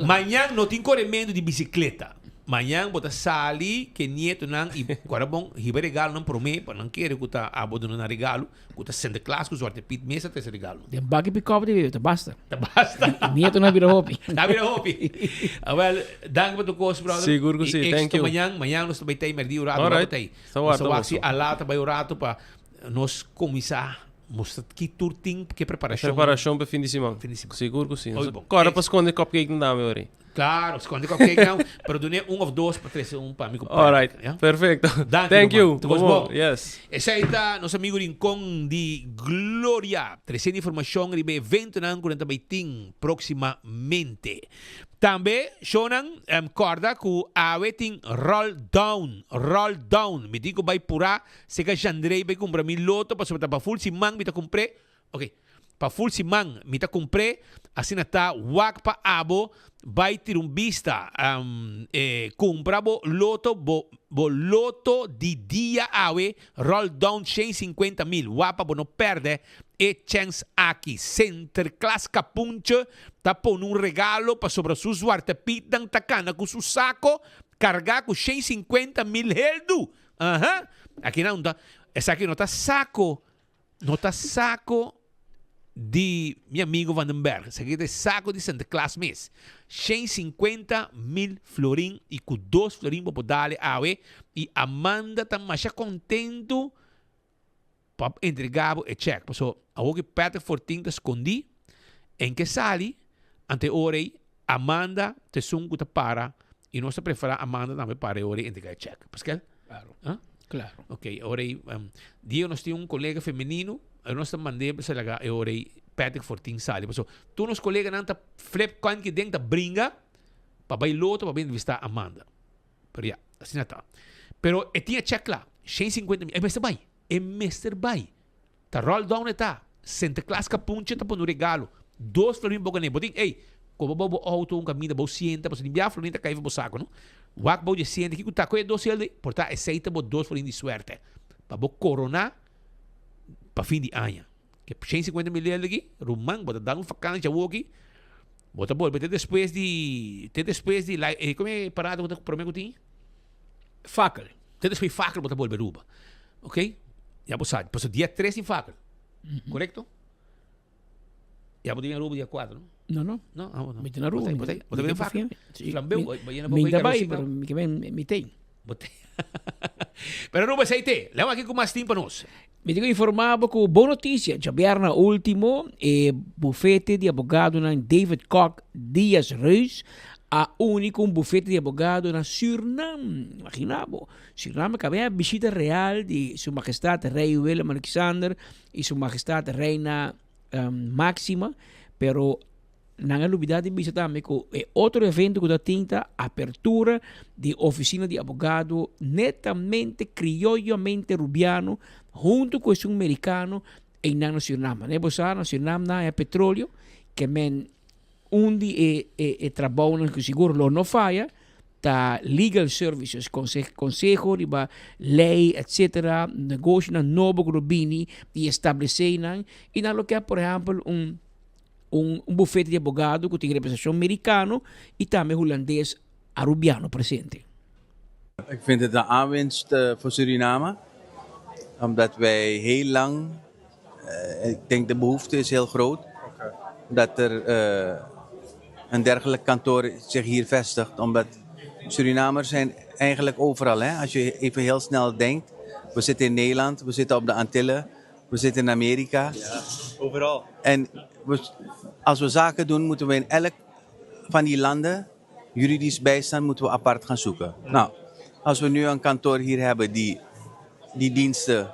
manhã não tem corremento de bicicleta. Manhã bota sali que nieto não e agora bom, riba regalo não promete, para não querer que tá abandonando na regalo, que tá Sinterklaas com sorte pit mesa ter regalo. Tem bagi pick-up de vida, basta. Basta. Nieto não vira hopi. Não vira hopi. Well, dank para tu coisa, brother. Seguro que sim, thank you. Manhã nós também tem merdi o rato, Alright. Assim, a lá também o rato para nós começar mostra que tour tem que preparação. Preparação para fim de semana. Seguro que sim. Agora para esconder cupcake não dá, meu ori. Claro, esconder cupcake não. Pero donei ou dois para três para amigo. Alright, perfeito. Thank you. Yes. Essa aí está nosso amigo Rincón de Glória. Trazendo informação de evento não que também tem proximamente. Também, Shonan, corda que a wedding roll down. Me digo vai purar, se que Jandrei vai comprar mi loto para full simang me ta comprei. Ok. Para full simang me ta comprei, assim tá wak pa abo vai ter vista compra bo loto de dia awe roll down 150,000. Wapa bo não perde e chance aqui. Sinterklaas capunche tá pondo regalo para sobre su suarte pitang takana com su saco cargar com 150,000 heldu. Aqui não tá. Essa aqui não tá saco. Não tá saco de meu amigo Vandenberg. Esse aqui é saco de Sinterklaas mês. 150,000 florim e com 2 florim para dar awe. E Amanda tá mais contento para entregar o cheque. Então, a que Patrick Fortin te escondi em que sali ante orei Amanda te sungo te para e nós prefere Amanda também para orei entregar o cheque. Pascal? Claro. Claro. Ok, orei dia nós tínhamos colega feminino, nós mandei para lá orei Patrick Fortin sali. Então, tu nos colega não tá flip quando que dentro bringa para vai loto para bem visitar Amanda. Pero assim está. Pero tinha cheque lá. 150 mil. É Mr. Bay. Tá roll down eta. Santa Claus capunche tá pondo regalo. 2 florin boga ne boting. Ei, como bobo auto um caminho bo sienta, você enviar florin tá caiva bo saco, não? Wak bo de sienta que tá coe 2 ele, porta aceita bo 2 florin de suerte. Pa bo corona pa fim de ano. Que 150 mil ele aqui, rumang bota dar vacância aqui. Bota bol, até depois de como é parado com o problema que tem? Fakel. Até depois fakel bota bol beruba. OK? Já você sabe, passou dia 3 em fakel. Correto? Já botou em Aruba dia 4, não? Não. Não. Botei na Aruba. Botei em fakel. Flambeu, ainda vai, pero que me tem. Botei. Pero Aruba, aceite. Leva aqui com mais tempo para nós. Me digo informado com boa notícia. Já vierna último, bufete de advogado na David Koch Dias Reus, a único bufete de advogado na Suriname. Imaginamos. Suriname que había visita real de Su Majestad Rei Willem Alexander e Su Majestad Reina Máxima, pero não é novidade de visitar também com outro evento que tinta apertura de oficina de advogado netamente criollamente rubiano junto com o americano em na Suriname. Né? Você na Suriname é petróleo que men onde trabalham que seguro lo não falha, tá legal services, consejo de lei, etc., negócio na novo grubini e estabelecer e na lo que é, por exemplo, um bufete de advogado que tem representação americano e também holandês arubiano presente. Ik vind het een aanwinst voor Suriname, omdat wij heel lang, ik denk de behoefte is heel groot, dat er een dergelijk kantoor zich hier vestigt, omdat Surinamers zijn eigenlijk overal. Hè? Als je even heel snel denkt, we zitten in Nederland, we zitten op de Antillen, we zitten in Amerika. Ja, overal. En als we zaken doen, moeten we in elk van die landen juridisch bijstand moeten we apart gaan zoeken. Nou, als we nu een kantoor hier hebben die diensten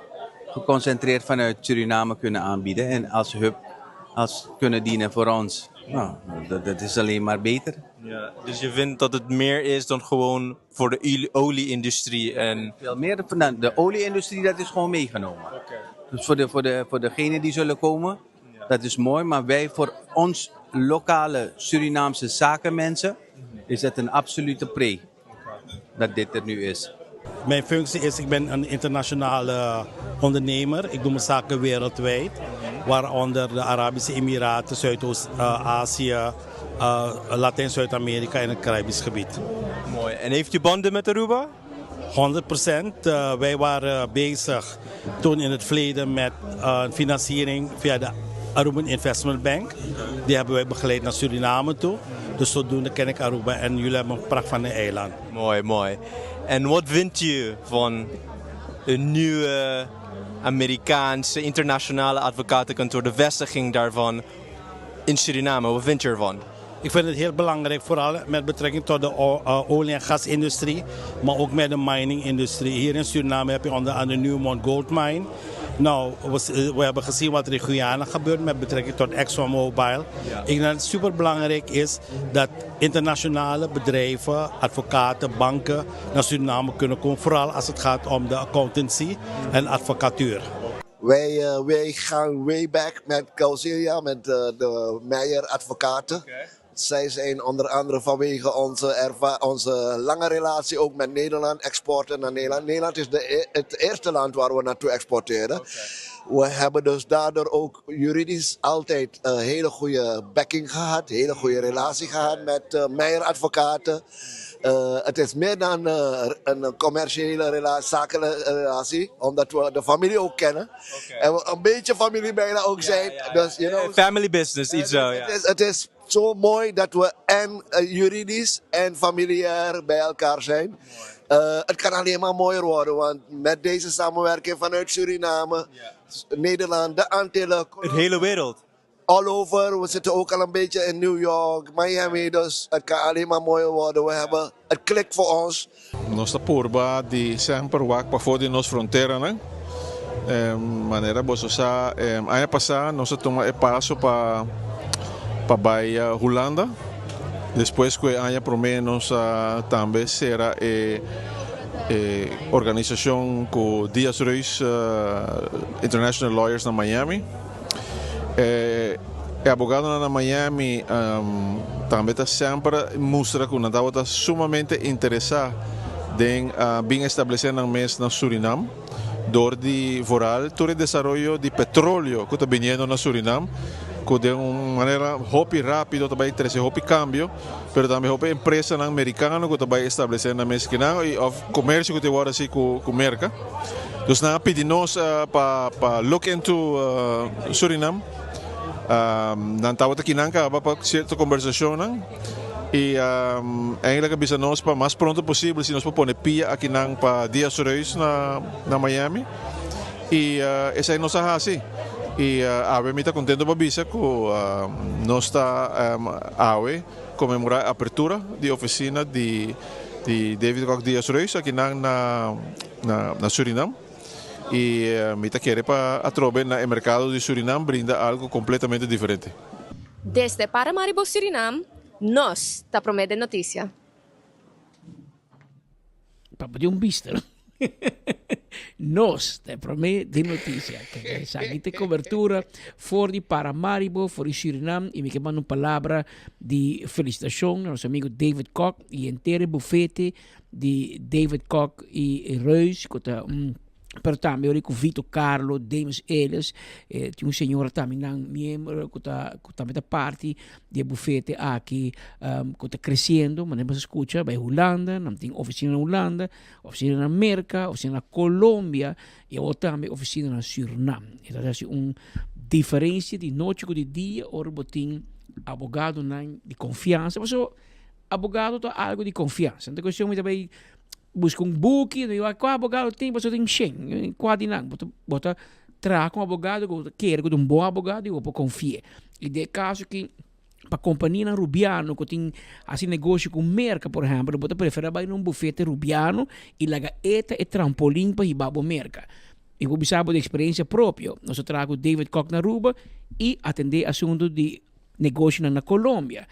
geconcentreerd vanuit Suriname kunnen aanbieden en als hub kunnen dienen voor ons, nou, dat is alleen maar beter. Ja, dus je vindt dat het meer is dan gewoon voor de olie-industrie en... Veel meer dan de olie-industrie, dat is gewoon meegenomen. Okay. Dus voor degenen die zullen komen, dat is mooi. Maar wij voor ons lokale Surinaamse zakenmensen is het een absolute pre dat dit er nu is. Mijn functie is, ik ben een internationale ondernemer. Ik doe mijn zaken wereldwijd. Waaronder de Arabische Emiraten, Zuidoost-Azië, Latijn-Zuid-Amerika en het Caribisch gebied. Mooi. En heeft u banden met Aruba? 100%. Wij waren bezig toen in het verleden met financiering via de Aruban Investment Bank. Die hebben wij begeleid naar Suriname toe. Dus zodoende ken ik Aruba en jullie hebben een pracht van een eiland. Mooi, mooi. En wat vindt u van een nieuwe Amerikaanse internationale advocatenkantoor, de vestiging daarvan in Suriname? Wat vind je ervan? Ik vind het heel belangrijk, vooral met betrekking tot de olie- en gasindustrie, maar ook met de miningindustrie. Hier in Suriname heb je onder andere de Newmont Gold Mine. Nou, we hebben gezien wat er in Guyana gebeurt met betrekking tot ExxonMobil. Ja. Ik denk dat het superbelangrijk is dat internationale bedrijven, advocaten, banken naar Suriname kunnen komen. Vooral als het gaat om de accountancy en advocatuur. Wij gaan way back met Causilia, met de Meijer advocaten. Okay. Zij zijn onder andere vanwege onze lange relatie ook met Nederland, exporten naar Nederland. Nederland is het eerste land waar we naartoe exporteren. Okay. We hebben dus daardoor ook juridisch altijd een hele goede backing gehad, een hele goede relatie gehad met Meijer advocaten. Het is meer dan een commerciële relatie, zakelijke relatie, omdat we de familie ook kennen. Okay. En we een beetje familie bijna ook zijn. Dus, family business, iets zo. Het is zo mooi dat we en juridisch en familiair bij elkaar zijn. Het kan alleen maar mooier worden, want met deze samenwerking vanuit Suriname, Nederland, de Antillen. De hele wereld. All over, we zitten ook al een beetje in New York, Miami, dus het kan alleen maar mooier worden. We hebben het klikt voor ons. Nossa porba de sempre wak para fora de nos fronteira, né? Maneira bososa, ano passado nós tomamos passo para Bahia, Holanda. Depois que ano pelo menos também será organização com Dias Reis International Lawyers na Miami. Advogado na Miami também está sempre mostra que não está sumamente interessado em bem estabelecer na mesa na Suriname, door de voral todo o desenvolvimento de petróleo que está vindo na Suriname, que de uma maneira hopi rápido também trazer hopi cambio, mas também hopi empresa americana que também estabelecer na mesa e o comércio que tem agora assim com merca. Então nós pedimos para look into Suriname. Dan tahu kita nangka apa certa conversação e ainda que bisa nós para mais pronto possível se nós pone pia aqui nang para Dias Reis na Miami e essa é nossa raça e ave me está contento para bisa que nós está ave comemorar a abertura de oficina de David Koch Dias Reis aqui na Suriname. E me está querendo para atrober no mercado de Suriname brinda algo completamente diferente. Desde Paramaribo, Suriname, nós está prometendo notícia. Para poder visto. Nós está prometendo notícia. Que essa cobertura for de Paramaribo, for de Suriname e me que manda uma palavra de felicitação ao nosso amigo David Koch e inteiro bufete de David Koch e Reus que está pero também eu com Vitor Carlos, Demis Elias, tinha um senhor também membro que também da parte do bufete aqui que está crescendo, mas não se escuta, vai Holanda, não tem oficina na Holanda, oficina na América, oficina na Colômbia e outra também oficina na Suriname. Então é uma diferença de noite com de dia, ou botim abogado de confiança, mas o abogado é algo de confiança. Então eu também busca book, qual abogado tem, você tem 100, quase não, bota traga um advogado que quer um bom advogado e você confia. E de caso que para a companhia rubiano que tem assim negócio com merca, por exemplo, você prefere ir num bufete rubiano e laga eta e trampolim para ir para merca. E você sabe de experiência própria. Nós trago David Koch na Aruba e atender assunto de negócio na Colômbia.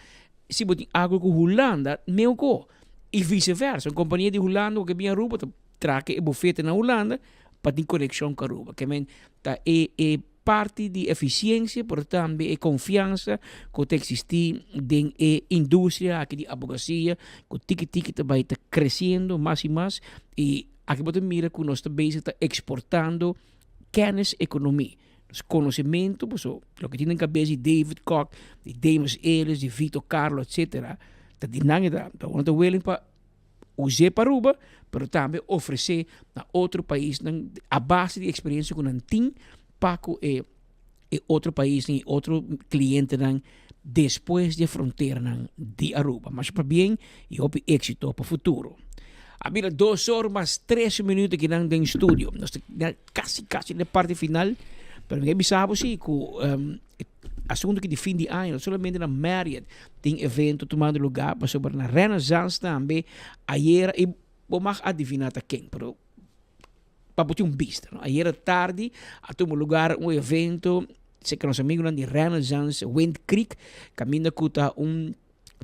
Se você tem algo com Holanda, meu go. E vice-versa, uma companhia de Holanda que vem a Aruba traga o bufete na Holanda para ter conexão com a Aruba. Que é parte de eficiência, portanto, é confiança que existe na indústria aqui de advocacia, que tique também está crescendo mais e mais. E aqui você mira que nós também está exportando kennis economia. Os conhecimentos, o que tem na cabeça de David Koch, de Demis Elias, de Vitor Carlos, etc., está willing para usar para Aruba, mas também oferecer a outro país a base de experiência que não tem para outro país e outro cliente depois da fronteira de Aruba. Mas para bem e houve êxito para o futuro. Havia 2 horas mais 3 minutos que não tem estúdio. Nós quase na parte final, mas ninguém sabe se assunto que de fim de ano, somente na Marriott tem evento tomando lugar, mas sobre na Renaissance também, ayer, e vamos adivinhar quem, pero para botar vista, não? Ayer tarde, a tomar lugar evento, sei que nosso amigo de Renaissance, Wind Creek, caminha com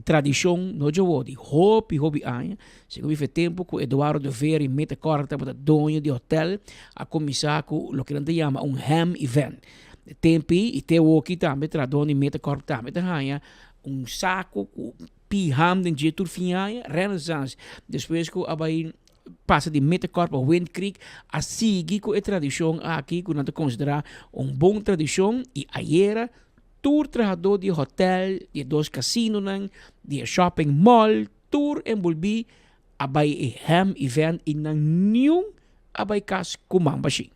tradição, não de de hobby ano, se houve tempo com Eduardo de Vera e Meta Corta, para dono de hotel, a começar com o que a gente chama ham event. Tempi e teu aqui também traduz e meta corpo também tem saco com piham de jeito finha Renaissance depois que abai passa de meta corpo Wind Creek a seguir com a tradição aqui que nós considerar bom tradição e ayer tour trajador de hotel de 2 casinos de shopping mall tour em Bulbi abai ham event in nenhum abai kas kumambashi.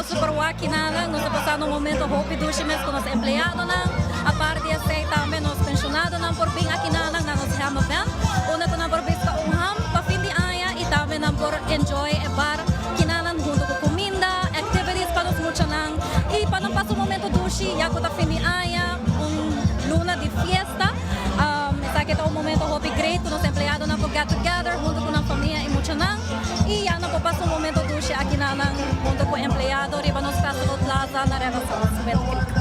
Super aqui nós estamos passando um momento hope do mês com os empregados a parte de aceita também os pensionados por bem aqui nós ham event onde nós por busca ham para fim de ano e também por enjoy e bar que nós junto com comida activities para os muitos e para não passar um momento duche já que está fim de ano luna de fiesta essa que é um momento hope great com os empregados por get together junto com a família compañía y mucho nang. Y ya no pasa un momento dulce aquí nang junto con empleado arriba nos Festival Plaza na Renaissance Bell Creek.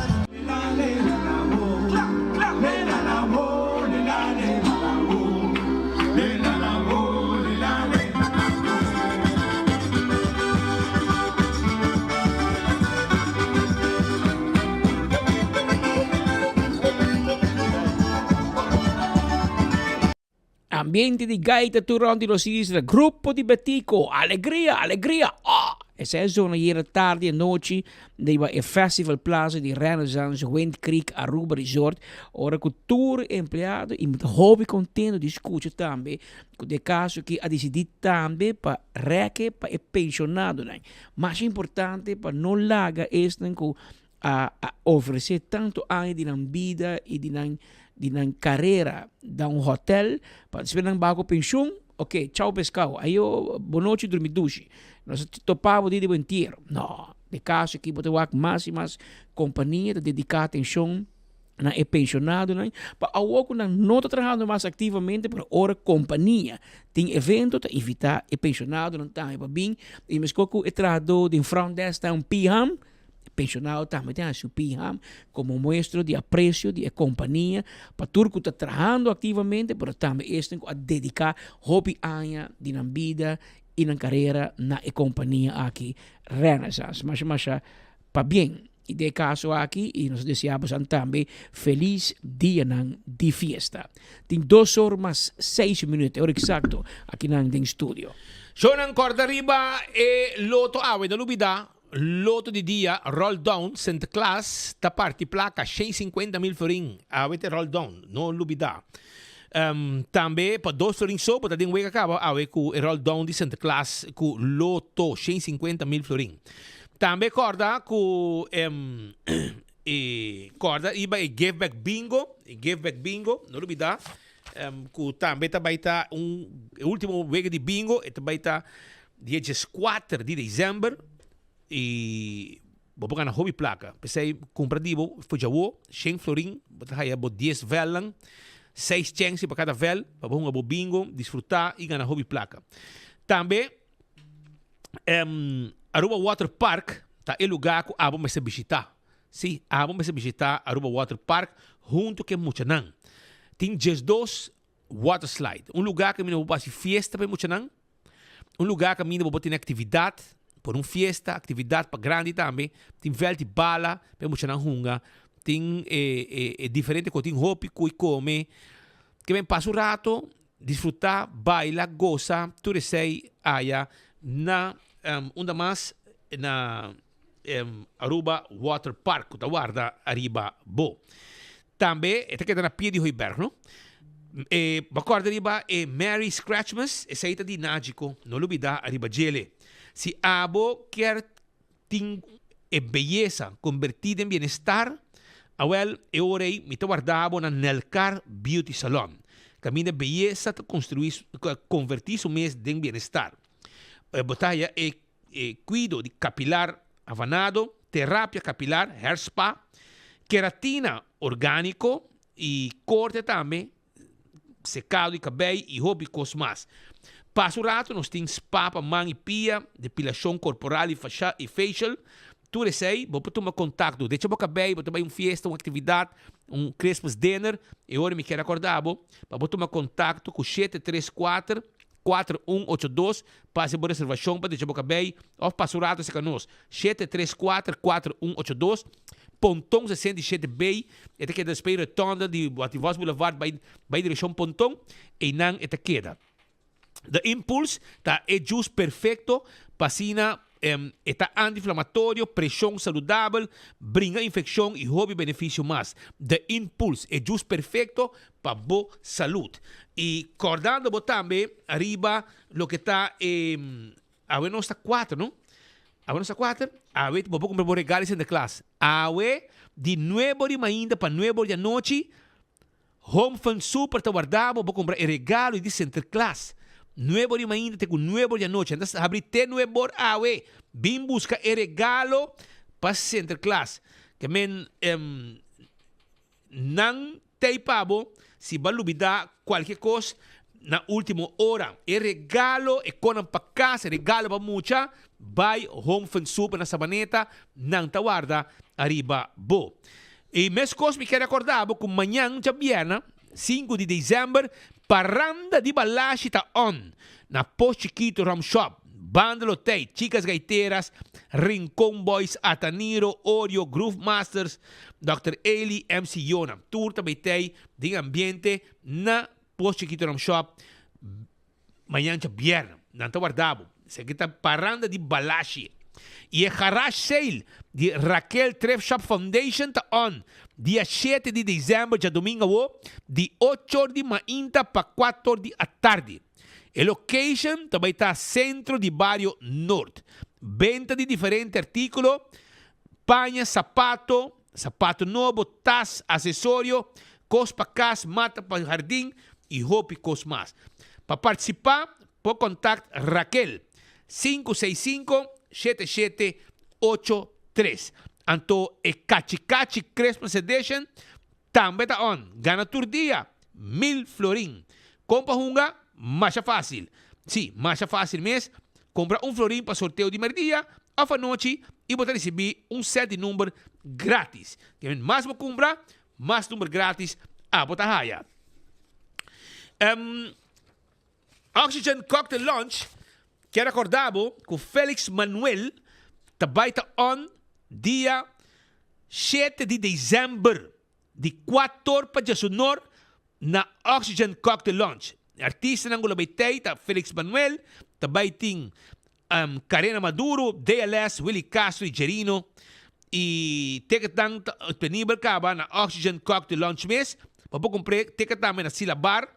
Ambiente di gaita durante lo sinistra, gruppo di Betico, allegria, allegria. Ah! E 6 giorni ieri tardi e noci deva il Festival Plaza di Renaissance Wind Creek Aruba Resort. Ora cultura empleado e muito hobby contento di escuta também. Com de caso que a decidir também para reque para pensionado, né? Mais importante para não largar este a oferecer tanto anni di vida e di carreira da hotel para esperar bago pensão. Ok, ciao pescado. Aí eu boa noite dormi duche. Nós topava de dia inteiro. Não, de caso que você vai mais e mais companhia dedicar atenção na pensionado, né? Para o que não está trabalhando mais ativamente, para ora companhia tem evento para evitar pensionado não está bem. E mas quando eu trabalho de front desk um PM pensionado também tem a seu PM como muestra de apreço de companhia para tudo que está trabalhando ativamente, para também este a dedicar hobby aia de na vida e na carreira na companhia aqui Renaissance. Mas para bem. E de caso aqui, e nós desejamos também feliz dia de fiesta. Tem 2 horas mais 6 minutos, hora exato, aqui no estúdio. Sono corda riba e loto awe da lubida. Loto di dia, roll down, Santa Claus, da parte placa 150.000 florin. Avete roll down, non lubida. Também para 2 florin so, para den wega acaba, awe ku roll down di Santa Claus ku loto 150.000 florin. Também corda ku corda iba e give back bingo, non lubida. Ku também tabaita último wega di bingo, e tabaita dia 4 de dezembro. E vou pegar na hobby placa. Pensei, compradivo, foi já o 100 florin, botar aí 10 velas, 6 chances para cada vel, para um bingo, desfrutar e ganhar hobby placa. Também, Aruba Water Park, tá é lugar que abo me se visitar. Sim, abo me se visitar Aruba Water Park, junto com Muchanan. Tem 2 water slide. Lugar que me vou fazer fiesta para Muchanan. Lugar que me vou ter atividade. Por fiesta, atividade para grande também. Tem vel de bala, para Muchanan hunga. Tem diferente coisa, tem roupa e come. Que vem passa o rato, desfrutar, baila, goza, tudo isso aí na onde mais na Aruba Water Park, da guarda arriba bo. Também é que na pia de Hoiberg, não? Bacorda arriba é Merry Scratchmas, essa aí tá de nágico, não lubida arriba gele. Se abo quer ter beleza convertida em bem-estar, awel é hora aí me guardava na Nelcar Beauty Salon. Caminho beleza convertir o mês em bem-estar. Botaia é cuido de capilar avanado, terapia capilar, hair spa, queratina orgânico e corte também, secado de cabelo e hobby cosmas. Passo o rato, nós temos spa para mão e pia, depilação corporal e facial. Tudo isso aí, vou tomar contato. Deixa eu cabelo, vou tomar uma festa, uma atividade, Christmas dinner. E agora me quero acordar, vou tomar contato com 734 4182, passe por reservação para deixar o cabelo. Ou passo o rato, se canos. 734 4182. Pontão 67B, esta queda espera tonda de Bativós Boulevard, by direção Pontão, e não esta queda. The Impulse é justo perfeito, passina está anti-inflamatório, pressão saudável, brinca infecção e hobby benefício mais. The Impulse é justo perfeito para boa saúde. E acordando também, arriba, lo que está, a ver, está 4, não? A ver, está 4, a ver, vou comprar regalos em classe. A ver, de 9 de manhã para 9 da noite, Home Fun Super está guardado, vou comprar regalo de Center Class. 9 de manhã até 9 da noite. Então, abrir até 9 horas, vim buscar regalo para Center Class. Que men, não tem pabo, se vai lubidar qualquer coisa, na última hora. E regalo e konan pa casa, regalo pa mucha, by Home Fun Super na Sabaneta, nang tawarda, arriba bo. E mes cos me quero acordar que amanhã, dia viernes, 5 de dezembro, paranda de balashi tá on, na Post Chiquito Ram Shop, Banda Lotei, Chicas Gaiteras, Rincon Boys, Ataniro, Oreo, Groove Masters, Dr. Eli, MC Yona. Tour também tem de ambiente na Post Chiquito Ram Shop, amanhã dia viernes, não tá guardado. Isso aqui tá paranda de balashi. E o Garage Sale de Raquel Treff Shop Foundation está on. Dia 7 de dezembro, dia domingo, de 8 horas de manhã para 4 horas da tarde. A location também está centro de Barrio Norte. Venta de diferentes artículos, panha, sapato novo, tas, acessório, cos para casa, mata para jardim e roupa e cos mais. Para participar, pode contactar Raquel 565-7783. Anto e Cachi Christmas Edition também está on. Gana tur dia 1000 florin. Compra hunga, mais fácil. Sim, mais fácil mesmo. Compra florin para sorteio de merdia, a noite e você receber set de número grátis. Que mais você compra, mais número grátis a botar raia. Oxygen Cocktail Lunch. Quero acordar que o Félix Manuel também está on dia 7 de dezembro, de 4 horas para 19 na Oxygen Cocktail Lunch. Artista ng Gulabitay, tá Félix Manuel, também tem Karena Maduro, DLS, Willie Castro e Gerino. E ticket lang disponível ka ba na Oxygen Cocktail Lunch Mess. Papukumpre, ticket namin na Sila Bar,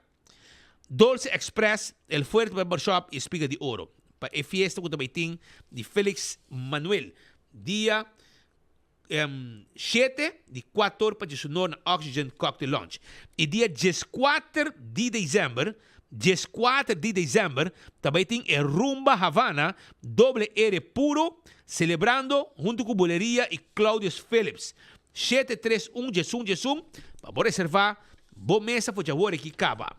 Dulce Express, El Fuerte Barbershop e Espiga de Oro. Pa e fiesta ko também tem de Félix Manuel. Dia 7 de 4 para 19 na Oxygen Cocktail Lunch. E dia 14 de dezembro, também tem a Rumba Havana, doble R puro, celebrando junto com Boleria e Claudius Phillips. 731 para reservar, boa mesa para o que acaba.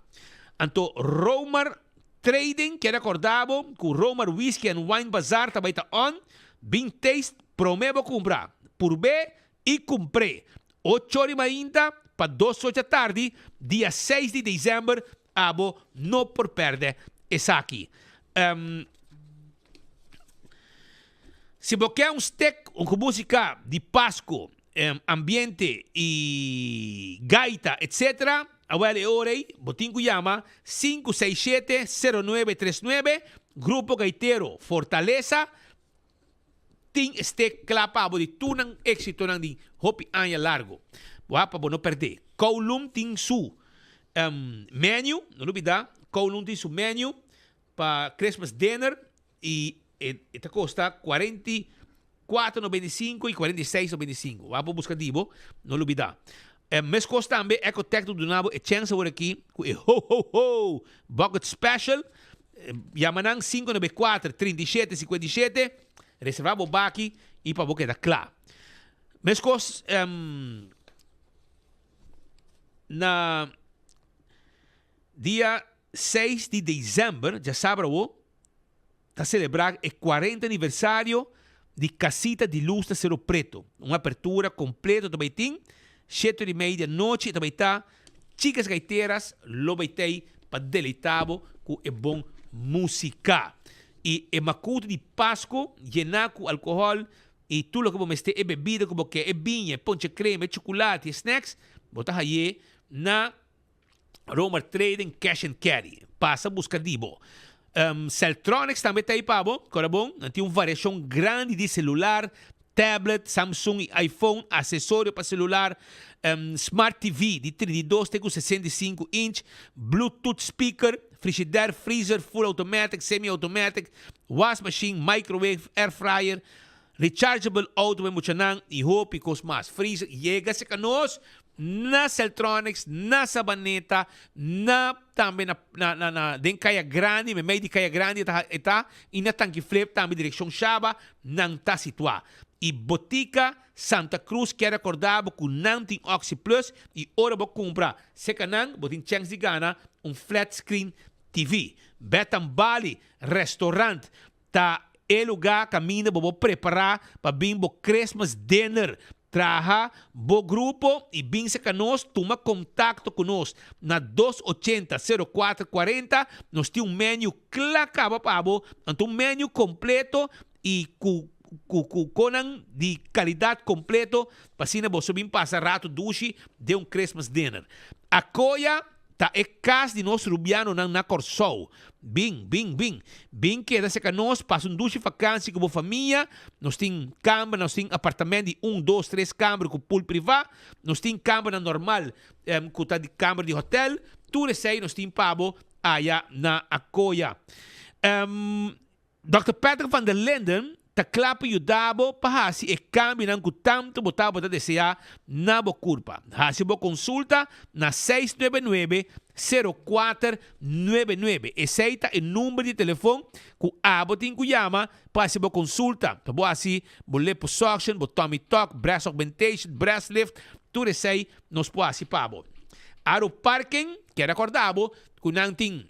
Anto Romar Trading, que recordava que o Romar Whiskey and Wine Bazaar também está on. Bem taste, prometo comprar. Por B e comprei. 8 horas e meia para 2 horas da tarde, dia 6 de dezembro, abo não por perder essa aqui. Se você quer steak com música de Páscoa, ambiente e gaita, etc., Awele Orei, Botingo Yama, 567-0939, Grupo Gaitero Fortaleza, Ting Steak Klapabo de Tunang Éxito ng di Hopi Anya Largo. Wapa bo no perder. Kowloon Ting Su menu, não olvidar, Kowloon Ting Su menu para Christmas dinner e esta custa 44,95 e 46,95. Wapa buscar dibo, não olvidar. Mes costa também eco técnico do nabo e chance por aqui com ho bucket special yamanang 594 37 57 reservado baki e para boca da clá. Mes cos na dia 6 de dezembro, já sábado, está celebrar o 40 aniversário de Casita de Luz da Cerro Preto. Uma abertura completa do Beitim. 7:30 da noite também está Chicas Gaiteras, lo beitei para deleitabo com é bom música. E é macuto de Páscoa, llenar com álcool e tudo que você é bebida, como que é vinha, ponche creme, é chocolate, snacks, botar aí na Romar Trading Cash and Carry. Passa a buscar dibo. Celtronics também está aí, pabo, cara bom, tem uma variação grande de celular, tablet, Samsung e iPhone, acessório para celular, Smart TV de 32 com 65 inch, Bluetooth speaker, frigidaire, freezer, full automatic, semi-automatic, wash machine, microwave, air fryer, rechargeable auto memuchanan e hope e cosmas. Freezer, llega se canos na Celtronics, na Sabaneta, na também na den kaya grande, me meio de kaya grande eta e na tanque flip também direção Chaba, não tá situado. E Botica Santa Cruz quer acordar com Nanting Oxy Plus e ora vou comprar. Se canang, botin chance de gana flat screen TV. Betambali restaurant tá el lugar caminho para preparar para bem bo Christmas dinner. Traja bo grupo e bem se conosco, toma contato conosco na 280-0440. Nós temos menu clacaba pabo, um menu completo e conan de qualidade completo para se você bem passar rato duche de Christmas dinner. A coia tá é casa de nosso rubiano na Corsol. Bem queda se que nós passa duche vacância com a família. Nós tem câmara, nós tem apartamento de 1, 2, 3 câmaras com pool privado. Nós tem câmara normal com tá de câmara de hotel. Tudo isso aí nós tem pabo aí na Acoia. Dr. Patrick van der Linden ta klapa yudabo pa hasi e cambi ng kutamto botabo ta desea na bo kurpa. Hasi bo consulta na 699-0499. Aceita o número de telefone ku abotin ku yama pa hasi bo consulta. Tabo hasi bo liposuction, bo tummy tuck, breast augmentation, breast lift, tudo isso aí nos po hasi pabo. Aro parking, que recordabo, ku nang ting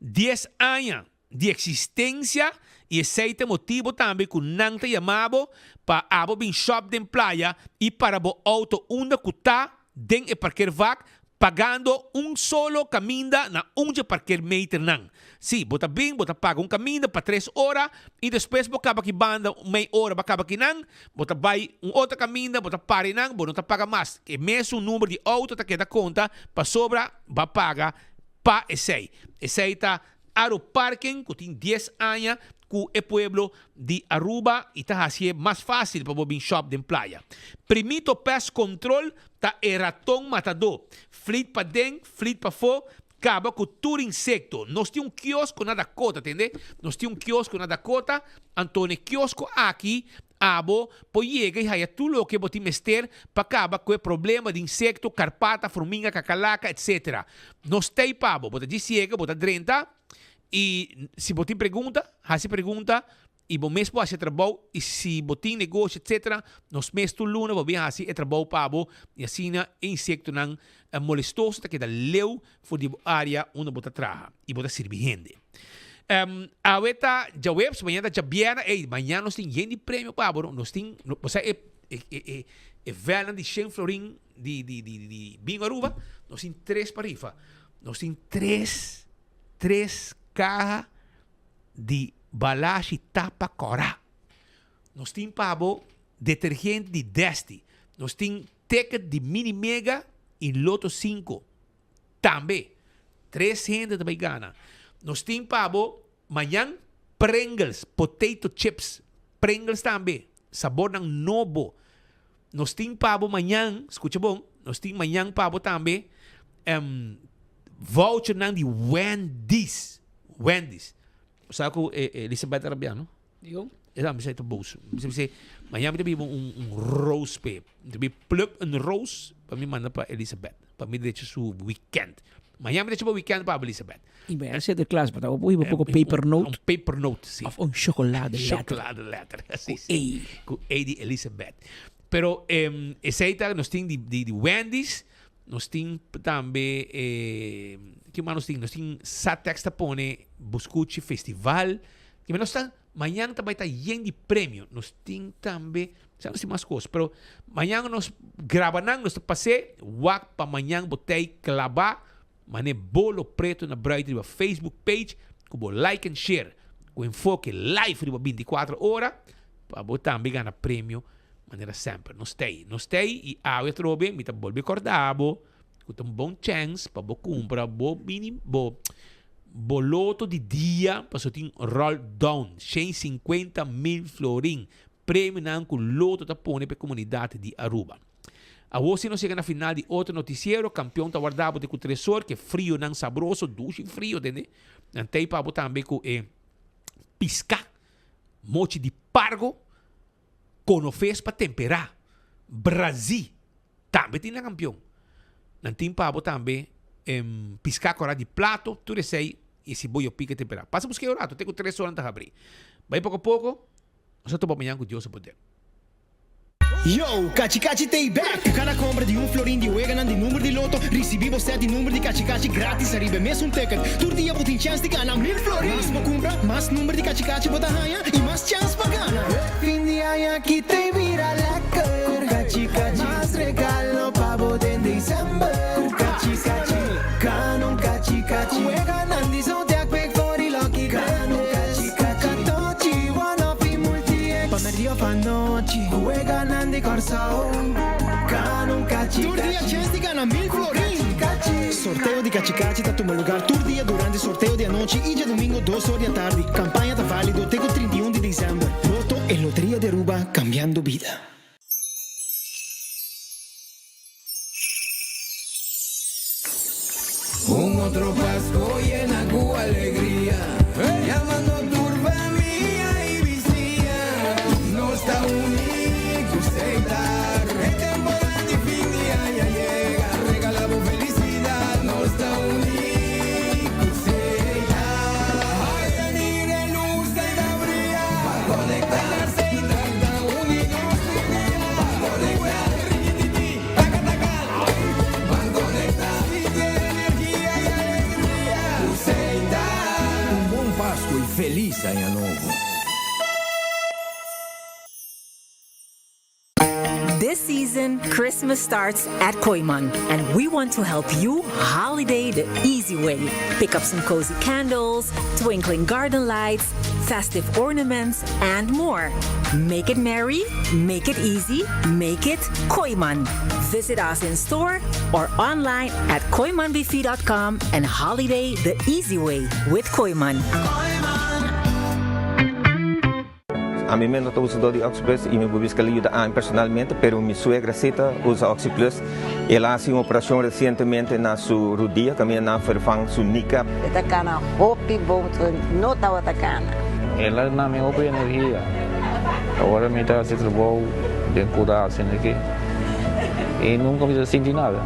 10 anos de existência e esse é motivo também que não te chamamos para abo bin shop den playa e para o auto onde está den e parquear vac pagando solo caminho na parquear meter não. Sim, bota bem, bota paga caminho para 3 horas e depois bota acaba que banda meia hora, acaba que não, bota vai outro caminho, bota pare não, bota paga mais. E mesmo número de auto tá que dá conta para sobra, vai paga para esse. Esse está Aro parking, que tem 10 anos, que é pueblo de Aruba e está assim mais fácil para o shop de playa. Primito pest control tá é ratão matador. Flit para dentro, flit para fora, acaba com todo insecto. Nós temos quiosco na Dakota, entende? Nós temos quiosco na Dakota, Antônio quiosco aqui, abo, poi chega e aí tudo o que você mester para acabar com o problema de insecto, carpata, formiga, cacalaca, etc. Nós temos pabo, você diz chega, você drenta. E se você pergunta, e bom mesmo fazer trabalho, e se você tem negócio, etc., nós mesmo luna, vamos fazer trabalho para você, e assim, insecto não molestoso, que dá leu, for de área onde você trabalha, e você serve gente. Ahorita, já webs, amanhã já viene, amanhã nós temos gente prêmio para você, nós temos, você é velha de 100 florin de bingo Aruba, nós temos 3 para rifa, nós temos 3 caja de balashi tapa corá. Nós temos pabo detergente de Desti. Nós temos ticket de mini mega e loto 5. Também 300 também gana. Nós temos pabo manhã Pringles potato chips. Pringles também sabor ng nobo. Nós temos pabo manhã, escuta bom. Nós temos manhã pabo também voucher ng de Wendy's. Sabe que Elizabeth Arabiano? Eu? Ela me sai do bolso. Você amanhã me deu rose pe. Me plug rose para me mandar para Elizabeth. Para me deixar su weekend. Amanhã me deixa para weekend para Elizabeth. E bem, essa é de classe, para eu um pouco paper note. Paper note, sim. Of chocolate letter. Chocolate letter. Sim. Com A de Elizabeth. Pero esse aí nós temos de Wendy's. Nós temos também que mais nós temos? Nós temos Satex Tapone Buscuchi Festival. Que nós está amanhã também está cheio de prêmio. Nós temos também, já não sei mais coisas, pero amanhã nós gravamos, nós passei, wak para amanhã botei clavar, mané bolo preto na Bright na Facebook page, com like and share, com enfoque live de 24 horas, para botar também ganhar prêmio. Maneira sempre, nós temos e a outra bem, me tá bom recordado, com um bom chance para você comprar loto de dia para você ter roll down, 150,000 florin, prêmio não com loto da pone para a comunidade de Aruba. A você não chega na final de outro noticiero, campeão tá guardado de tresor, que frio não sabroso, duche frio, entende? Não tem para botar também com pisca, mochi de pargo, conofes para temperar. Brasil também tem campeão. Não tem pavo também piscar corá de plato, tudo isso aí, esse boio pica temperar. Passa buscar o rato, tenho 3 horas para abrir. Vai pouco a pouco, nós estamos amanhã com Deus a poder. Yo, Cachi Cachi Tay back. Cada compra de florim de Weganan de número de loto, recebemos 7 número de Cachi Cachi grátis, arriba mesmo ticket. Todo dia você tem chance de ganhar 1000 florim. Mais compra, mais número de Cachi Cachi bota ganha e mais chance para ganhar. Fim de ano aqui tem vira lecker. Cachi Cachi, mais regalo para botar em dezembro. Cachi Cachi, canon Cachi Cachi. Weganan de só te quick for the lucky. Canon Cachi Cachi, catochi one of the multi-ex. Pamerio panochi. Weganan de Corsao, Canon Cachi Cachi. Turdia chance de ganhar 1000 florim. Sorteio de Cachi Cachi tá tomando lugar turdia durante sorteio de noite e de domingo 2 horas da tarde. Campanha tá válido até o 31 de dezembro. Loto e Loteria de Aruba, cambiando vida. Otro Pascua llena con alegría, llamando turba mía y vicía. No está único estar, es temporada de fin de año llega, regalamos felicidad. No está único estar, ay, venir en luz de Gabriel, para conectarse y está único para conectar, taca taca, van conectar. Páscoa e feliz Ano Novo. This season, Christmas starts at Koiman, and we want to help you holiday the easy way. Pick up some cozy candles, twinkling garden lights, festive ornaments, and more. Make it merry, make it easy, make it Koiman. Visit us in store or online at koimanbv.com and holiday the easy way with Koiman. A mí me no uso de OxyPlus y me busca ayuda personalmente, pero mi suegra Cita usa OxyPlus. Ela hizo una operación recientemente en su rodilla, también na vervang su kneecap. Esta cana hopi bom no estaba atacando. Ela na minha hopi energia. Agora me está se trabalhou de cuidar assim aqui. E nunca me senti nada.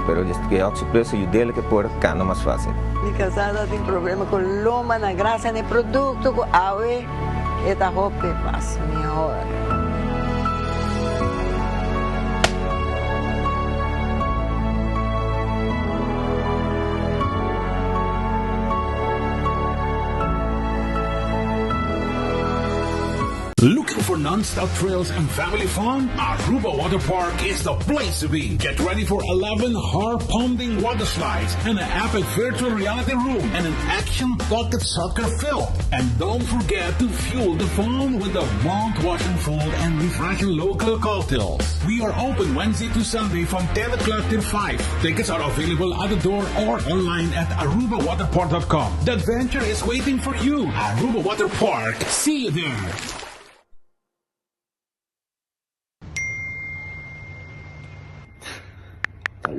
Pero desde que OxyPlus ayuda que por cana más fácil. Mi casada tem problema com loma na graça de produto com ave. Esta hopi passa melhor. Looking for non-stop thrills and family fun? Aruba Water Park is the place to be. Get ready for 11 heart-pounding water slides and an epic virtual reality room and an action pocket soccer field. And don't forget to fuel the fun with the mouth-watering food and refreshing local cocktails. We are open Wednesday to Sunday from 10 o'clock till 5. Tickets are available at the door or online at arubawaterpark.com. The adventure is waiting for you. Aruba Water Park. See you there.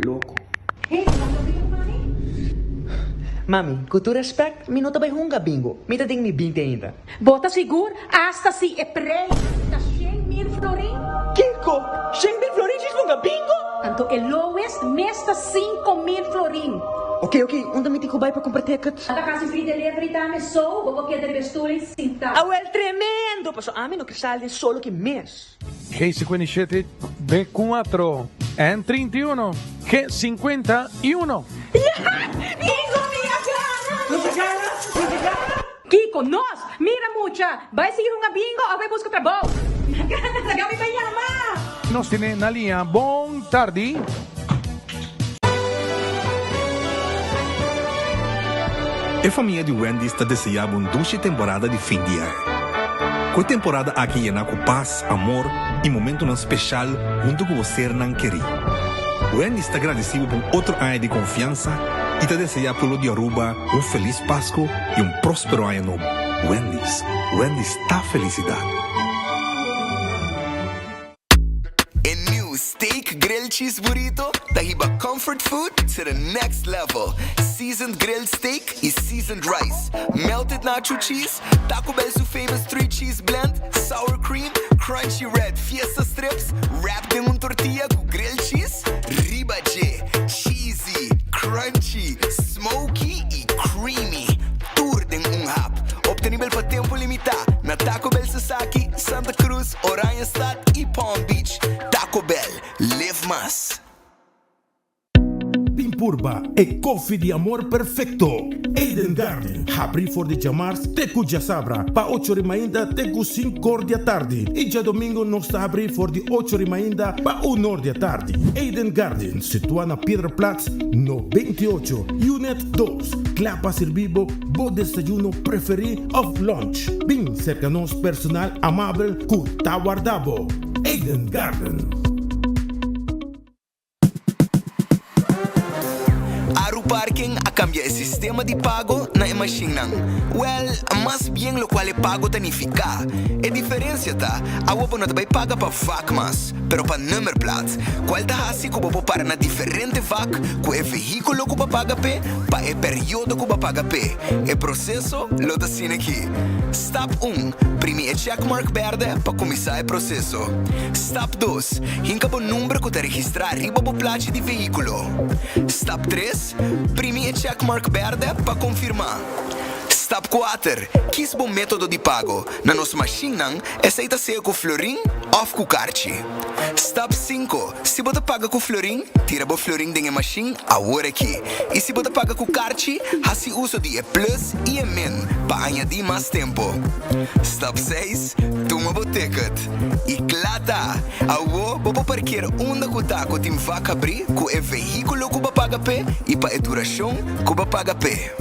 Louco. Mami, com todo respeito, me não também hunga bingo. Me tá ding me binte ainda. Bota seguro, hasta si é preço. Tá 100,000 florim. Kiko, 100,000 florim de hunga bingo? Tanto é lowest, mesta 5,000 florim. Ok, onde me tico vai para comprar tickets? A casa free delivery também só, vou que de bestulho cinta. Ah, well, tremendo. Passo a mim no cristal de solo que mês. G57 B4 N31 G51. Kiko, nós, mira mucha. Vai seguir uma bingo ou vai buscar trabalho? Nagami ba yama? Nos tiene na linea. Buon tardi. A família de Wendy está desejando uma dulce temporada de fim de ano. Com a temporada aqui llena com paz, amor e momento especial junto com você não querer. Wendy está agradecido por outro ano de confiança e te deseja pelo de Aruba feliz Páscoa e próspero ano novo. Wendy está felicidade. Steak grill cheese burrito, tahiba comfort food to the next level. Seasoned grilled steak is seasoned rice, melted nacho cheese, Taco Bell's famous 3-cheese blend, sour cream, crunchy red fiesta strips, wrapped in tortilla with grilled cheese, ribache, cheesy, crunchy, smoky e creamy. Tour din hap. Op tem nível para tempo limitado. Na Taco Bell Sasaki, Santa Cruz, Oranjestad e Palm Beach. Taco Bell, live más. Pimpurba e coffee de amor perfecto. Eden Garden. Abri for de chamars teku já sabra. Pa 8h ainda teku 5h da tarde. E já domingo nós está abri for de 8h ainda pa 1h da tarde. Eden Garden, situado na Piedraplatz, no 28, Unit 2. Clapa servibo, bo desayuno preferi of lunch. Bem cerca nos personal amável ku tawardabo. Eden Garden. Aru Parking a cambia el sistema de pago na machine. Well, más bien lo cual pago tanifica. A diferença tá, a wopo não vai paga para vac mas, pero para nummerplaat. Qual tá assim que wopo para na diferente vac, com o veículo que paga pe, para o período que paga pe. O processo lo tá assim aqui. Step 1, primi o checkmark verde para começar o processo. Step 2, hinca o número que tá registrar riba o placa de veículo. Step 3, primi o checkmark verde para confirmar. Step 4, quis bom método de pago. Na nossa machine, aceita ser com florim ou com cartão. Step 5, se você paga com florim, tira o florim da machine agora aqui. E se você paga com cartão, faz uso de E plus e E min para añadir mais tempo. Step 6, toma o ticket. E claro, agora você parquear onde você tem vaca abrir com o veículo que você paga pé e para a duração que você paga pé.